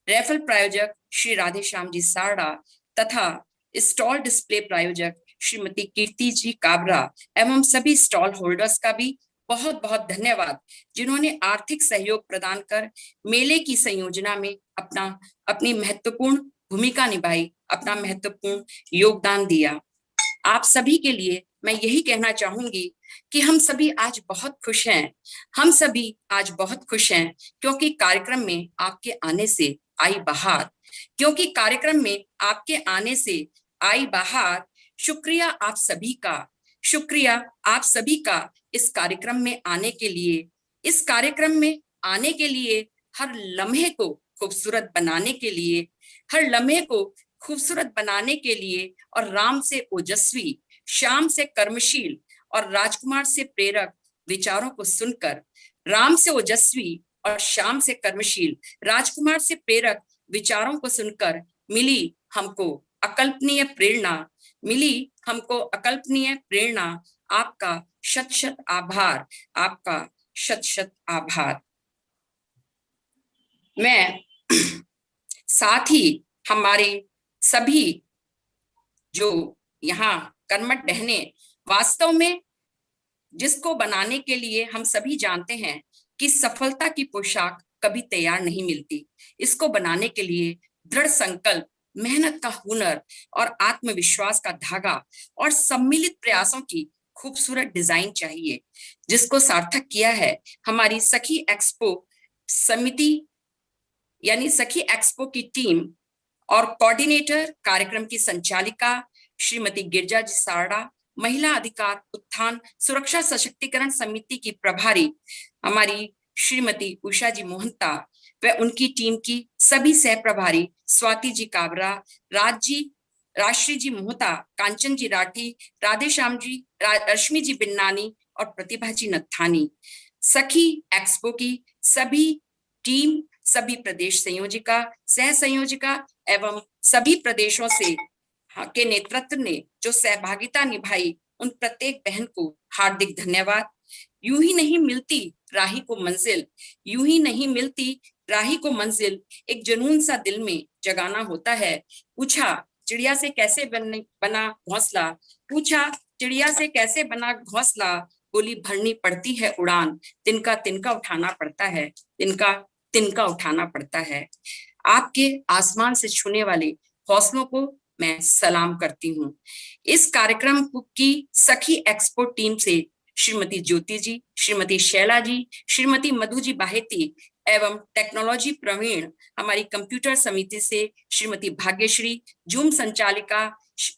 रेफल प्रायोजक श्री राधेश्याम जी सारड़ा तथा स्टॉल डिस्प्ले प्रायोजक श्रीमती कीर्ति जी काबरा एवं सभी स्टॉल होल्डर्स का भी बहुत बहुत धन्यवाद, जिन्होंने आर्थिक सहयोग प्रदान कर मेले की संयोजना में अपनी महत्वपूर्ण भूमिका निभाई, अपना महत्वपूर्ण योगदान दिया। आप सभी के लिए मैं यही कहना चाहूंगी कि हम सभी आज बहुत खुश हैं, हम सभी आज बहुत खुश हैं, क्योंकि कार्यक्रम में आपके आने से आई बहार, क्योंकि कार्यक्रम में आपके आने से आई बहार। शुक्रिया आप सभी का, शुक्रिया आप सभी का इस कार्यक्रम में आने के लिए, इस कार्यक्रम में आने के लिए, हर लम्हे को खूबसूरत बनाने के लिए, हर लम्हे को खूबसूरत बनाने के लिए और राम से ओजस्वी, श्याम से कर्मशील और राजकुमार से प्रेरक विचारों को सुनकर, राम से ओजस्वी और श्याम से कर्मशील, राजकुमार से प्रेरक विचारों को सुनकर मिली हमको अकल्पनीय प्रेरणा, मिली हमको अकल्पनीय प्रेरणा। आपका शत शत आभार, आपका शत शत आभार। मैं साथ ही हमारे सभी जो यहाँ कर्मठ बहनें, वास्तव में जिसको बनाने के लिए हम सभी जानते हैं कि सफलता की पोशाक कभी तैयार नहीं मिलती। इसको बनाने के लिए दृढ़ संकल्प, मेहनत का हुनर और आत्मविश्वास का धागा और सम्मिलित प्रयासों की खूबसूरत डिजाइन चाहिए, जिसको सार्थक किया है हमारी सखी एक्सपो समिति यानी सखी एक्सपो की टीम और कोऑर्डिनेटर, कार्यक्रम की संचालिका श्रीमती गिरजा जी सारड़ा, महिला अधिकार उत्थान सुरक्षा सशक्तिकरण समिति की प्रभारी हमारी श्रीमती उषा जी मोहंता व उनकी टीम की सभी सह प्रभारी स्वाति जी काबरा, राजश्री जी मोहता, कांचन जी राठी, राधेश्याम जी, रश्मि जी बिन्नानी और प्रतिभा जी नत्थानी, सखी एक्सपो की सभी टीम, सभी प्रदेश संयोजिका, सह संयोजिका एवं सभी प्रदेशों से के नेतृत्व ने जो सहभागिता निभाई, उन प्रत्येक बहन को हार्दिक धन्यवाद। यूं ही नहीं मिलती राही को मंजिल, यूं ही नहीं मिलती राही को मंजिल, एक जुनून सा दिल में जगाना होता है। पूछा चिड़िया से कैसे बना घोंसला, पूछा चिड़िया से कैसे बना घोंसला, बोली भरनी पड़ती है उड़ान, तिनका तिनका उठाना पड़ता है, तिनका तिनका उठाना पड़ता है। आपके आसमान से छूने वाले हौसलों को मैं सलाम करती हूँ। इस कार्यक्रम की सखी एक्सपो टीम से श्रीमती ज्योति जी, श्रीमती शैला जी, श्रीमती मधु जी बाहेती एवं टेक्नोलॉजी प्रवीण हमारी कंप्यूटर समिति से श्रीमती भाग्यश्री, जूम संचालिका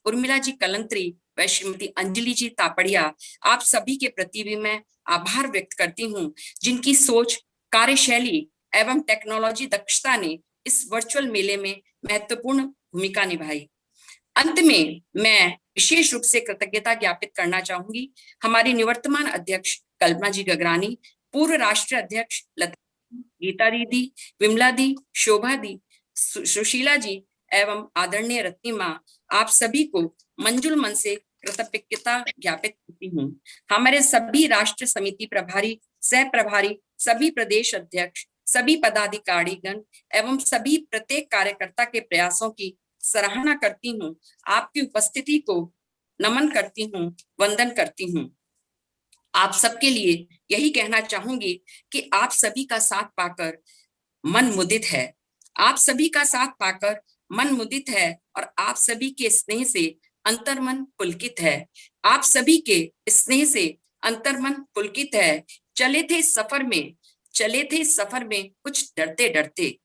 उर्मिला जी कलंत्री व श्रीमती अंजलि जी तापड़िया, आप सभी के प्रति भी मैं आभार व्यक्त करती हूँ, जिनकी सोच, कार्यशैली एवं टेक्नोलॉजी दक्षता ने इस वर्चुअल मेले में महत्वपूर्ण भूमिका निभाई। अंत में मैं विशेष रूप से कृतज्ञता ज्ञापित करना चाहूंगी हमारी निवर्तमान अध्यक्ष कल्पना जी गगरानी, पूर्व राष्ट्रीय अध्यक्ष लता, गीता दीदी, विमला दी, शोभा दी, सुशीला जी एवं आदरणीय रत्नी माँ, आप सभी को मंजुल मन से कृतज्ञता ज्ञापित करती हूँ। हमारे सभी राष्ट्र समिति प्रभारी, सह प्रभारी, सभी प्रदेश अध्यक्ष, सभी पदाधिकारीगण एवं सभी प्रत्येक कार्यकर्ता के प्रयासों की सराहना करती हूँ। आपकी उपस्थिति को नमन करती हूँ, वंदन करती हूँ। आप सबके लिए यही कहना चाहूंगी कि आप सभी का साथ पाकर मन मुदित है, आप सभी का साथ पाकर मन मुदित है और आप सभी के स्नेह से अंतर्मन पुलकित है, आप सभी के स्नेह से अंतर्मन पुलकित है। चले थे इस सफर में कुछ डरते डरते,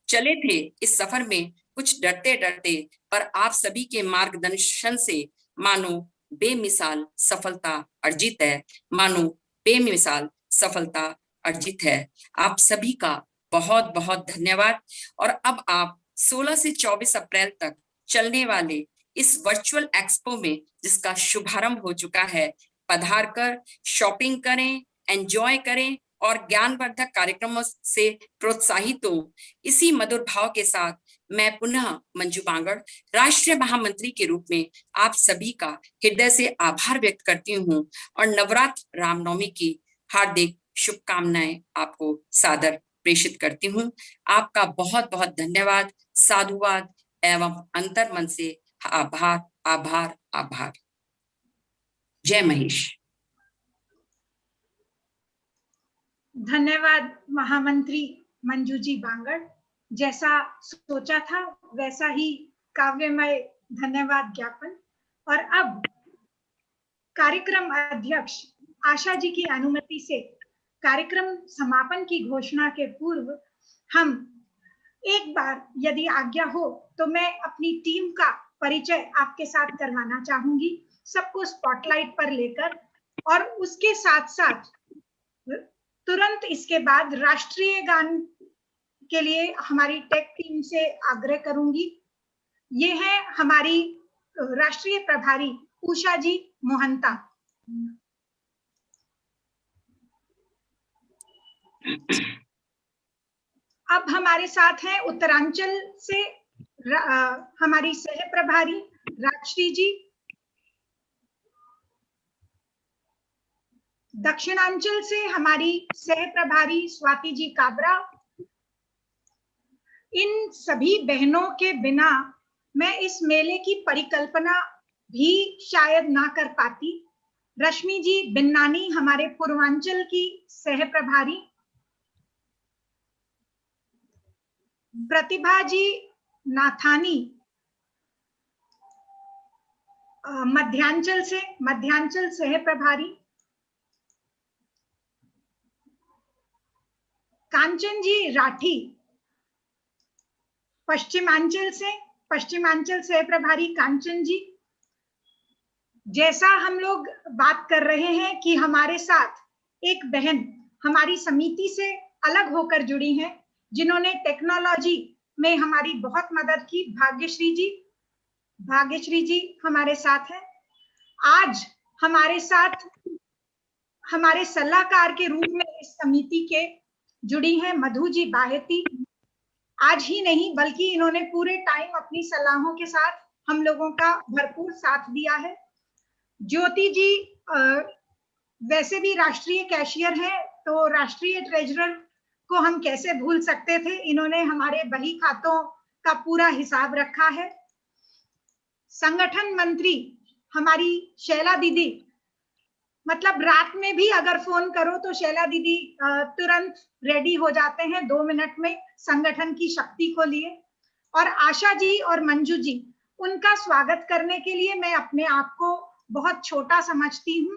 चले थे इस सफर में कुछ डरते डरते, पर आप सभी के मार्गदर्शन से मानो बेमिसाल सफलता अर्जित है, मानो बेमिसाल सफलता अर्जित है। आप सभी का बहुत बहुत धन्यवाद। और अब आप 16 से 24 अप्रैल तक चलने वाले इस वर्चुअल एक्सपो में, जिसका शुभारंभ हो चुका है, पधार कर शॉपिंग करें, एंजॉय करें और ज्ञानवर्धक कार्यक्रमों से प्रोत्साहित हो। इसी मधुर भाव के साथ मैं पुनः मंजू बांगड़, राष्ट्रीय महामंत्री के रूप में आप सभी का हृदय से आभार व्यक्त करती हूँ और नवरात्र रामनवमी की हार्दिक शुभकामनाएं आपको सादर प्रेषित करती हूँ। आपका बहुत बहुत धन्यवाद, साधुवाद एवं अंतर्मन से आभार आभार आभार। जय महेश। धन्यवाद महामंत्री मंजू जी बांगड़। जैसा सोचा था वैसा ही काव्यमय धन्यवाद ज्ञापन। और अब कार्यक्रम अध्यक्ष आशा जी की अनुमति से कार्यक्रम समापन की घोषणा के पूर्व हम एक बार, यदि आज्ञा हो, तो मैं अपनी टीम का परिचय आपके साथ करवाना चाहूंगी, सबको स्पॉटलाइट पर लेकर। और उसके साथ साथ तुरंत इसके बाद राष्ट्रीय गान के लिए हमारी टेक टीम से आग्रह करूंगी। ये है हमारी राष्ट्रीय प्रभारी उषा जी मोहंता। अब हमारे साथ हैं उत्तरांचल से हमारी सह प्रभारी राजश्री जी, दक्षिणांचल से हमारी सह प्रभारी स्वाति जी काबरा। इन सभी बहनों के बिना मैं इस मेले की परिकल्पना भी शायद ना कर पाती। रश्मि जी बिन्नानी हमारे पूर्वांचल की सह प्रभारी, प्रतिभा जी नाथानी मध्यांचल सह प्रभारी, कांचन जी राठी पश्चिमांचल सह प्रभारी कांचन जी। जैसा हम लोग बात कर रहे हैं कि हमारे साथ एक बहन हमारी समिति से अलग होकर जुड़ी हैं, जिन्होंने टेक्नोलॉजी में हमारी बहुत मदद की, भाग्यश्री जी हमारे साथ हैं। आज हमारे साथ हमारे सलाहकार के रूप में इस समिति के जुड़ी हैं मधु जी बाहेती। आज ही नहीं बल्कि इन्होंने पूरे टाइम अपनी सलाहों के साथ हम लोगों का भरपूर साथ दिया है। ज्योति जी वैसे भी राष्ट्रीय कैशियर हैं, तो राष्ट्रीय ट्रेजरर को हम कैसे भूल सकते थे। इन्होंने हमारे बही खातों का पूरा हिसाब रखा है। संगठन मंत्री हमारी शैला दीदी, मतलब रात में भी अगर फोन करो तो शैला दीदी तुरंत रेडी हो जाते हैं 2 मिनट में संगठन की शक्ति को लिए। और आशा जी और मंजू जी, उनका स्वागत करने के लिए मैं अपने आप को बहुत छोटा समझती हूँ।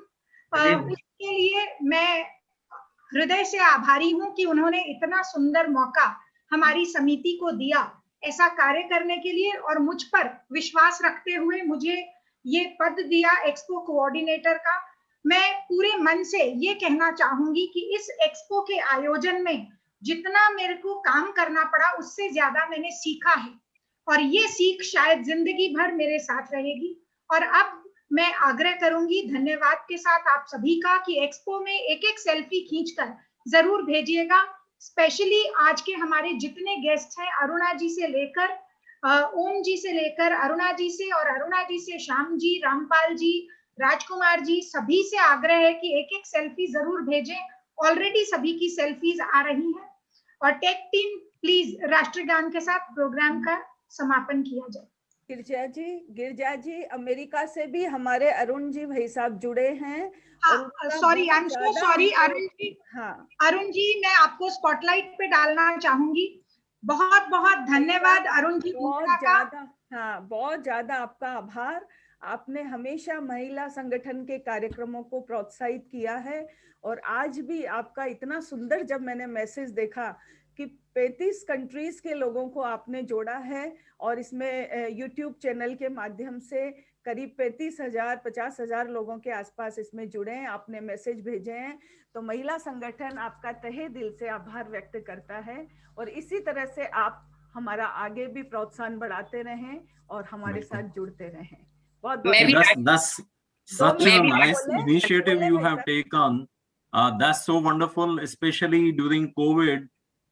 उसके लिए मैं हृदय से आभारी हूँ कि उन्होंने इतना सुंदर मौका हमारी समिति को दिया ऐसा कार्य करने के लिए, और मुझ पर विश्वास रखते हुए मुझे ये पद दिया एक्सपो कोऑर्डिनेटर का। मैं पूरे मन से ये कहना चाहूंगी कि इस एक्सपो के आयोजन में जितना मेरे को काम करना पड़ा उससे ज्यादा मैंने सीखा है, और ये सीख शायद जिंदगी भर मेरे साथ रहेगी। और अब मैं आग्रह करूंगी धन्यवाद के साथ आप सभी का कि एक्सपो में एक एक सेल्फी खींचकर जरूर भेजिएगा। स्पेशली आज के हमारे जितने गेस्ट हैं, अरुणा जी से लेकर ओम जी से लेकर अरुणा जी से, और अरुणा जी से श्याम जी, रामपाल जी, राजकुमार जी, सभी से आग्रह है कि एक एक सेल्फी जरूर भेजें। ऑलरेडी सभी की सेल्फीज आ रही हैं। और टेक टीम प्लीज राष्ट्रगान के साथ प्रोग्राम का समापन किया जाए। गिरजा जी अमेरिका से भी हमारे अरुण जी भाई साहब जुड़े हैं। Sorry, I am so sorry Arun ji. हाँ अरुण जी, मैं आपको स्पॉटलाइट पे डालना चाहूंगी। बहुत बहुत धन्यवाद अरुण जी। बहुत ज्यादा आपका आभार। आपने हमेशा महिला संगठन के कार्यक्रमों को प्रोत्साहित किया है, और आज भी आपका इतना सुंदर, जब मैंने मैसेज देखा कि 35 कंट्रीज के लोगों को आपने जोड़ा है, और इसमें यूट्यूब चैनल के माध्यम से करीब 50,000 लोगों के आसपास इसमें जुड़े हैं, आपने मैसेज भेजे हैं, तो महिला संगठन आपका तहे दिल से आभार व्यक्त करता है। और इसी तरह से आप हमारा आगे भी प्रोत्साहन बढ़ाते रहें और हमारे साथ जुड़ते रहें। That's such a nice initiative you have taken. That's so wonderful, especially during COVID,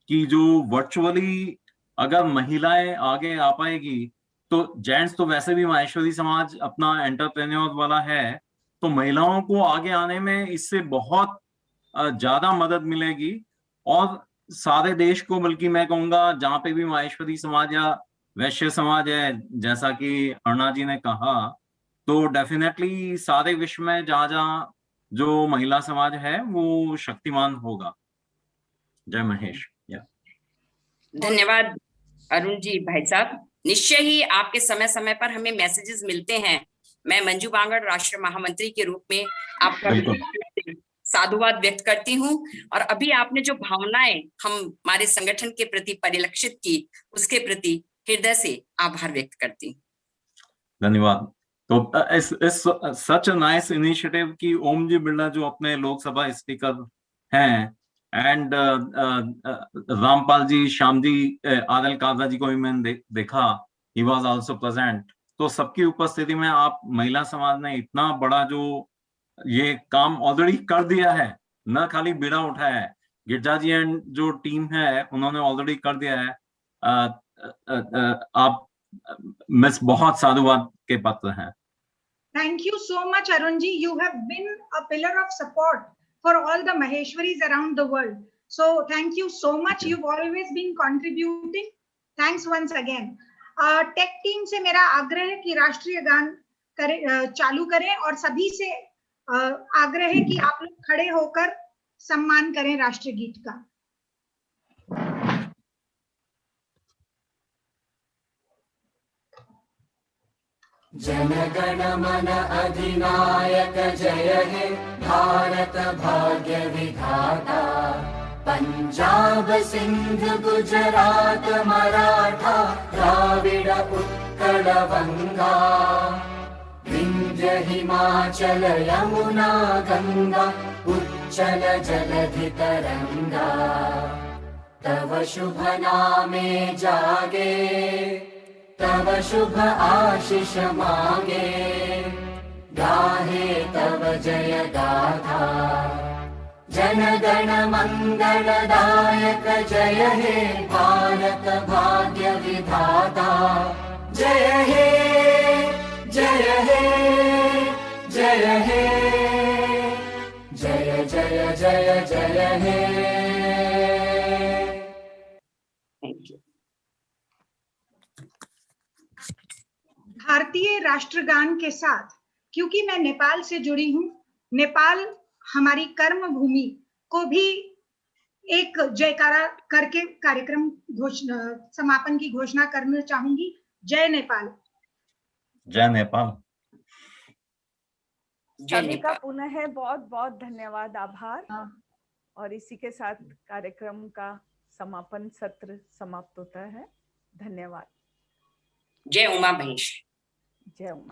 कि जो वर्चुअली अगर महिलाएं आगे आ पाएगी, तो जेंट्स तो वैसे भी माहेश्वरी समाज अपना एंटरप्रेन्योर वाला है, तो महिलाओं को आगे आने में इससे बहुत ज्यादा मदद मिलेगी। और सारे देश को, बल्कि मैं कहूँगा जहाँ पे भी माहेश्वरी समाज या वैश्य समाज है, जैसा कि अरुणा जी ने कहा, तो डेफिनेटली सारे विश्व में जहाँ जहाँ जो महिला समाज है वो शक्तिमान होगा। जय महेश। धन्यवाद अरुण जी भाई साहब। निश्चय ही आपके समय समय पर हमें मैसेजेस मिलते हैं। मैं मंजू बांगड़ राष्ट्रीय महामंत्री के रूप में आपका साधुवाद व्यक्त करती हूँ, और अभी आपने जो भावनाएं हमारे संगठन के प्रति परिलक्षित की, उसके प्रति हृदय से आभार व्यक्त करती हूँ। धन्यवाद। तो सच अ नाइस इनिशिएटिव कि ओम जी बिरला जो अपने लोकसभा स्पीकर हैं, एंड रामपाल जी, श्याम जी, आदल काजा जी को भी मैंने देखा, ही वॉज ऑल्सो प्रेजेंट। तो सबकी उपस्थिति में आप महिला समाज ने इतना बड़ा जो ये काम ऑलरेडी कर दिया है, न खाली बीड़ा उठाया है, गिरजा जी एंड जो टीम है उन्होंने ऑलरेडी कर दिया है। आप मिस बहुत साधुवाद के पात्र हैं। Thank you so much, Arun ji. You have been a pillar of support for all the Maheshwaris around the world. So thank you so much. You've always been contributing. Thanks once again. Tech team से मेरा आग्रह है कि राष्ट्रीय गान चालू करें और सभी से आग्रह है कि आप लोग खड़े होकर सम्मान करें राष्ट्रीय गीत का। जन गण मन अधिनायक जय हे भारत भाग्य विधाता, पंजाब सिंध गुजरात मराठा द्राविड़ उत्कल बंगा, विंध्य हिमाचल यमुना गंगा उच्चल जलधि तरंगा, तव शुभ नामे जागे तव शुभ आशीष मांगे, गाहे तव जय गाथा, जन गण मंगलदायक जय हे भारत भाग्य विधाता, जय हे जय हे जय हे जय जय जय जय हे। Thank you. भारतीय राष्ट्रगान के साथ, क्योंकि मैं नेपाल से जुड़ी हूँ, नेपाल हमारी कर्म भूमि को भी एक जयकारा करके कार्यक्रम समापन की घोषणा करना चाहूंगी। जय नेपाल। जय नेपाल। सभी का पुनः बहुत बहुत धन्यवाद, आभार। और इसी के साथ कार्यक्रम का समापन सत्र समाप्त होता है। धन्यवाद। जय उमा महेश। जय उमा।